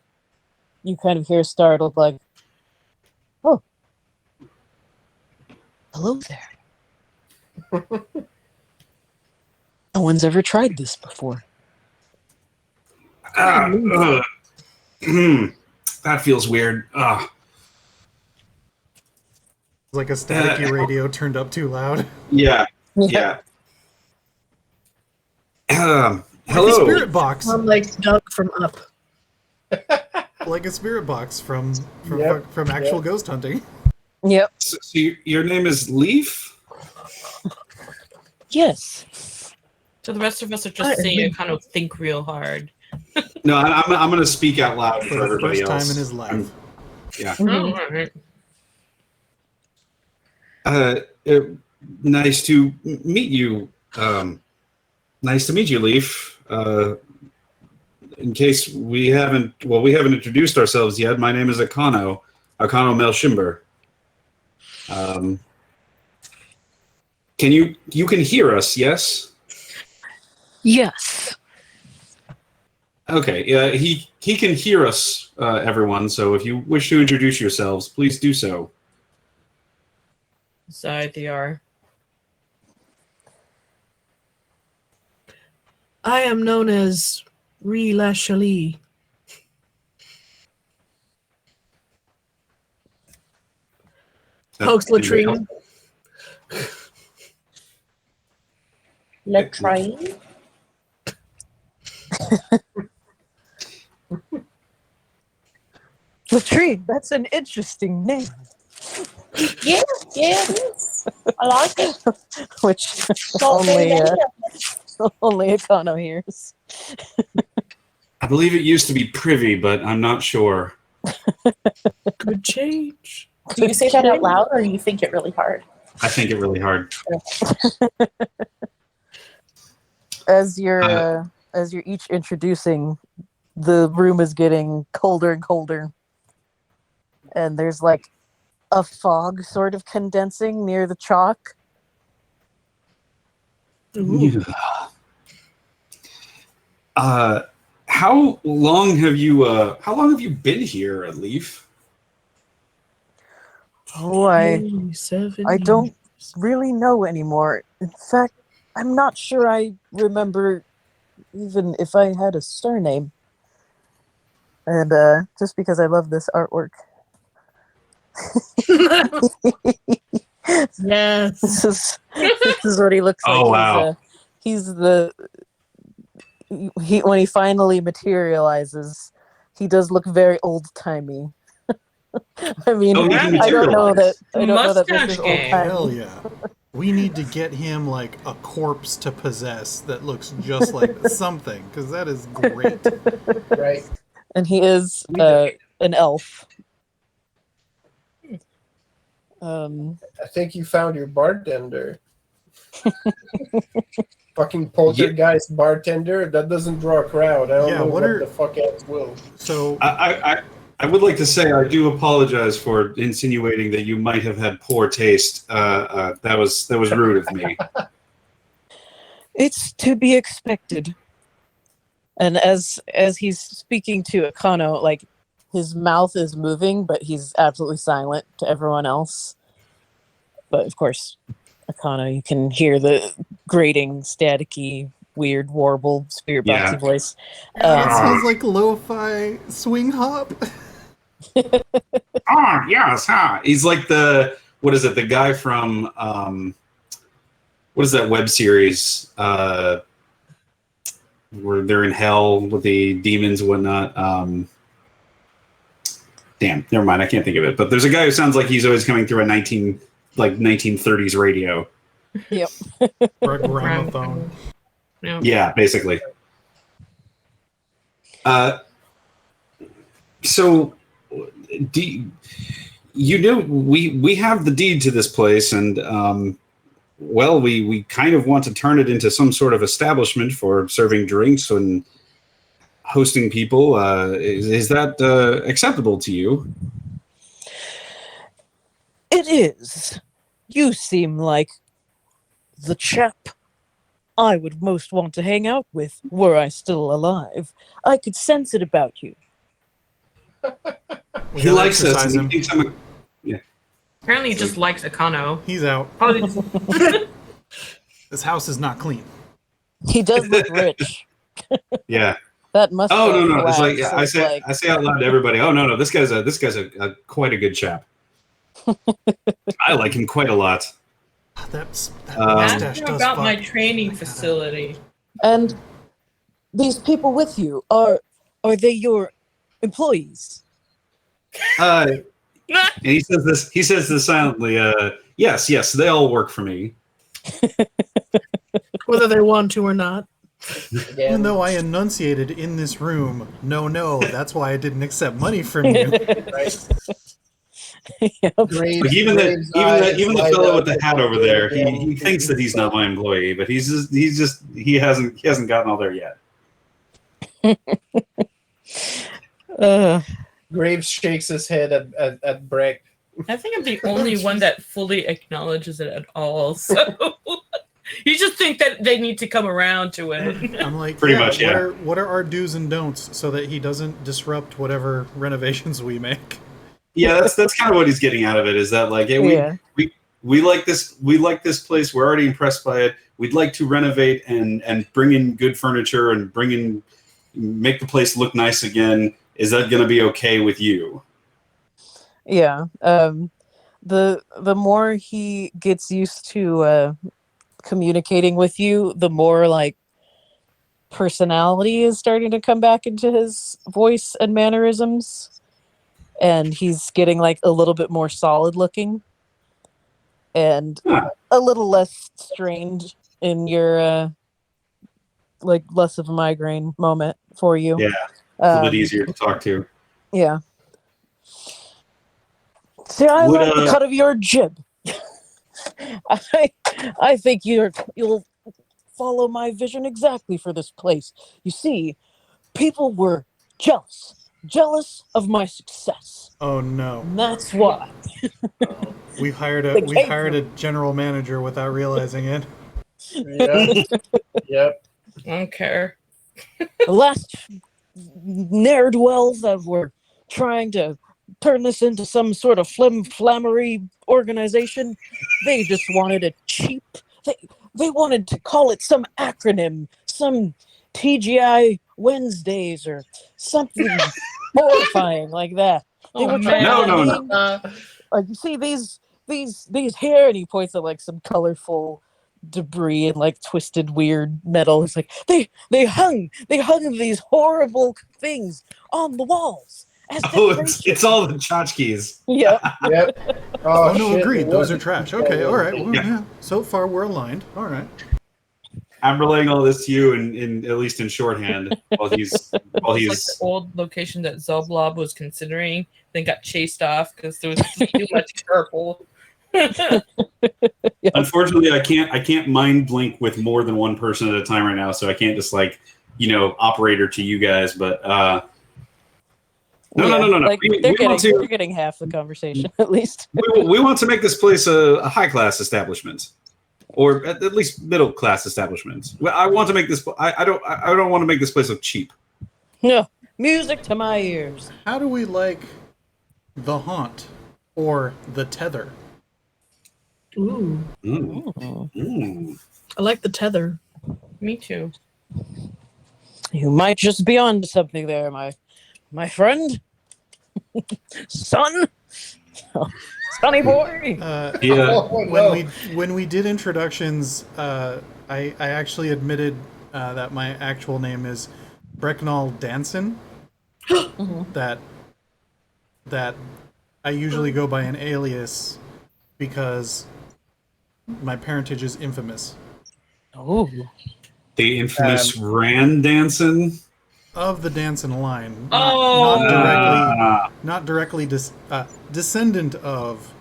you kind of hear startled like, "Oh. Hello there. No one's ever tried this before." That feels weird. Like a staticky radio turned up too loud. Yeah, yeah. Like a Hello. spirit box. Like Doug from Up. Like a spirit box from Yep, actual ghost hunting. Yep. So your name is Leaf? Yes. So the rest of us are just seeing it kind of think real hard. No, I'm going to speak out loud for For the everybody first else. time in his life. Yeah. Oh, all right. Nice to meet you. Nice to meet you, Leaf. In case we haven't introduced ourselves yet. My name is Akano Melshimber. Can you can hear us? Yes. Yes. Okay. Yeah. He can hear us, everyone. So if you wish to introduce yourselves, please do so. Side they are. I am known as Ree Lashali. Pokes latrine. Latrine. Latrine, that's an interesting name. Yeah, it is. I like it. Which Don't only say that. only Akano hears. I believe it used to be Privy, but I'm not sure. Could change. Do you say that out loud or you think it really hard? I think it really hard. As you're each introducing, the room is getting colder and colder. And there's like a fog sort of condensing near the chalk. Ooh. How long have you been here, Leaf? Oh, I 7 I don't- years. really know anymore. In fact, I'm not sure I remember even if I had a surname. And just because I love this artwork. Yes. This is what he looks like. Oh, wow. He's when he finally materializes, he does look very old timey. I mean, Oh, he can I don't know that. materialize. I don't know that this Mustache is old gang. Hell timey. yeah. We need to get him like a corpse to possess that looks just like something, because that is great. Right. And he is an elf. I think you found your bartender. Fucking poltergeist bartender. That doesn't draw a crowd. I don't Yeah, know what what are- the fuck else will. So I would like to say I do apologize for insinuating that you might have had poor taste. That was rude of me. It's to be expected. And as he's speaking to Akano, like his mouth is moving, but he's absolutely silent to everyone else. But of course, Akano, you can hear the grating, staticky, weird, warble, spirit boxy Yeah. voice. that sounds like lo-fi swing hop. Ah, yes, huh? He's like the guy from what is that web series? Where they're in hell with the demons and whatnot. Damn, never mind. I can't think of it. But there's a guy who sounds like he's always coming through a 1930s radio. Or a gramophone. Yeah. Yeah, basically. So, we have the deed to this place, and well, we kind of want to turn it into some sort of establishment for serving drinks and hosting people. Is that acceptable to you? It is. You seem like the chap I would most want to hang out with were I still alive. I could sense it about you. We He gotta likes us. exercise And he him. thinks I'm Apparently, he just likes Akano. He's out. Probably just- This house is not clean. He does look rich. yeah. That must. Oh no. It's wow, like so I it's say out loud to everybody. Oh no. This guy's a quite a good chap. I like him quite a lot. That Ask mustache him does about my fuck. training I gotta- facility. And these people with you are they your employees? And he says this. He says this silently. Yes, they all work for me. Whether they want to or not. Even though I enunciated in this room, no, that's why I didn't accept money from you. Yep. Like even the fellow with the hat over there, he thinks that he's not my employee, but he hasn't gotten all there yet. Graves shakes his head at Breck. I think I'm the only one that fully acknowledges it at all. So you just think that they need to come around to it. I'm like, Pretty much, yeah. What are our do's and don'ts so that he doesn't disrupt whatever renovations we make? Yeah, that's kind of what he's getting out of it. Is that like, hey, Yeah. we like this place. We're already impressed by it. We'd like to renovate and bring in good furniture and make the place look nice again. Is that going to be okay with you? Yeah. The more he gets used to communicating with you, the more like personality is starting to come back into his voice and mannerisms. And he's getting like a little bit more solid looking and a little less strained in your like less of a migraine moment for you. Yeah, a little bit easier to talk to. Yeah. See, I Would, like the cut of your jib. I think you'll follow my vision exactly for this place. You see, people were jealous of my success. Oh no, And that's why. we hired They came a general manager without realizing it. Yep. Yep. I don't care. The last ne'er-do-wells that were trying to turn this into some sort of flammery organization, they just wanted a cheap. They wanted to call it some acronym, some TGI Wednesdays or something horrifying like that. They Oh, were trying No, to no, no. name- Like you see these here, and he points at like some colorful debris and like twisted weird metal. It's like they hung these horrible things on the walls as Oh, decoration. it's all the tchotchkes. Yeah. Yep. Oh, no, shit, agreed. it Those are was. trash. Okay, all right. Well, Yeah. yeah. So far, we're aligned. All right. I'm relaying all this to you in at least in shorthand while he's It's like the old location that Zelblob was considering, then got chased off because there was too much purple. Unfortunately, I can't mind blink with more than one person at a time right now, so I can't just like operator to you guys. But no. Like We they're want to getting half the conversation at least. we want to make this place a high class establishment, or at least middle class establishment. I want to make this. I don't want to make this place look cheap. No, music to my ears. How do we like the haunt or the tether? Ooh, I like the tether. Me too. You might just be onto something there, my friend. Son. Sonny boy. Yeah. Oh, no. When we did introductions, I actually admitted that my actual name is Brecknall Danson. That I usually go by an alias because my parentage is infamous. Oh. The infamous Rand Danson. Of the Danson line. Oh. Not directly descendant of,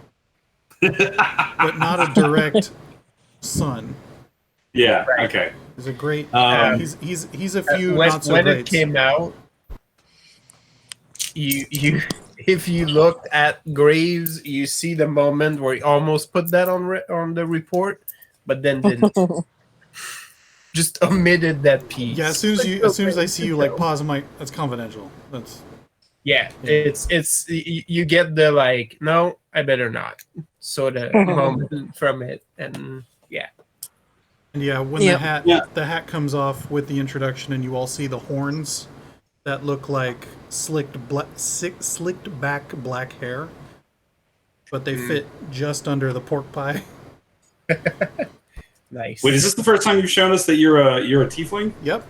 but not a direct son. Yeah. Okay. He's a great. He's a When, few not so when great. it came out, you if you looked at Graves, you see the moment where he almost put that on the report, but then didn't. Just omitted that piece. Yeah, as soon as I see you like pause, I'm like, that's confidential. That's Yeah, it's you get the like, no, I better not sort of moment from it, and yeah. and yeah, when Yep. the hat comes off with the introduction, and you all see the horns that look like slicked back black hair. but they fit just under the pork pie. Nice. Wait, is this the first time you've shown us that you're a tiefling? Yep.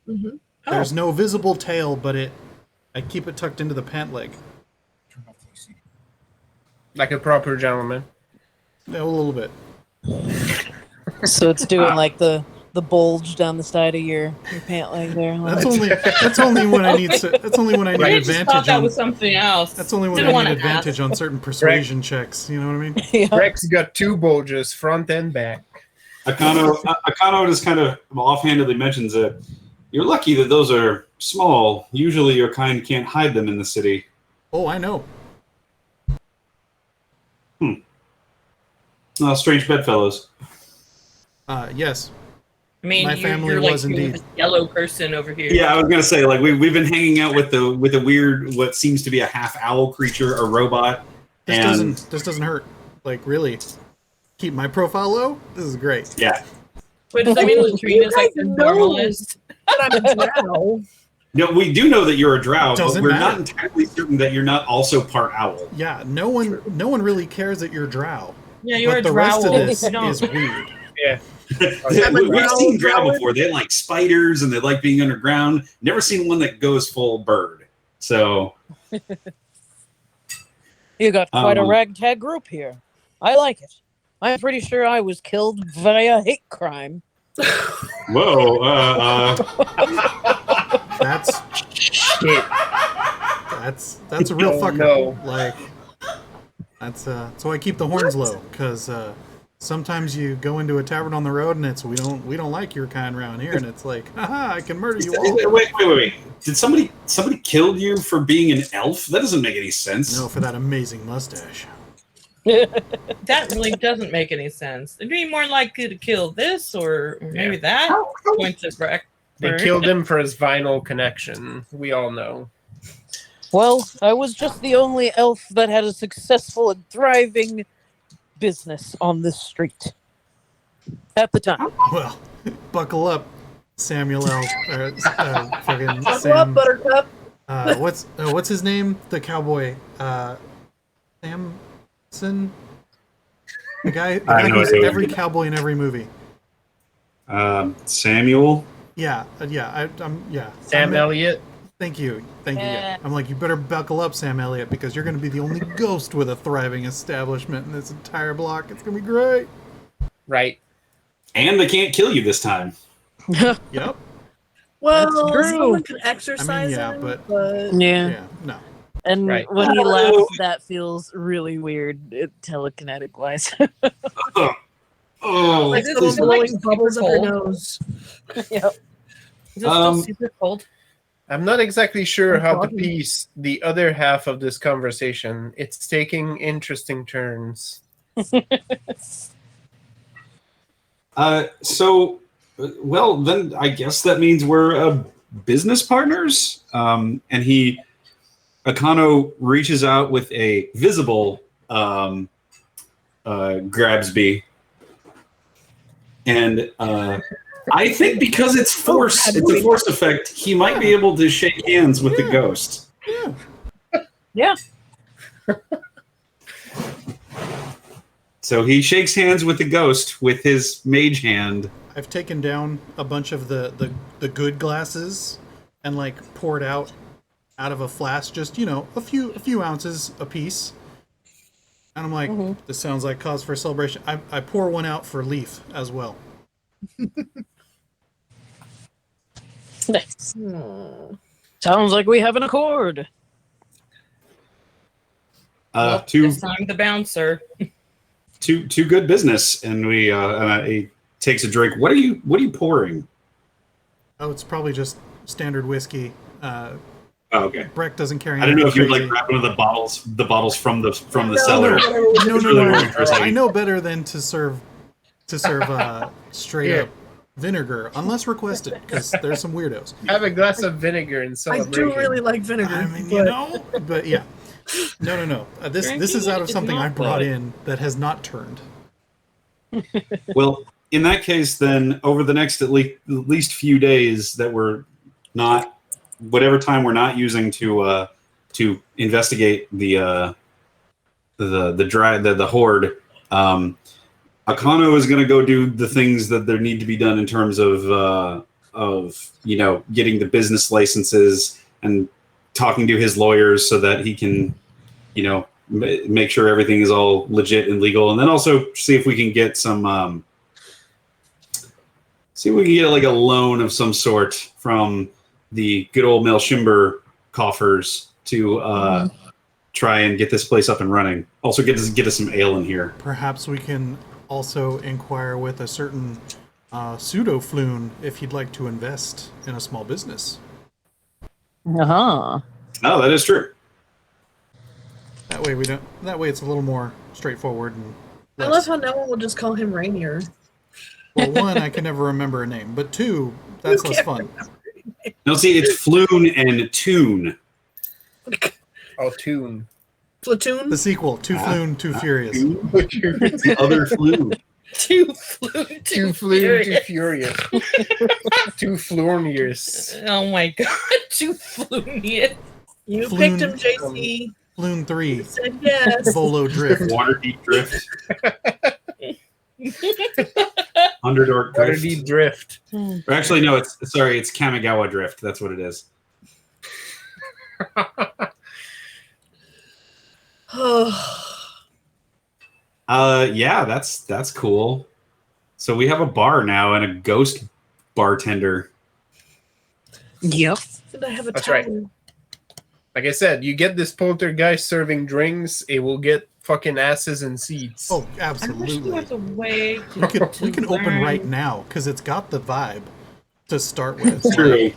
Mm-hmm. There's no visible tail, but I keep it tucked into the pant leg. Like a proper gentleman. A little bit. So it's doing like the bulge down the side of your pant leg there. That's only when I need that's only when I need I just thought advantage that on was something else. that's only when Didn't I wanna need advantage on certain persuasion checks. You know what I mean? yeah. Rex got 2 bulges, front and back. Akano just kind of offhandedly mentions that you're lucky that those are small. Usually your kind can't hide them in the city. Oh, I know. Strange bedfellows. Yes. I mean, My you're family like was indeed. this yellow person over here. Yeah, I was gonna say like we've been hanging out with the weird what seems to be a half owl creature, a robot. This doesn't hurt. Like really. Keep my profile low? This is great. Yeah. Wait, does that mean Latrina's like the normalist? But I'm a drow. No, we do know that you're a drow, but Doesn't we're matter. not entirely certain that you're not also part owl. Yeah, no one really cares that you're drow. Yeah, you're But a the rest of drow. this You don't- is weird. Yeah. We've seen drow before. They like spiders and they like being underground. Never seen one that goes full bird. So You got quite a Um, ragtag group here. I like it. I'm pretty sure I was killed via hate crime. whoa, That's Shit. that's a real Oh, fucker. no. Like that's so I keep the horns low because sometimes you go into a tavern on the road and it's we don't like your kind around here, and it's like, haha, I can murder you all. wait. Did somebody kill you for being an elf? That doesn't make any sense. No, for that amazing mustache. That really doesn't make any sense. It'd be more likely to kill this or maybe that. Points at Breck. They killed him for his vinyl connection. We all know. Well, I was just the only elf that had a successful and thriving business on this street at the time. Well, buckle up, Samuel L. Fucking Buckle up, Sam. Buttercup. What's his name? The cowboy. Samson. The guy I have no who's idea. every cowboy in every movie. Samuel. Yeah. Sam Elliott. Thank you. Yeah. I'm like, you better buckle up, Sam Elliott, because you're going to be the only ghost with a thriving establishment in this entire block. It's going to be great. Right. And they can't kill you this time. Yep. Well, true. someone can exercise yeah, him, but- Yeah. Yeah. No. And Right. when he Oh. laughs, that feels really weird, telekinetic wise. Oh, like This someone is blowing like bubbles up super your cold. nose. Is it still Um, super cold? I'm not exactly sure how to Foggy. piece the other half of this conversation. It's taking interesting turns. Well, then I guess that means we're business partners. And Akano reaches out with a visible Grabsby. And I think because it's force, it's a force effect, he might be able to shake hands with the ghost. Yeah. So he shakes hands with the ghost with his mage hand. I've taken down a bunch of the good glasses and like poured out of a flask, just a few ounces a piece. And I'm like, this sounds like cause for celebration. I pour one out for Leaf as well. Nice. Sounds like we have an accord. This time the bouncer. Two good business, and he takes a drink. What are you pouring? Oh, it's probably just standard whiskey. Oh, okay. Breck doesn't carry. I don't know if anything you'd like crazy. grab one of the bottles from the cellar. No. I know better than to serve straight Here. up vinegar, unless requested, because there's some weirdos. Have a glass of vinegar in I celebration. do really like vinegar. I mean, but but yeah. No. This is out of something I brought in that has not turned. Well, in that case, then over the next at least few days that we're not, whatever time we're not using to investigate the the horde. Akano is going to go do the things that there need to be done in terms of getting the business licenses and talking to his lawyers so that he can make sure everything is all legit and legal, and then also see if we can get some like a loan of some sort from the good old Melshimber coffers to try and get this place up and running. Also get us some ale in here. Perhaps we can also inquire with a certain pseudo-floon if he'd like to invest in a small business. Uh-huh. Oh, that is true. That way it's a little more straightforward and I less- love how no one will just call him Rainier. Well, one, I can never remember a name, but two, that's less fun. No, see, it's Floon and Tune. Oh, tune. Platoon. The sequel, Too Floon, Too Furious. The other Floon. Too fluent. Too flew, too furious. Too florniers. Oh my god, too fluent. You Floon. picked him, JC. Floon 3, You said yes. Bolo Drift. Waterdeep Drift. Underdark Drift. Waterdeep drift. Or actually, no, it's Kamigawa Drift. That's what it is. Yeah, that's cool. So we have a bar now and a ghost bartender. Yep. Did I have a That's right. towel? Like I said, you get this poltergeist serving drinks, it will get fucking asses and seats. Oh, I wish there absolutely. was a way to, We can open learn- right now because it's got the vibe to start with. True.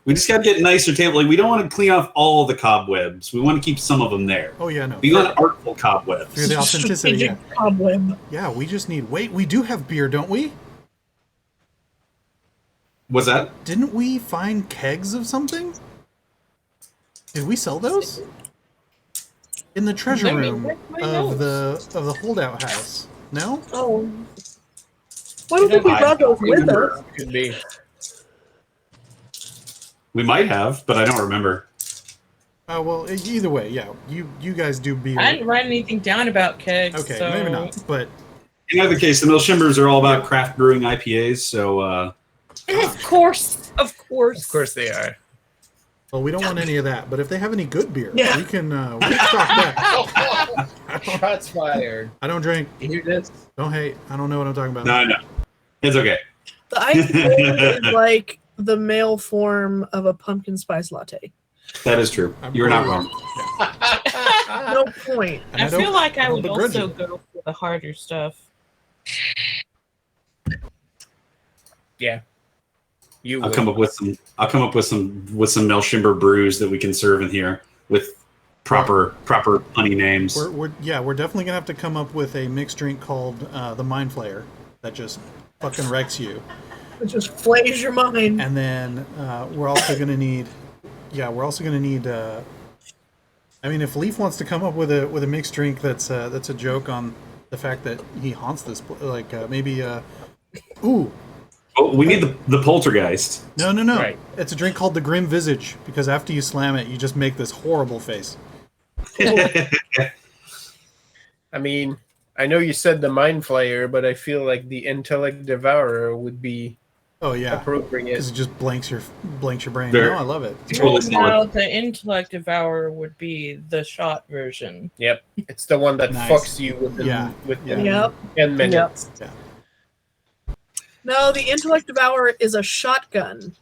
We just got to get nicer table. Like, we don't want to clean off all the cobwebs. We want to keep some of them there. Oh yeah, no. We want artful cobwebs. Through the authenticity. Yeah. Strategic cobweb. Yeah, we just need. Wait, we do have beer, don't we? Was that? Didn't we find kegs of something? Did we sell those? In the treasure I mean, room where's my of notes? the holdout house. No? Oh. Why don't think we brought those with us? Could be. We might have, but I don't remember. Oh well, either way, yeah. You guys do beer. I didn't write anything down about kegs. Okay, so... maybe not. But In either case, the Milshimbers are all about craft brewing IPAs, so Of course. Of course they are. well, we don't want any of that. But if they have any good beer, Yeah. we can stock that. Shots fired. I don't drink. You hear this? Don't hate. I don't know what I'm talking about. no. It's okay. The IPA is like the male form of a pumpkin spice latte. That is true. You're not wrong. No point. And I feel like I don't would begrudge also it. go for the harder stuff. Yeah. You I'll would. come up with some Melshimber brews that we can serve in here with proper honey names. We're definitely gonna have to come up with a mixed drink called the Mind Flayer that just fucking wrecks you. It just flays your mind. And then we're also gonna need. I mean, if Leaf wants to come up with a mixed drink that's a joke on the fact that he haunts this, maybe. Ooh, Oh, we need the poltergeist. no. Right. It's a drink called the Grim Visage because after you slam it, you just make this horrible face. I mean, I know you said the Mind Flayer, but I feel like the Intellect Devourer would be Oh yeah, appropriate. because it just blanks your brain. Very- No, I love it. Totally Well, solid. now the intellect devourer would be the shot version. Yep. It's the one that Nice. fucks you within, Yeah. within Yep. 10 minutes. No, the Intellect Devourer is a shotgun.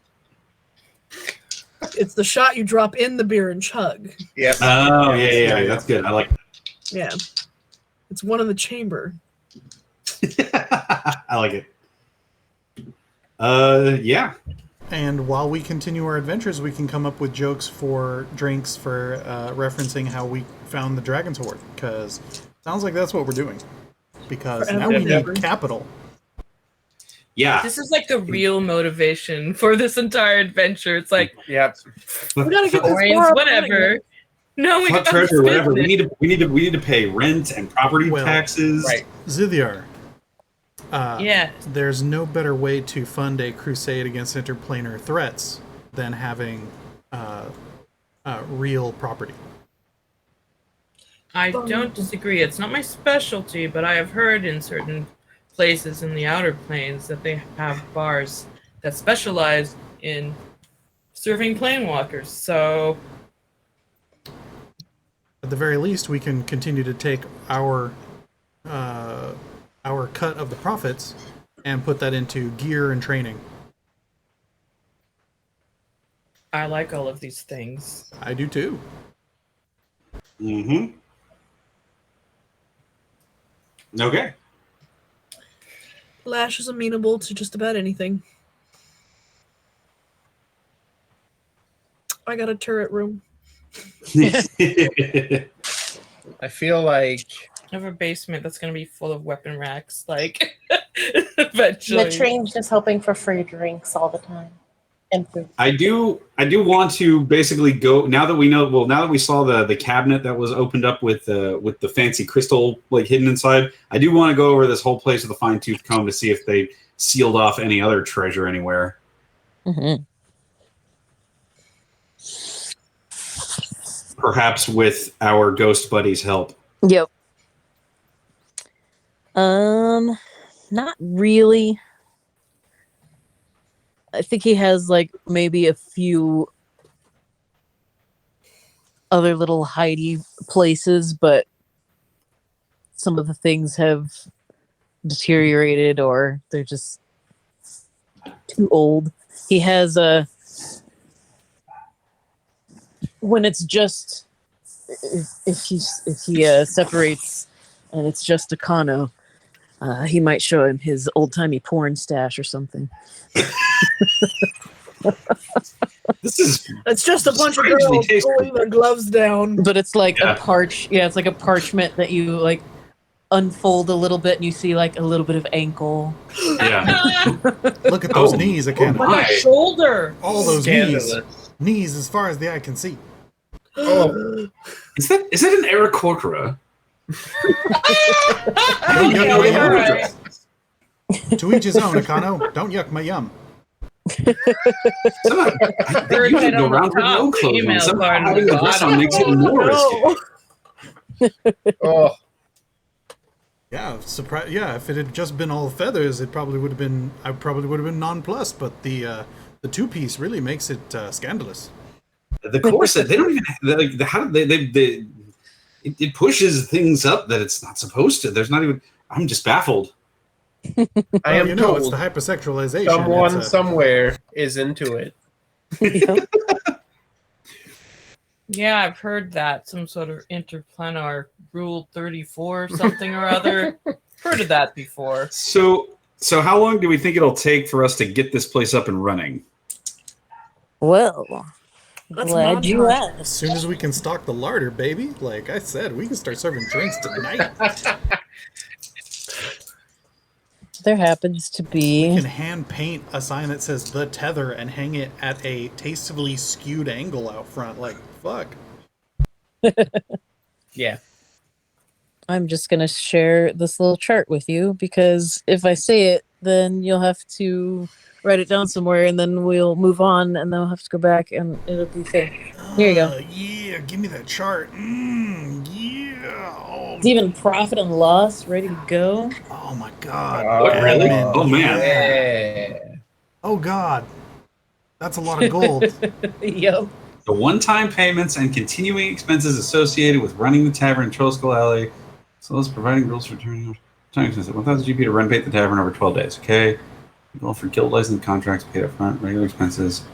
It's the shot you drop in the beer and chug. Yep. Oh yeah, that's good. I like. Yeah. It's one in the chamber. I like it. Yeah. And while we continue our adventures, we can come up with jokes for drinks for referencing how we found the Dragon's Hoard. Because sounds like that's what we're doing. Because now we Forever. need capital. Yeah. This is like the real motivation for this entire adventure. It's like Yep. We gotta get this coins, bar up whatever. No, we Fuck got treasure, whatever. We need to pay rent and property Well, taxes. Right. Zithiar. Yeah. There's no better way to fund a crusade against interplanar threats than having real property. I don't disagree. It's not my specialty, but I have heard in certain places in the Outer Plains that they have bars that specialize in serving planewalkers. So At the very least, we can continue to take our cut of the profits and put that into gear and training. I like all of these things. I do too. Mm-hmm. Okay. Lash is amenable to just about anything. I got a turret room. I feel like I have a basement that's going to be full of weapon racks, like, eventually. The train's just hoping for free drinks all the time and food. I do want to basically go now that we know. Well, now that we saw the cabinet that was opened up with the fancy crystal like hidden inside, I do want to go over this whole place with a fine tooth comb to see if they sealed off any other treasure anywhere. Mm-hmm. Perhaps with our ghost buddy's help. Yep. Not really. I think he has like maybe a few other little hidey places, but some of the things have deteriorated or they're just too old. He has a when it's just if he separates and it's just a Kano, he might show him his old-timey porn stash or something. This is It's just a bunch of strangely girls tasty. pulling their gloves down. But it's like Yeah. it's like a parchment that you like unfold a little bit and you see like a little bit of ankle. Yeah. Look at those Oh. knees, Oh again. my. My shoulder. All those knees. scandalous. Knees as far as the eye can see. Oh, Is that an Aarakocra? Don't yuck my yum. Alright. To each his own, Akano. Don't yuck my yum. Somehow, I think Bird you head should go on the around with top, no clothes on. female Somehow part on having the the dress on bottom. makes it more risky. oh, Yeah, surprise. Yeah, if it had just been all feathers, it probably would have been. I probably would have been nonplussed. But the two-piece really makes it scandalous. The corset, they don't even like how they it pushes things up that it's not supposed to. There's not even. I'm just baffled. I am you know, it's told the hypersexualization. someone It's a- somewhere is into it. Yeah, I've heard that. Some sort of interplanar rule 34 something or other. Heard of that before. So how long do we think it'll take for us to get this place up and running? Well, That's glad you montage. As asked. soon as we can stock the larder, baby. Like I said, we can start serving drinks tonight. There happens to We be can hand paint a sign that says "The Tether" and hang it at a tastefully skewed angle out front. Like, fuck. Yeah. I'm just going to share this little chart with you because if I say it, then you'll have to write it down somewhere and then we'll move on and then we'll have to go back and it'll be thing. Here you go. Yeah, give me that chart. Yeah. Oh, It's even profit and loss ready to go. oh my god. What, really? Admin. Oh, man. Yeah. Oh god. That's a lot of gold. Yep. The one-time payments and continuing expenses associated with running the tavern in Trollskull Alley, as well as providing rules for turning time expenses. 1,000 GP to run paint the tavern over 12 days. Okay. Well, for guild license contracts paid up front, regular expenses.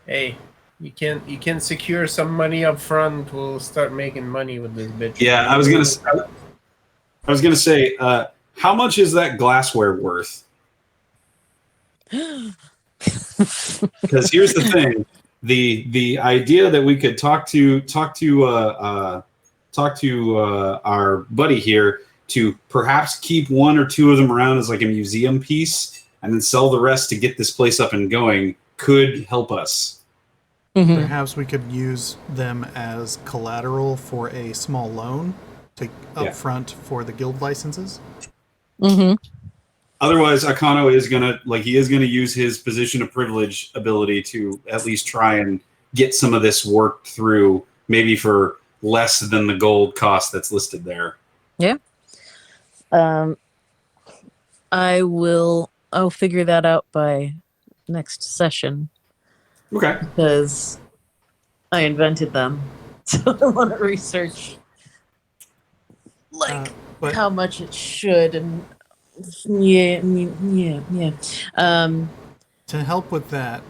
Hey, you can secure some money up front. We'll start making money with this bitch. Yeah, I was gonna say, how much is that glassware worth? Because here's the thing: the idea that we could talk to our buddy here to perhaps keep one or two of them around as like a museum piece, and then sell the rest to get this place up and going could help us. Mhm. Perhaps we could use them as collateral for a small loan to Yeah. upfront for the guild licenses. Mhm. Otherwise, Akano is gonna use his position of privilege ability to at least try and get some of this worked through, maybe for less than the gold cost that's listed there. I'll figure that out by next session Okay. because I invented them. So I want to research But how much it should and yeah. to help with that,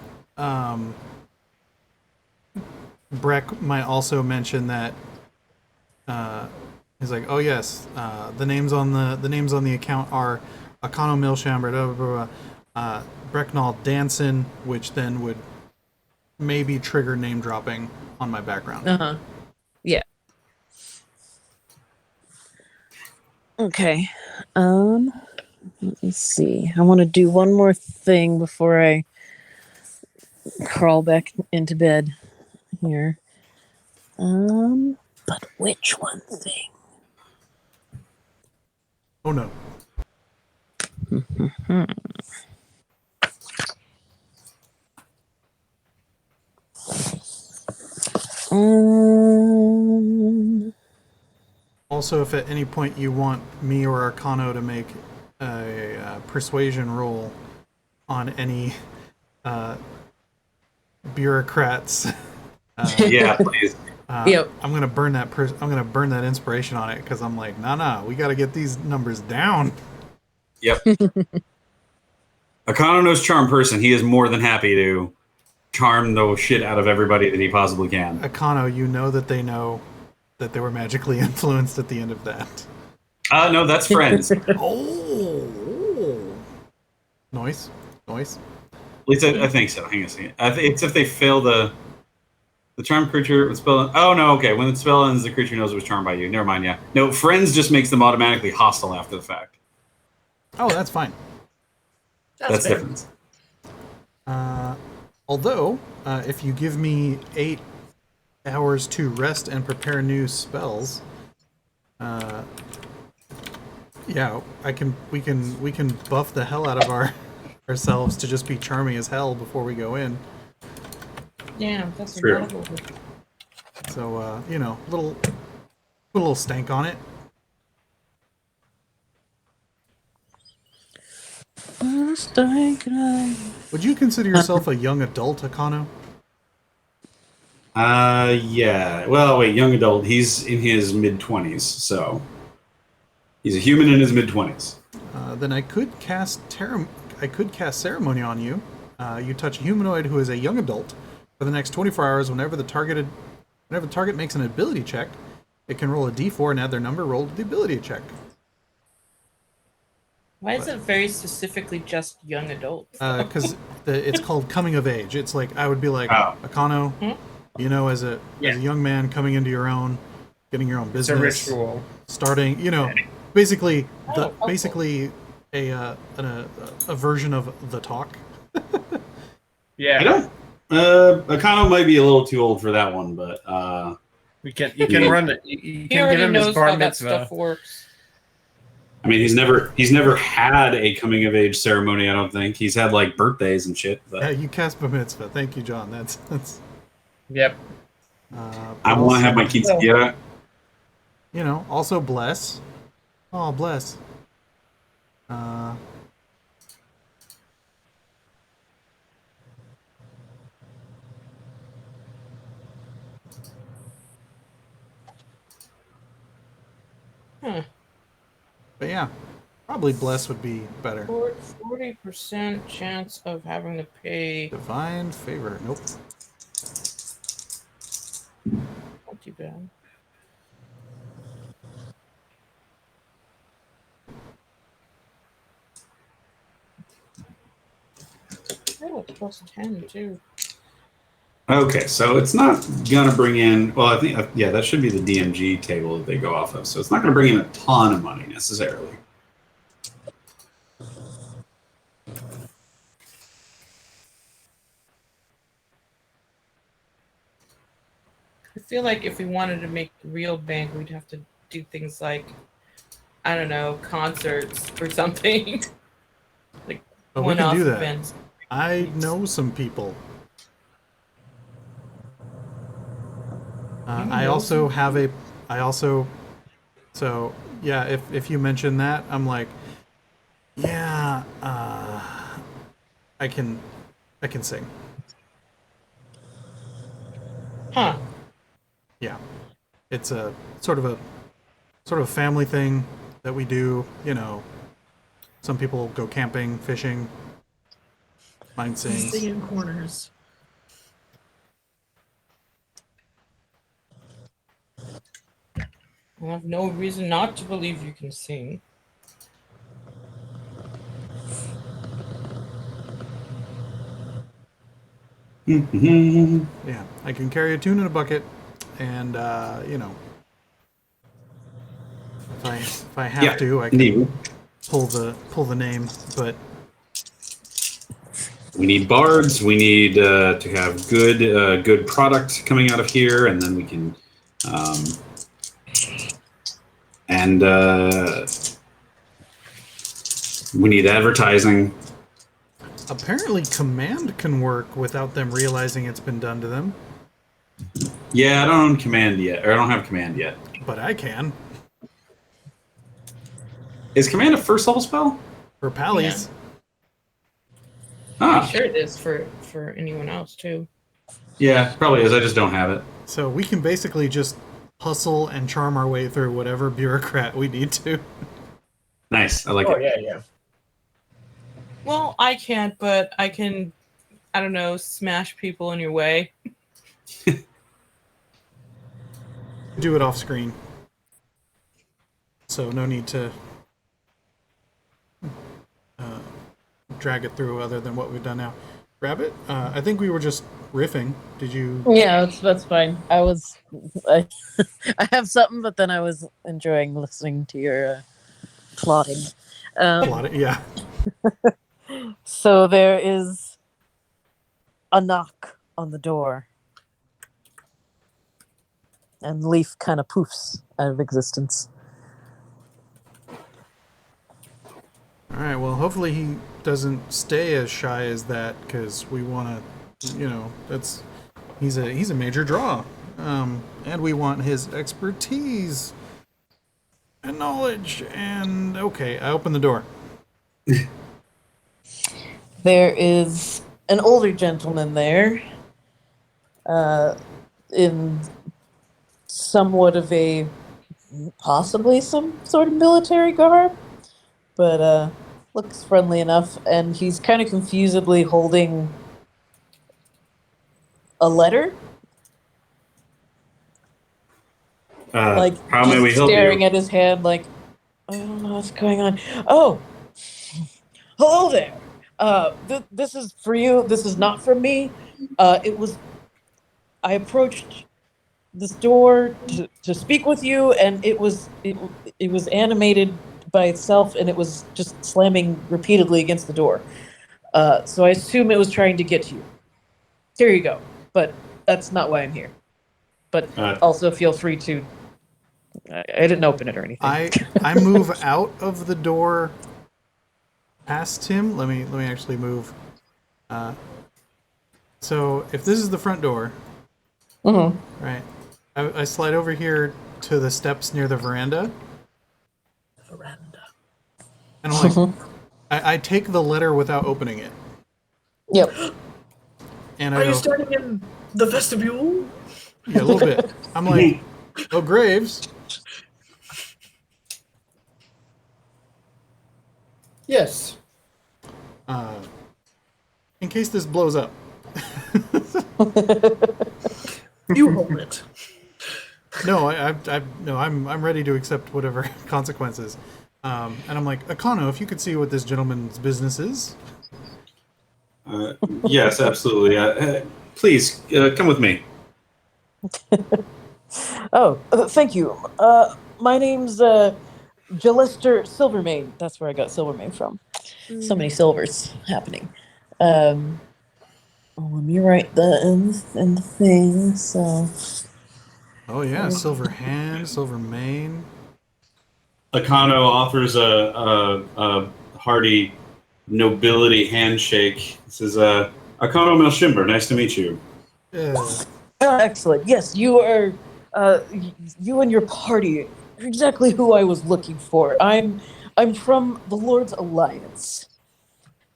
Breck might also mention that he's like, oh yes, the names on the account are Akano Milshamber, blah, blah, blah, Brecknall Danson, which then would maybe trigger name dropping on my background. Yeah. Okay. Let me see. I want to do one more thing before I crawl back into bed here. But which one thing? Oh no. Also, if at any point you want me or Arcano to make a persuasion roll on any bureaucrats, Yeah, please. Yep. I'm gonna burn that. I'm gonna burn that inspiration on it because I'm like, nah, we got to get these numbers down. Yep. Akano knows charm person. He is more than happy to charm the shit out of everybody that he possibly can. Akano, you know that they know that they were magically influenced at the end of that. No, that's friends. At Oh, noise. least I think so. Hang on a second. It's if they fail the charm creature with spell. Oh no, okay. When the spell ends, the creature knows it was charmed by you. Never mind. Yeah. No, friends just makes them automatically hostile after the fact. Oh, that's fine. That's fair. different. Although, if you give me 8 hours to rest and prepare new spells, yeah, we can buff the hell out of ourselves to just be charming as hell before we go in. Yeah, that's True. incredible. So put a little stank on it. Would you consider yourself a young adult, Akano? Yeah. Well, wait, young adult. He's in his mid-20s, so he's a human in his mid-20s. Then I could cast ceremony on you. You touch a humanoid who is a young adult for the next 24 hours. Whenever the target makes an ability check, it can roll a d4 and add their number rolled to the ability check. Why is it very specifically just young adults? Because it's called coming of age. It's like I would be like, Oh. Akano, as a young man coming into your own, getting your own It's a business, ritual. starting, basically helpful. a version of the talk. Yeah. I don't. Akano might be a little too old for that one, but You can run it. You He can give already him his knows bar how that mitzvah. stuff works. I mean, he's never had a coming of age ceremony. I don't think he's had like birthdays and shit. But You cast a mitzvah. Thank you, John. That's. Yep. I want to have my quinceañera. Also bless. Oh, bless. But yeah, probably bless would be better. 40% chance of having to pay. Divine favor. Nope. Not too bad. Oh, it's plus 10 too. Okay, so it's not gonna bring in. Well, I think that should be the DMG table that they go off of. So it's not gonna bring in a ton of money necessarily. I feel like if we wanted to make real bank, we'd have to do things like, I don't know, concerts or something. Like But we one-off can do that. events. I know some people. I also have a. I also. So yeah, if you mention that, I'm like, yeah, I can sing. Huh. Yeah, it's a sort of a family thing that we do. You know, some people go camping, fishing. Mine sings. Singing corners. I have no reason not to believe you can sing. Yeah, I can carry a tune in a bucket, and you know, if I have Yeah, to, I can indeed. pull the name. But We need bards. We need to have good product coming out of here, and then we can, and we need advertising. apparently, command can work without them realizing it's been done to them. Yeah, I don't own command yet, or I don't have command yet. But I can Is command a first level spell? for Pallies. I'm Ah, sure it is for anyone else too. yeah, probably is. I just don't have it. So we can basically just hustle and charm our way through whatever bureaucrat we need to. Nice. I like Oh it. yeah. Well, I can't, but I can. I don't know, smash people in your way. Do it off screen. So no need to drag it through other than what we've done now. Rabbit, I think we were just riffing. Did you? Yeah, that's fine. I have something, but then I was enjoying listening to your plotting. Yeah. So there is a knock on the door, and Leaf kind of poofs out of existence. All right. Well, hopefully he doesn't stay as shy as that, because we want to, you know, he's a major draw, and we want his expertise and knowledge. And okay, I open the door. There is an older gentleman there, in somewhat of a, possibly some sort of military garb, but looks friendly enough, and he's kind of confusedly holding a letter, like how may just we help staring you? at his hand, like, I don't know what's going on. Oh, hello there. This is for you. This is not for me. I approached this door to speak with you, and it was animated by itself, and it was just slamming repeatedly against the door. So I assume it was trying to get to you. Here you go. But that's not why I'm here. But also feel free to. I didn't open it or anything. I move out of the door past him. Let me actually move. So if this is the front door, right? I slide over here to the steps near the veranda, and I'm like, I take the letter without opening it, Yep. and Are I you go, starting in the vestibule? yeah, a little bit. I'm like, oh, Graves. Yes. In case this blows up. You hold it. No, I'm ready to accept whatever consequences. And I'm like, Akano, if you could see what this gentleman's business is. Yes, absolutely. Please come with me. Oh, thank you. My name's Jalester Silvermane. That's where I got Silvermane from. So many silvers happening. Let me write that in the thing. So Oh yeah, silver hand, silver mane. Akano offers a hearty nobility handshake. He says, Akano Melshimber, nice to meet you. Yeah. excellent. Yes, you are You and your party are exactly who I was looking for. I'm from the Lord's Alliance.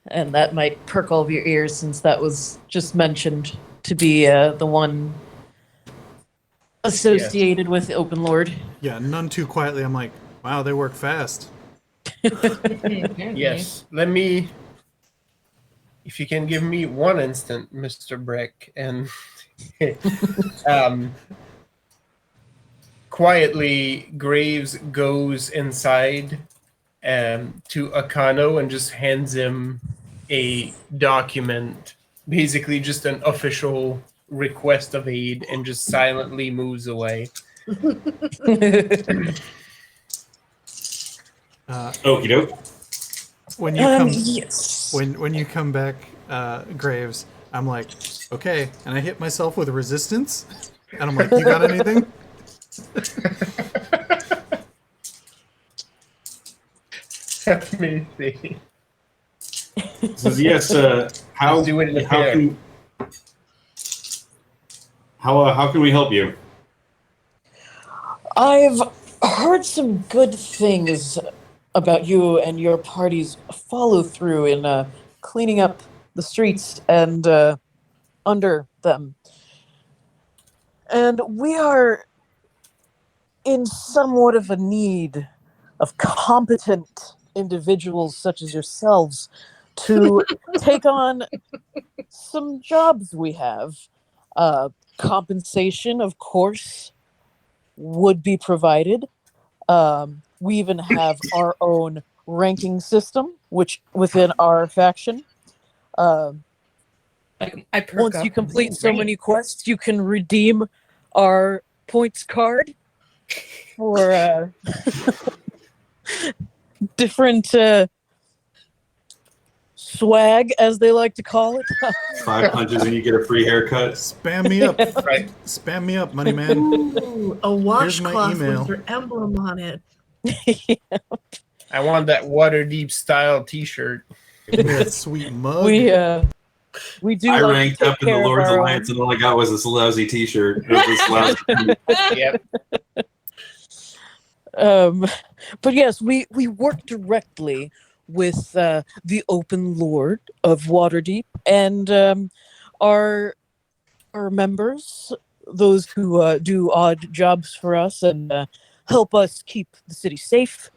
And that might perk all of your ears since that was just mentioned to be the one associated with Open Lord. Yeah, none too quietly. I'm like, wow, they work fast. Yes. Let me. If you can give me one instant, Mr. Breck, and quietly, Graves goes inside to Akano and just hands him a document, basically just an official request of aid, and just silently moves away. Okie doke. When you come, yes. when you come back, Graves, I'm like, okay, and I hit myself with resistance, and I'm like, you got anything? Let me see. Says yes. How Let's do it in a pair. how can we help you? I've heard some good things about you and your party's follow through in cleaning up the streets and under them. And we are in somewhat of a need of competent individuals such as yourselves to take on some jobs we have. Compensation, of course, would be provided. We even have our own ranking system, which within our faction. Like I perk Once up you complete and so rank. many quests, you can redeem our points card for different swag, as they like to call it. 5 punches and you get a free haircut. Spam me up, Right. spam me up, money man. Ooh, a my washcloth email. with your emblem on it. I want that water deep style T-shirt. Give me that sweet mug. We do. I like to ranked take up in the care of Lord's our own. Alliance, and all I got was this lousy T-shirt. It was this lousy- Yep. But yes, we work directly with the Open Lord of Waterdeep and our members, those who do odd jobs for us and help us keep the city safe.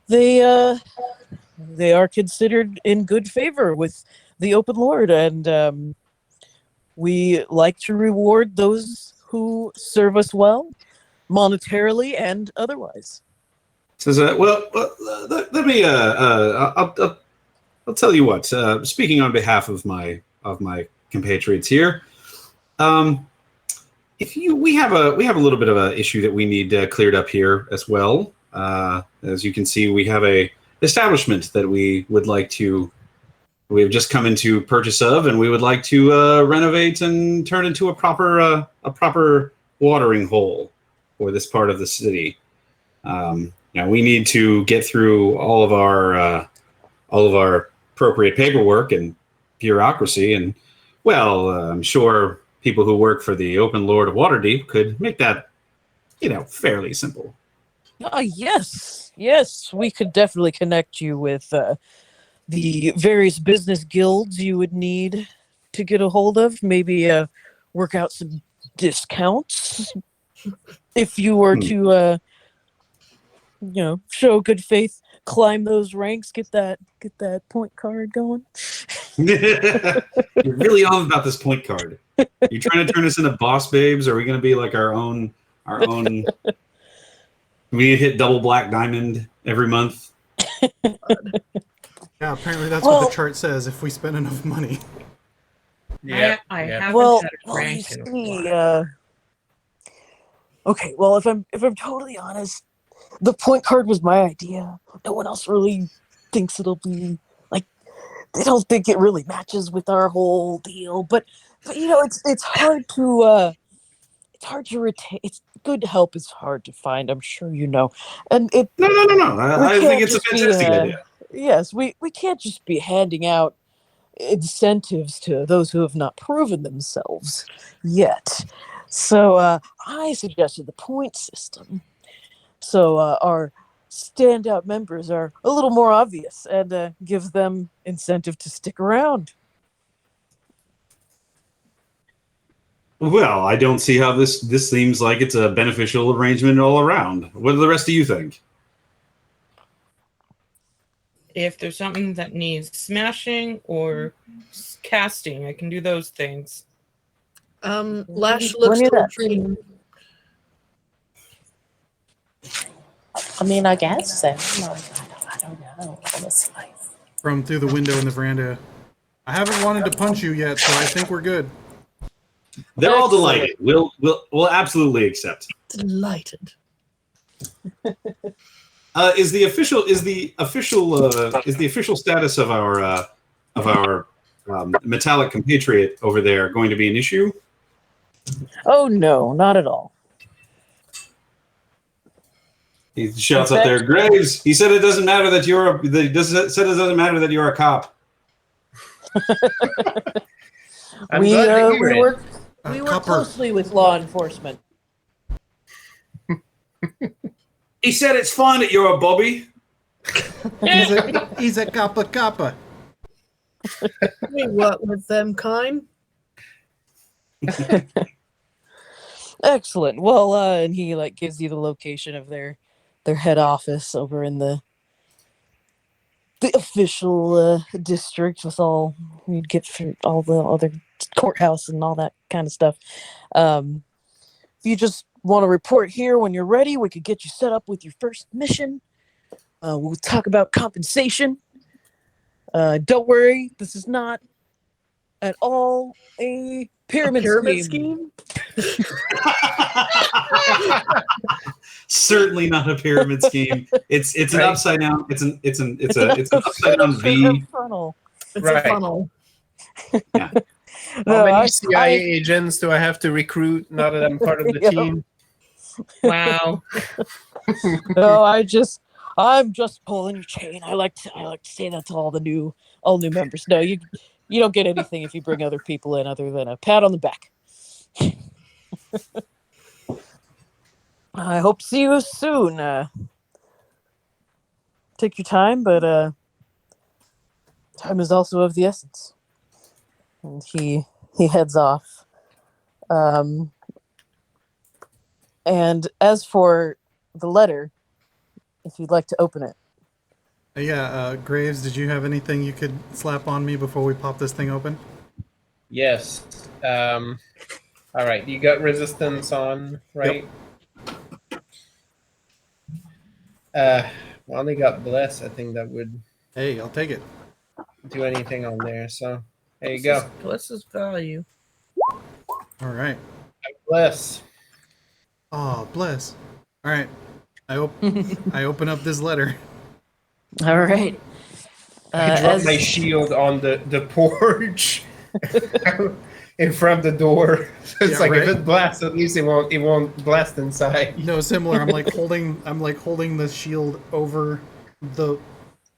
They are considered in good favor with the Open Lord, and we like to reward those who serve us well, monetarily and otherwise. Says, let me. I'll tell you what. Speaking on behalf of my compatriots here, we have a little bit of an issue that we need cleared up here as well. As you can see, we have a establishment that we have just come into purchase of, and we would like to renovate and turn into a proper watering hole for this part of the city. Now we need to get through all of our appropriate paperwork and bureaucracy, and I'm sure people who work for the Open Lord of Waterdeep could make that, fairly simple. Yes, we could definitely connect you with the various business guilds you would need to get a hold of. Maybe work out some discounts if you were to, show good faith, climb those ranks, get that point card going. You're really all about this point card. You trying to turn us into boss babes? Or are we going to be like our own? We need to hit double black diamond every month. Yeah, apparently that's what the chart says. If we spend enough money. Yeah. I yeah. haven't Well, had a you rank in a see, while. okay. Well, if I'm totally honest, the point card was my idea. No one else really thinks it'll be like. They don't think it really matches with our whole deal. But it's hard to retain. It's good help is hard to find. I'm sure you know, and it. No. I think it's a fantastic idea. Yes, we can't just be handing out incentives to those who have not proven themselves yet. So I suggested the point system. So our standout members are a little more obvious and gives them incentive to stick around. Well, I don't see how this seems like it's a beneficial arrangement all around. What do the rest of you think? If there's something that needs smashing or casting, I can do those things. Lash When looks you're toward that Trina. I mean, I guess so. I don't know. Honestly. From through the window in the veranda. I haven't wanted to punch you yet, so I think we're good. They're all Excellent. delighted. We'll absolutely accept. Delighted. Is the official status of our metallic compatriot over there going to be an issue? Oh no, not at all. He shouts out there, Graves. He said it doesn't matter that you're a cop. I'm we glad to hear it. work We work closely with law enforcement. He said it's fine that you're a Bobby. He's a kappa. Wait, what with them kind? Excellent. Well, and he like gives you the location of their head office over in the official district with all you'd get for all the other courthouse and all that kind of stuff. If you just want to report here when you're ready, we could get you set up with your first mission. We'll talk about compensation. Don't worry, this is not at all a pyramid scheme. Certainly not a pyramid scheme. It's an Right. upside down. It's an upside down V. Funnel. It's Right. a funnel. How No, many CIA agents do I have to recruit now that I'm part of the Yeah. team? Wow. No, I'm just pulling your chain. I like to say that to all new members. No, you don't get anything if you bring other people in other than a pat on the back. I hope to see you soon. Take your time, but time is also of the essence. And he heads off. And as for the letter, if you'd like to open it. Graves, did you have anything you could slap on me before we pop this thing open? Yes. All right. You got resistance on, right? I only got bless. I think that would Hey, I'll take it. do anything on there. So there you go. Bless his value. All right. Bless. Oh, bless. All right. I open up this letter. All right. I dropped my shield on the porch in front of the door. It's Yeah, like right. if it blasts, at least it won't blast inside. No, similar. I'm like holding the shield over the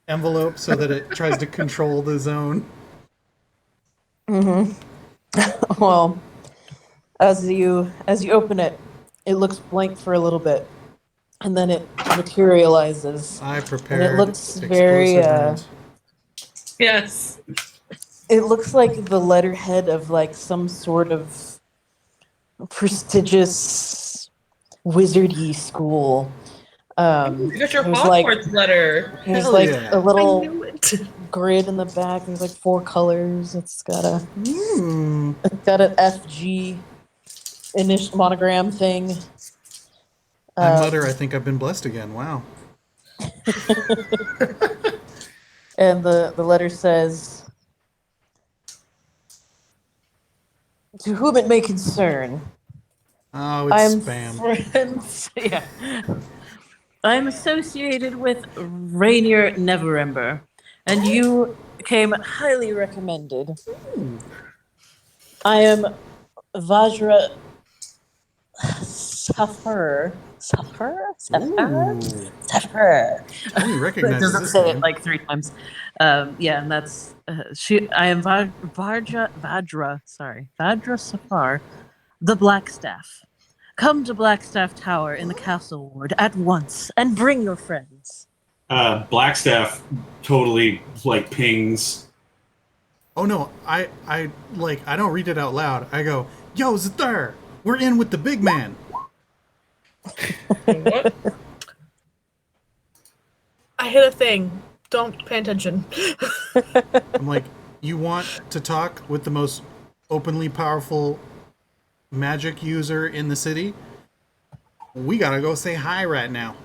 envelope so that it tries to control the zone. Mm-hmm. Well, as you open it, it looks blank for a little bit, and then it materializes. I prepared. looks explosive very, rounds. Yes. It looks like the letterhead of like some sort of prestigious wizardy school. You got your It was like- Hogwarts letter. There's Hell like yeah. a I little knew it. grid in the back. There's like 4 colors. It's got an FG initial monogram thing. I mutter, I think I've been blessed again. Wow. And the letter says, "To whom it may concern, Oh, it's I'm spam. friends." Yeah. I'm associated with Rainier Neverember, and you came highly recommended. I am Vajra Safar. Safar? Safar. I only It recognize doesn't this say it name. like 3 times. Yeah, and that's I am Vajra Safar. the Blackstaff. Come to Blackstaff Tower in the Castle Ward at once and bring your friends. Blackstaff totally like pings. Oh no, I don't read it out loud. I go, yo, Zathar, we're in with the big man. What? I hit a thing. Don't pay attention. I'm like, you want to talk with the most openly powerful magic user in the city? We gotta go say hi right now.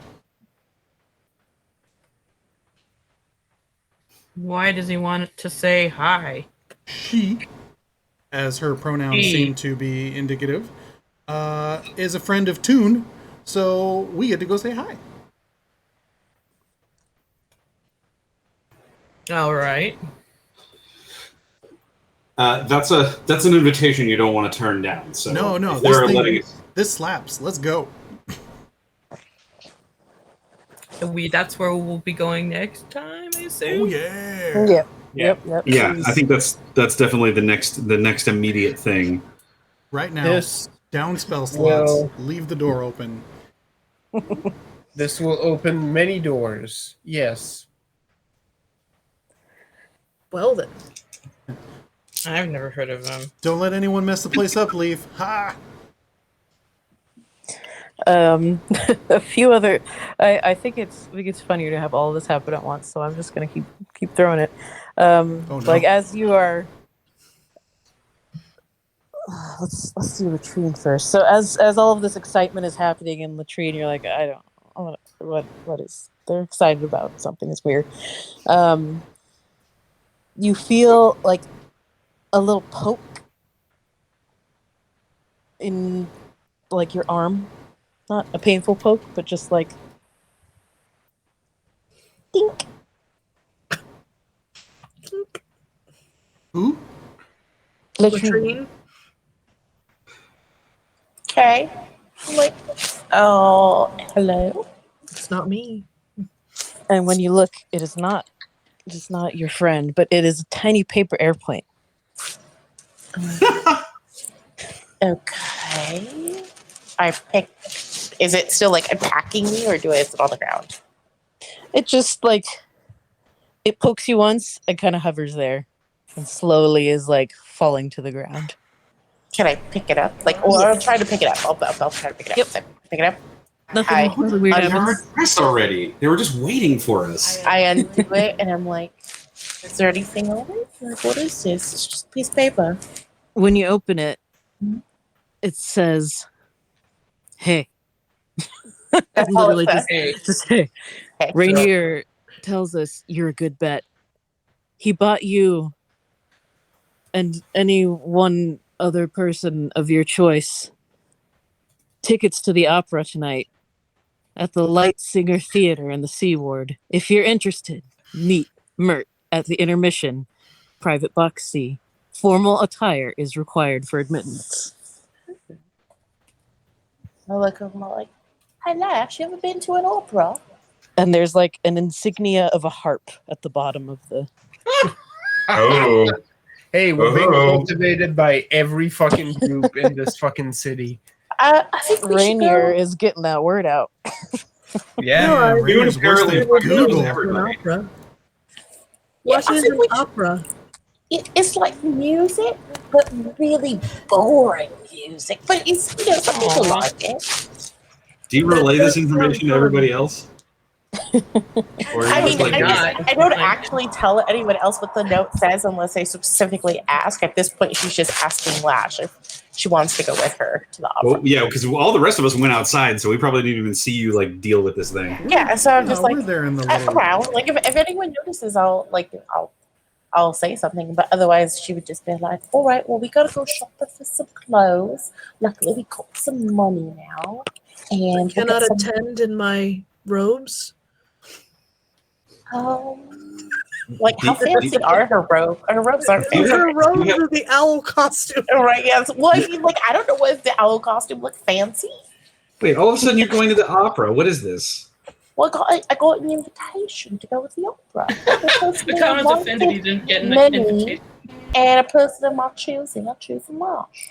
Why does he want to say hi? She, as her pronouns She. seem to be indicative, is a friend of Toon, so we get to go say hi. All right. That's an invitation you don't want to turn down. So No, if they're letting it, this slaps. Let's go. That's where we'll be going next time, I assume. Oh yeah. Yep. Yeah. Yep. yeah, I think that's definitely the next immediate thing. Right now, This down spell slots. will- Leave the door open. this will open many doors. Yes. Well then. I've never heard of him. Don't let anyone mess the place up, Leaf. Ha! A few other. I think it's funnier to have all of this happen at once, so I'm just gonna keep throwing it. no. Like as you are. Let's do Latrine first. So as all of this excitement is happening in Latrine, you're like, I don't what is they're excited about something is weird. You feel like a little poke in like your arm. Not a painful poke, but just like dink. Who? Latrine. Okay. Like, oh, hello. It's not me. And when you look, it is not your friend, but it is a tiny paper airplane. Okay. I pick. Is it still like attacking me, or is it on the ground? It just like it pokes you once and kind of hovers there, and slowly is like falling to the ground. Can I pick it up? Like, or I'll try to pick it up. I'll try to pick it up. Yep. So, pick it up. Nothing I- really weird I- They were happens. dressed already. They were just waiting for us. I undo it, and I'm like, "Is there anything on it? Like, what is this? It's just a piece of paper." When you open it, it says, "Hey." That's all Literally it says. Hey, Just hey. Okay. Rainier tells us you're a good bet. He bought you and any one other person of your choice tickets to the opera tonight at the Light Singer Theater in the Sea Ward. If you're interested, meet Mert at the intermission, Private Box C. Formal attire is required for admittance. I look at him like, "Hi, Lash. You ever been to an opera?" And there's like an insignia of a harp at the bottom of the. Oh, Hey, we're being Oh. cultivated by every fucking group in this fucking city. I think we Rainier should go. is getting that word out. Yeah. Rainier's worse than apparently Google. knows An everybody. opera. Yeah, What I is think an we should- opera? It's like music, but really boring music. But it's some people Aw. like it. Do you relay this information to everybody else? Or are you I just mean, like, I don't actually tell anyone else what the note says unless they specifically ask. At this point, she's just asking Lash if she wants to go with her to the opera. well, yeah, because all the rest of us went outside, so we probably didn't even see you like deal with this thing. Yeah, so I'm just No, like we're there in the I'm little. around. Like if anyone notices, I'll say something. But otherwise, she would just be like, "All right, well, we gotta go shopping for some clothes. Luckily, we got some money now, and I we'll cannot get some, attend in my robes. like how Do- fancy are her robes? Her robes aren't Do you fancy, have- Her robes have- are the owl costume. right? Yes. Well, I mean, like I don't know what the owl costume look fancy. Wait, all of a sudden you're going to the opera. What is this? Well, I got an invitation to go to the opera. the comments offended he didn't get an Many. invitation. And a person of my choosing, I choose a Marsh.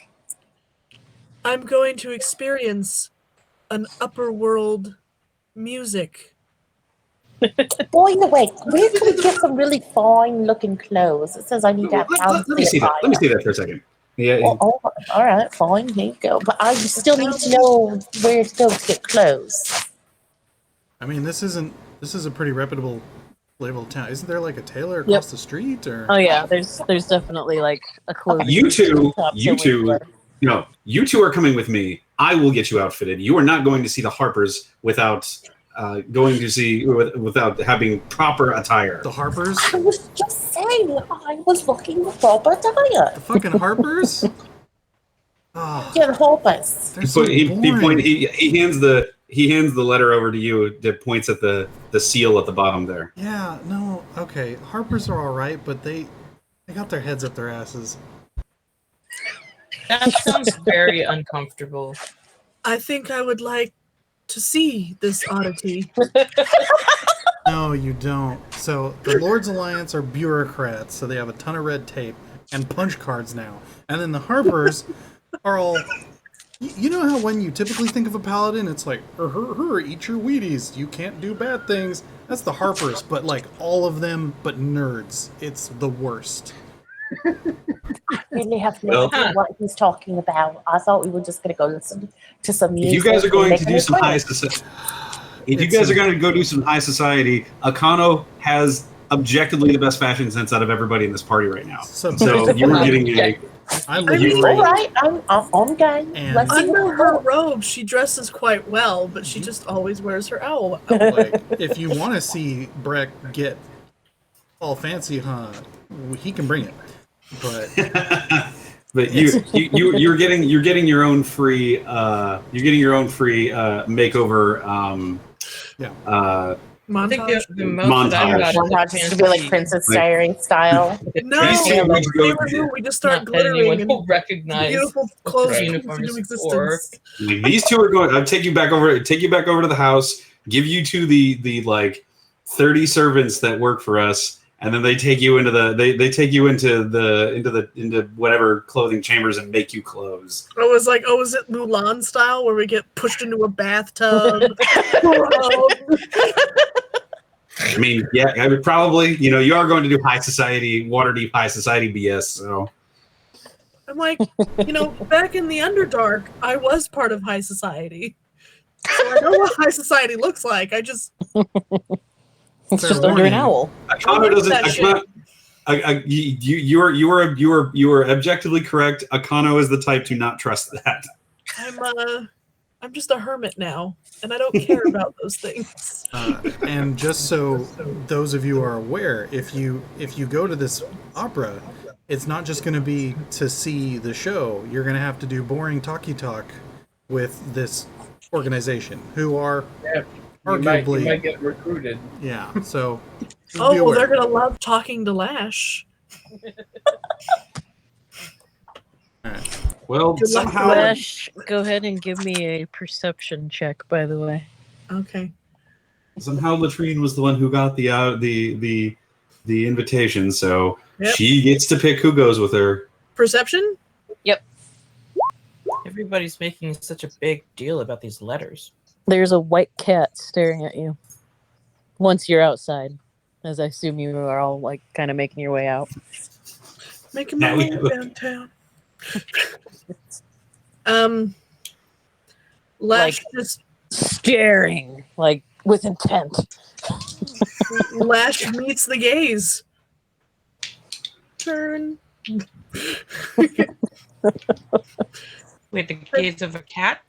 I'm going to experience an upper world music. By the way, where can we get some really fine looking clothes? It says I need to have Let me see that. Let me see that for a second. Yeah. Oh, all right, fine, here you go. But I still need to know where to go to get clothes. I mean, this is a pretty reputable label town. Isn't there like a tailor across the street or? Oh yeah, there's definitely like a clothing. You two, shop you somewhere two, where- no, you two are coming with me. I will get you outfitted. You are not going to see the Harpers without without having proper attire. The Harpers? I was just saying I was looking for proper attire. The fucking Harpers? Oh, Yeah, the Harpers. they're so boring. He hands the letter over to you that points at the seal at the bottom there. Yeah, no, okay. Harpers are all right, but they got their heads up their asses. That sounds very uncomfortable. I think I would like to see this oddity. No, you don't. So the Lord's Alliance are bureaucrats, so they have a ton of red tape and punch cards now. And then the Harpers are all. You know how when you typically think of a paladin, it's like, eat your Wheaties. You can't do bad things. That's the Harpers, but like all of them, but nerds. It's the worst. I really have no idea what he's talking about. I thought we were just going to go listen to some music. If you guys are going and to make do some an high appointment. society, if you guys are going to go do some high society, Akano has objectively the best fashion sense out of everybody in this party right now. So So you are getting a. I I live mean, right. All right, I'm on game. And- Let's see Under what her robe, she dresses quite well, but she just always wears her owl. Like, if you want to see Breck get all fancy, he can bring it. But But you're getting your own free makeover I think Montage. the most that I got Montage used to be like Princess Diary style. No, These two we go- we just start not that anyone glittering will and recognize. beautiful clothes the come into uniforms existence. Like, these two are going. I'll take you back over to the house. Give you to the like 30 servants that work for us, and then they take you into into whatever clothing chambers and make you clothes. I was like, oh, is it Mulan style where we get pushed into a bathtub? I mean, yeah, I would probably. You are going to do high society, water deep high society BS. So I'm like, back in the Underdark, I was part of high society. So I know what high society looks like. It's Fair just under an warning. owl. Akano doesn't. that shit. You are objectively correct. Akano is the type to not trust that. I'm just a hermit now, and I don't care about those things. and just so those of you are aware, if you go to this opera, it's not just going to be to see the show. You're going to have to do boring talky talk with this organization, who are You arguably might get recruited. yeah. So just be Oh, well, aware. they're gonna love talking to Lash. Well, Good luck, somehow Flash, go ahead and give me a perception check, by the way. Okay. Latrine was the one who got the invitation, so Yep. she gets to pick who goes with her. Perception? Everybody's making such a big deal about these letters. There's a white cat staring at you. Once you're outside, as I assume you are all like kind of making your way out. Making my Now way we- downtown. Lash just Staring, like with intent. Lash meets the gaze. Turn. Wait, the gaze of a cat?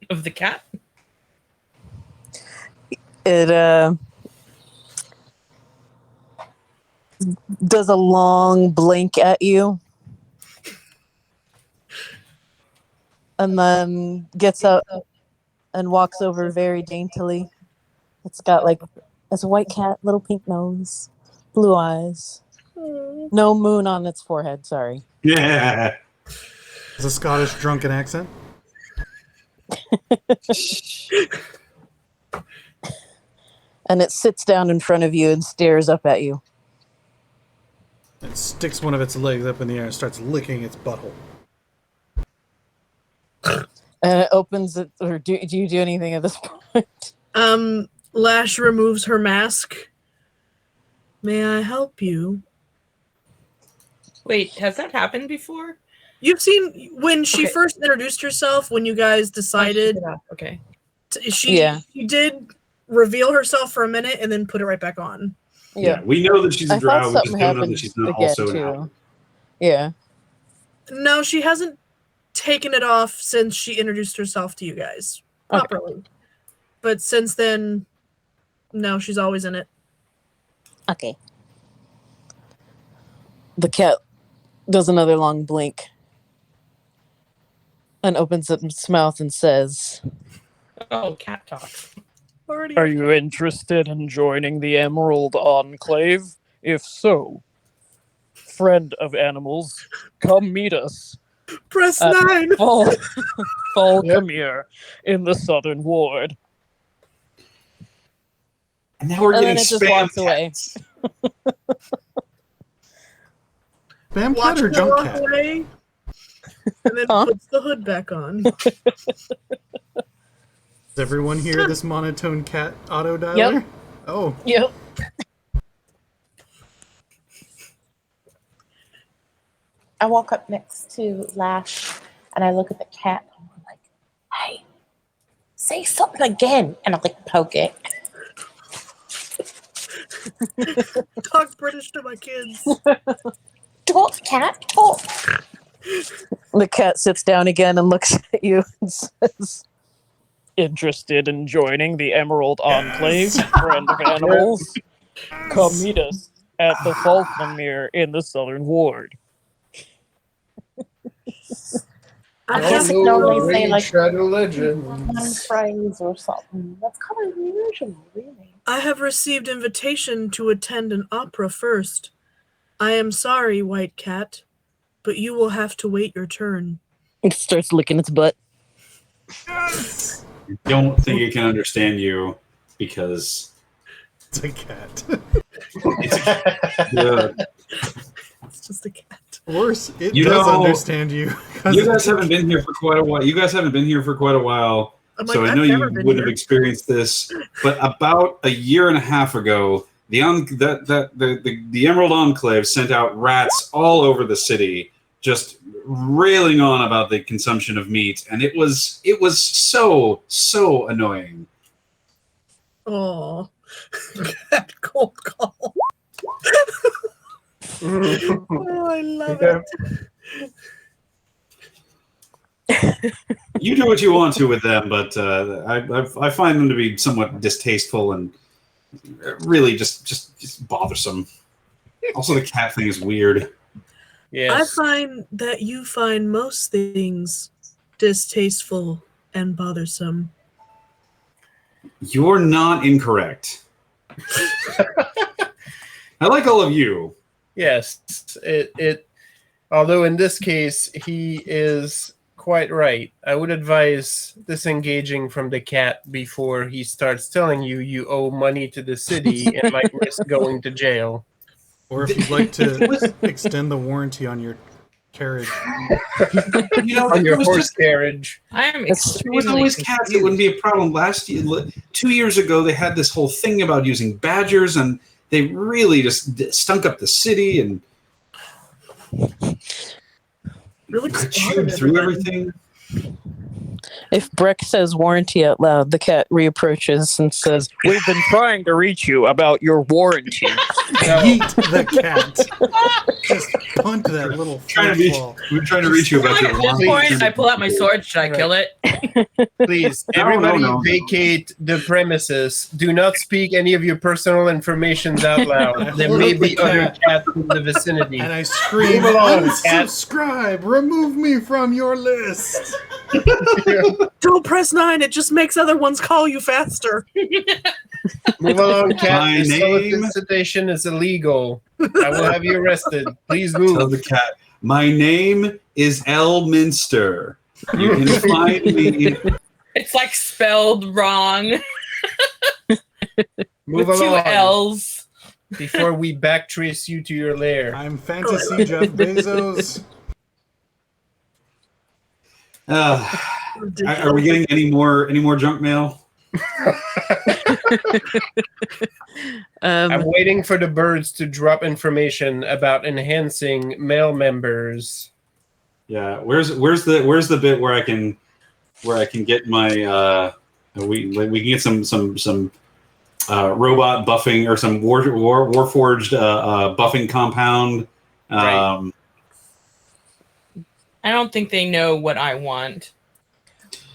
Of the cat? It does a long blink at you. And then gets up and walks over very daintily. It's got it's a white cat, little pink nose, blue eyes. No moon on its forehead, sorry. Yeah. It's a Scottish drunken accent. And it sits down in front of you and stares up at you. It sticks one of its legs up in the air and starts licking its butthole. And it opens it, or do you do anything at this point? Lash removes her mask. May I help you? Wait, has that happened before? You've seen when she Okay. first introduced herself, when you guys decided Okay. she did reveal herself for a minute and then put it right back on. Yeah, we know that she's a I drow. thought We just something don't know happened that she's not again also an too. owl. Yeah. No, she hasn't taken it off since she introduced herself to you guys Okay. properly. But since then, no, she's always in it. Okay. The cat does another long blink and opens its mouth and says, Oh, cat talk. Already. Are you interested in joining the Emerald Enclave? If so, friend of animals, come meet us. Press 9. Falcomere in the Southern Ward. And now we're and getting then it just spam walks away. texts. Spam cat Watch or her junk walk cat? away. And then Huh? puts the hood back on. Does everyone hear this monotone cat auto dialer? Yep. Oh, Yep. I walk up next to Lash and I look at the cat and I'm like, hey, say something again. And I like poke it. Talk British to my kids. Talk, cat, talk. The cat sits down again and looks at you and says, Interested in joining the Emerald Enclave, friend of animals? Come meet us at the Falcomere in the Southern Ward. I Oh, just no, normally say Raid like Shadow one Legends. phrase or something. That's kind of unusual, really. I have received invitation to attend an opera first. I am sorry, White Cat, but you will have to wait your turn. it starts licking its butt. I don't think it can understand you because it's a cat. It's just a cat. Worse, it You does know- understand you. 'cause you guys it's a haven't been here for quite a while. I'm So I I've know never you been would have here. experienced this, but about a year and a half ago, the Emerald Enclave sent out rats all over the city, just railing on about the consumption of meat, and it was so annoying. Oh, cat cold call. Oh, I love Yeah. it. You do what you want to with them, but I find them to be somewhat distasteful and really just bothersome. Also, the cat thing is weird. I Yes. find that you find most things distasteful and bothersome. You're not incorrect. I like all of you. Yes. It. Although in this case he is quite right. I would advise disengaging from the cat before he starts telling you you owe money to the city and might risk going to jail. Or if you'd like to extend the warranty on your carriage. You know, On if your it was horse just carriage. I am It's- If it extremely was always cats, it confused. wouldn't be a problem. Last year, 2 years ago, they had this whole thing about using badgers, and they really just stunk up the city and Really chewed through everything. If Breck says warranty out loud, the cat reapproaches and says, We've been trying to reach you about your warranty. Yeet the cat. Just punt that little Trying to be, football. we're trying to reach you about your At this point, I pull out my sword. Should I kill it? Please, No, everybody no. vacate the premises. Do not speak any of your personal information out loud. There may be other cats in the vicinity. And I scream, Move along, cat. unsubscribe! Remove me from your list! Don't press 9. It just makes other ones call you faster. Move along, cat. My Your name- solicitation is illegal. I will have you arrested. Please Tell move. the cat. My name is Elminster. You can find me. It's like spelled wrong Move with two along L's. before we backtrace you to your lair. I'm Fantasy Jeff Bezos. Are we getting any more junk mail? I'm waiting for the birds to drop information about enhancing male members. Yeah, where's the bit where I can get my we can get some robot buffing or some warforged buffing compound. Right. I don't think they know what I want.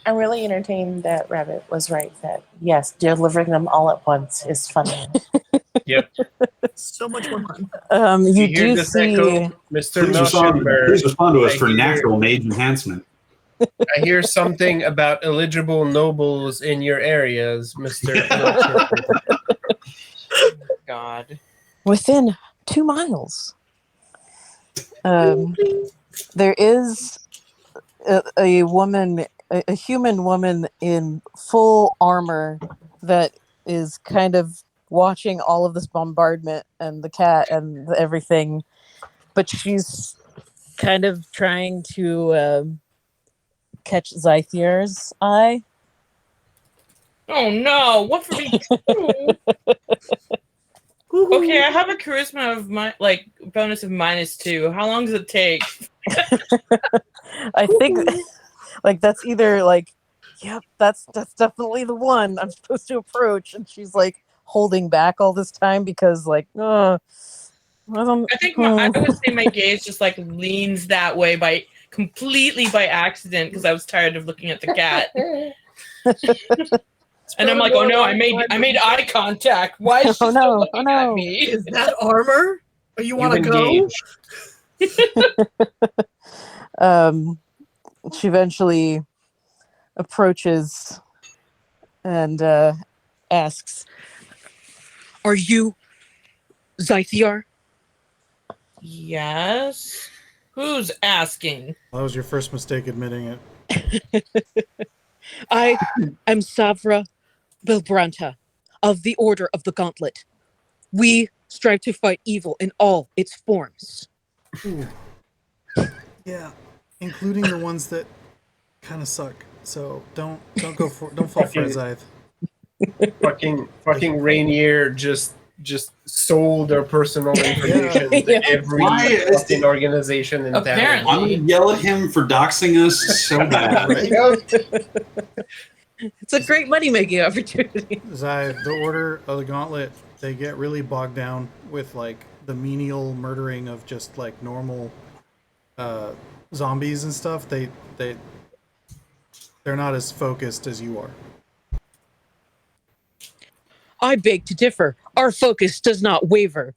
I'm really entertained that Rabbit was right that yes, delivering them all at once is fun. Yep. So much more fun. You hear do this see. echo, Mr. Please respond Melchenberg? to us I for hear- natural mage enhancement. I hear something about eligible nobles in your areas, Mr. Melchenberg. God. Within 2 miles, there is a woman, a human woman in full armor that is kind of watching all of this bombardment and the cat and everything, but she's kind of trying to catch Zythier's eye. Oh no! What for me? Okay, I have a charisma of bonus of -2. How long does it take? I think like that's either like, yep, that's definitely the one I'm supposed to approach, and she's like holding back all this time because like, I think I would say my gaze just like leans that way completely by accident because I was tired of looking at the cat. And I'm like, oh no, I made eye contact. Why is she still looking at me? Is that armor? Or you want to go? She eventually approaches and asks, "Are you Zythiar?" Yes. Who's asking? That was your first mistake admitting it. I am Savra Belbranta of the Order of the Gauntlet. We strive to fight evil in all its forms. Ooh. Yeah, including the ones that kind of suck. So don't fall for a Zythe. Fucking Rainier just sold their personal information to every fucking organization in town. I would yell at him for doxing us so bad. It's a great money-making opportunity. Zythe, the Order of the Gauntlet, they get really bogged down with like the menial murdering of just like normal zombies and stuff. They're not as focused as you are. I beg to differ. Our focus does not waver.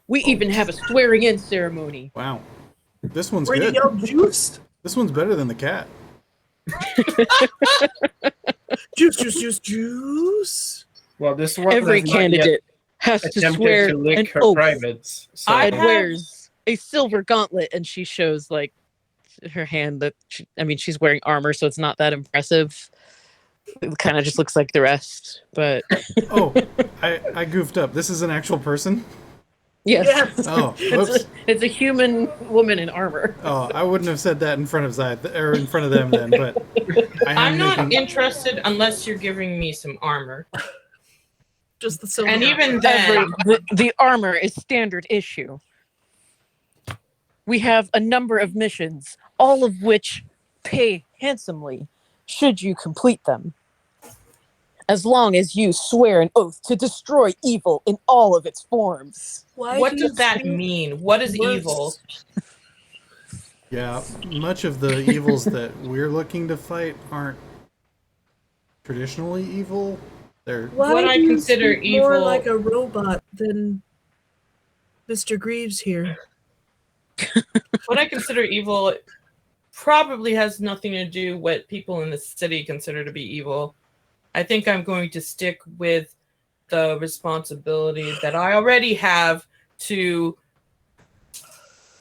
We even have a swearing-in ceremony. Wow. This one's Ready good. to yell juice? This one's better than the cat. Juice. Well, this one Every has not candidate has yet to attempted swear to lick an her oath. privates. So. I And have- wears a silver gauntlet, and she shows like her hand that she's wearing armor, so it's not that impressive. It kind of just looks like the rest, but Oh, I goofed up. This is an actual person? yes. Oh, whoops. It's a human woman in armor. Oh, I wouldn't have said that in front of Zythe, or in front of them then, but I'm not interested unless you're giving me some armor. Just the silver. And even Every, then, the armor is standard issue. We have a number of missions, all of which pay handsomely should you complete them. As long as you swear an oath to destroy evil in all of its forms. what does that mean? What is evil? Yeah, much of the evils that we're looking to fight aren't traditionally evil. They're Why What do I you consider speak more evil- like a robot than Mr. Greaves here? What I consider evil probably has nothing to do with what people in the city consider to be evil. I think I'm going to stick with the responsibility that I already have to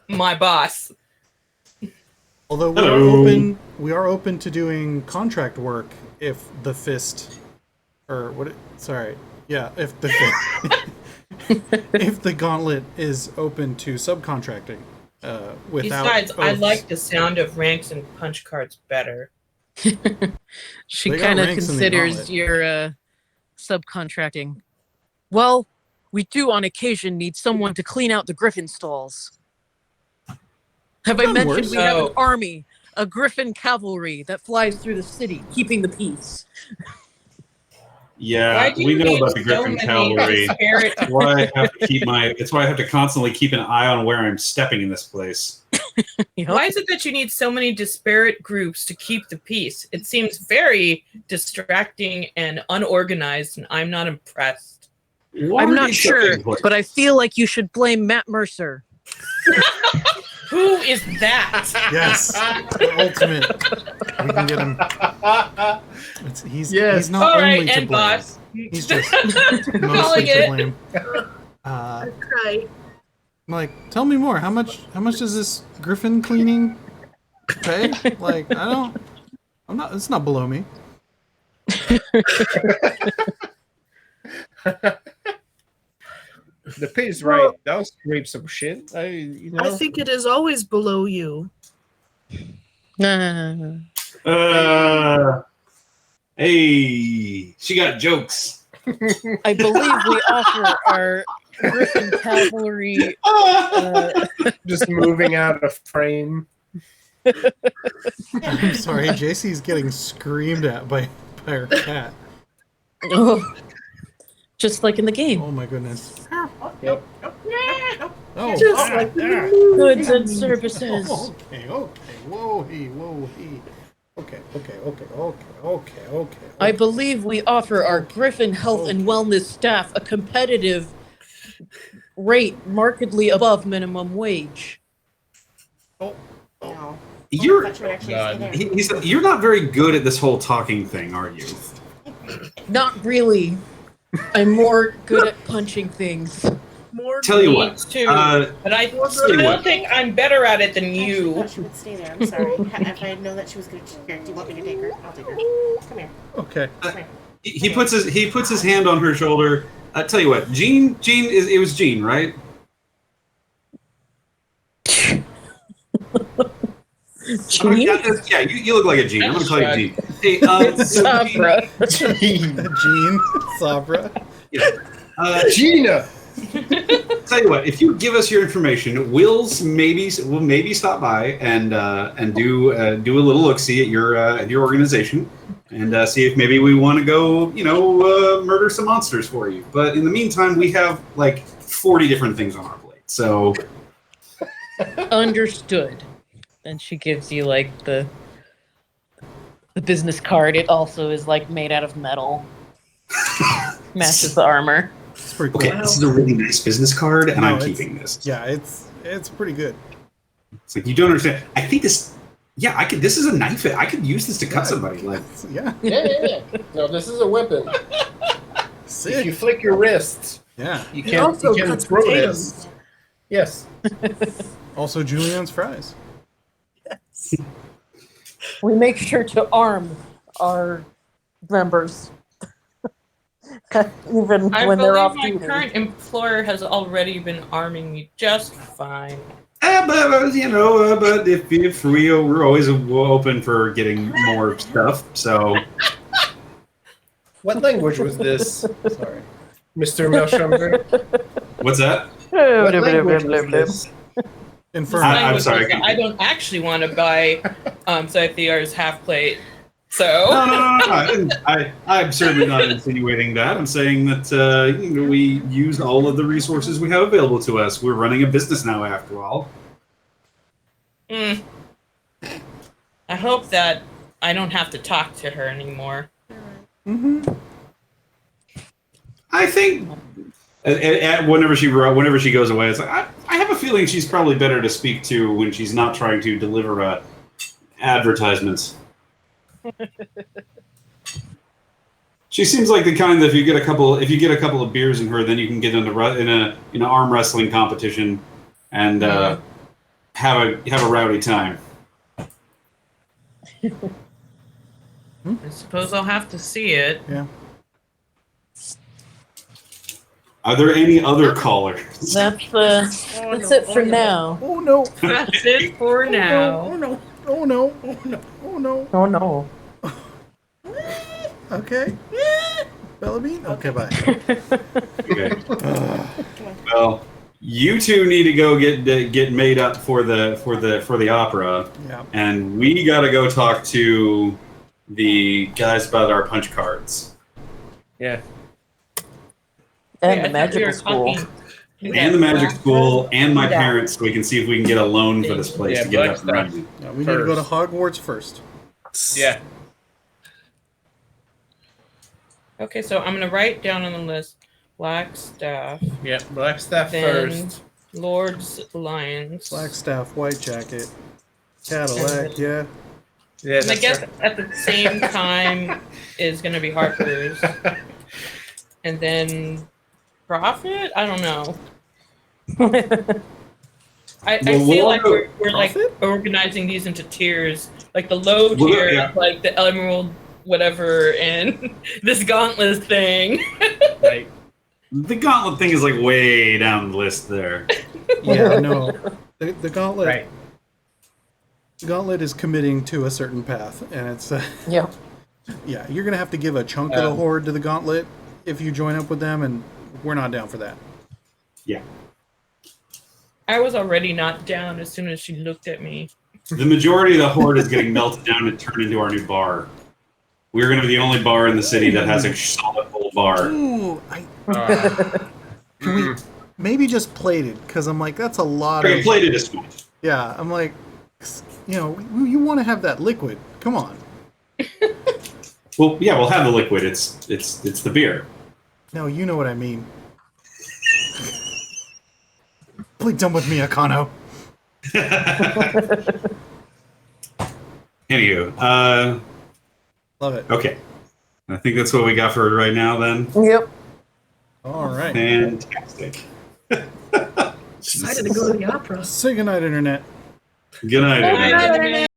my boss. although we are open to doing contract work if the fist if the if the gauntlet is open to subcontracting without Besides, I oaths. like the sound of ranks and punch cards better. She They got kind of ranks in the considers gauntlet. your subcontracting. Well, we do on occasion need someone to clean out the griffin stalls. Have I Done mentioned worse. we have an No. army, a griffin cavalry that flies through the city, keeping the peace? Yeah, Why do we you know need about the so Griffin many Cavalry. disparate- That's why I have to keep my. That's why I have to constantly keep an eye on where I'm stepping in this place. Yup. Why is it that you need so many disparate groups to keep the peace? It seems very distracting and unorganized, and I'm not impressed. What I'm are not these sure, stepping places? but I feel like you should blame Matt Mercer. Who is that? Yes, the ultimate. We can get him. He's Yes. not All right, only to and blame. boss. He's just Calling mostly to it. blame. Right. Like, tell me more. How much does this griffin cleaning pay? Like, I'm not. It's not below me. The pay's right. That'll scrape some shit. I think it is always below you. Nah. Hey, she got jokes. I believe we offer our griffin cavalry. just moving out of frame. I'm sorry, JC's getting screamed at by her cat. Just like in the game. Oh my goodness. Yep. Oh, Just like Goods and services. okay. Whoa, he. Okay. I believe we offer our Griffin Health and Wellness staff a competitive rate markedly above minimum wage. No. You're That should actually God. stay there. he said you're not very good at this whole talking thing, are you? Not really. I'm more good at punching things. more. Tell you Me what. too. Uh, But I tell you still what. think I'm better at it than I actually you. thought she would stay there. I'm sorry. If I had known that she was going to here, do you want me to take her? I'll take her. Come here. okay. he puts his hand on her shoulder. Tell you what, Jean it was Jean, right? Gene? Yeah, you look like a Jean. I'm gonna call you Jean. Hey, Sabra. Gene Sabra. Gina! Tell you what, if you give us your information, we'll maybe stop by and do a little look see at your organization and see if maybe we want to go murder some monsters for you. But in the meantime, we have like 40 different things on our plate. So Understood. And she gives you like the business card. It also is like made out of metal. Matches the armor. It's pretty cool. okay, this is a really nice business card, and No, I'm it's- keeping this. Yeah, it's pretty good. It's like you don't understand. I think this. Yeah, I could. This is a knife. I could use this to cut somebody. Like, Yeah. Yeah. No, this is a weapon. If you flick your wrists, Yeah. you It can't, also you can cuts throw potatoes. this. Yes. Also, Julian's fries. We make sure to arm our members. Even I when they're believe off my duty. current employer has already been arming me just fine. but if we're always open for getting more stuff. So What language was this? Sorry. Mr. Melchamber? what's that? What language was this? Infernal. I'm Language sorry. is that I don't actually want to buy Scythiar's half plate. So No. I'm certainly not insinuating that. I'm saying that we use all of the resources we have available to us. We're running a business now, after all. I hope that I don't have to talk to her anymore. I think whenever she goes away, it's like I have a feeling she's probably better to speak to when she's not trying to deliver advertisements. She seems like the kind that if you get a couple of beers in her, then you can get in an arm wrestling competition and have a rowdy time. I suppose I'll have to see it. Yeah. Are there any other callers? That's it for now. Oh no. That's it for now. Oh no. Oh no. Oh no. Oh no. Oh no. Okay. Bellamy? Okay, bye. Okay. Well, you two need to go get made up for the opera, Yeah. and we got to go talk to the guys about our punch cards Yeah. And Wait, I the thought we magical were school. talking to and the that magic black- school and my Yeah. parents, so we can see if we can get a loan for this place Yeah, to get it black up and stuff. running. Yeah, we need to go to First. Hogwarts first. Yeah. Okay, so I'm gonna write down on the list Black Staff, Yeah, black staff then first. Lord's Alliance. Flagstaff, White Jacket, Cadillac, yeah. Yeah, And I that's guess right. at the same time is gonna be Harper's. And then Profit? I don't know. I Well, feel we'll like go- we're like Profit? organizing these into tiers. Like the low Well, tier, yeah. is like the Emerald whatever, and this Gauntlet thing. Right. The gauntlet thing is like way down the list there. Yeah, no. The gauntlet. Right. The gauntlet is committing to a certain path, and it's Yep. yeah. You're gonna have to give a chunk of the horde to the gauntlet if you join up with them, and we're not down for that. Yeah. I was already not down as soon as she looked at me. The majority of the horde is getting melted down and turned into our new bar. We're going to be the only bar in the city that has a solid full bar. Ooh, Uh, can we maybe just plated? Because I'm like, that's a lot We're of. plated is fine. Yeah, I'm like, you want to have that liquid. Come on. Well, yeah, we'll have the liquid. It's the beer. No, you know what I mean. Play dumb with me, Akano. Anywho, Love it. okay. I think that's what we got for right now. Then Yep. All right. fantastic. Excited to go to the opera. Say goodnight, Internet. Good night, everyone. Bye, Internet.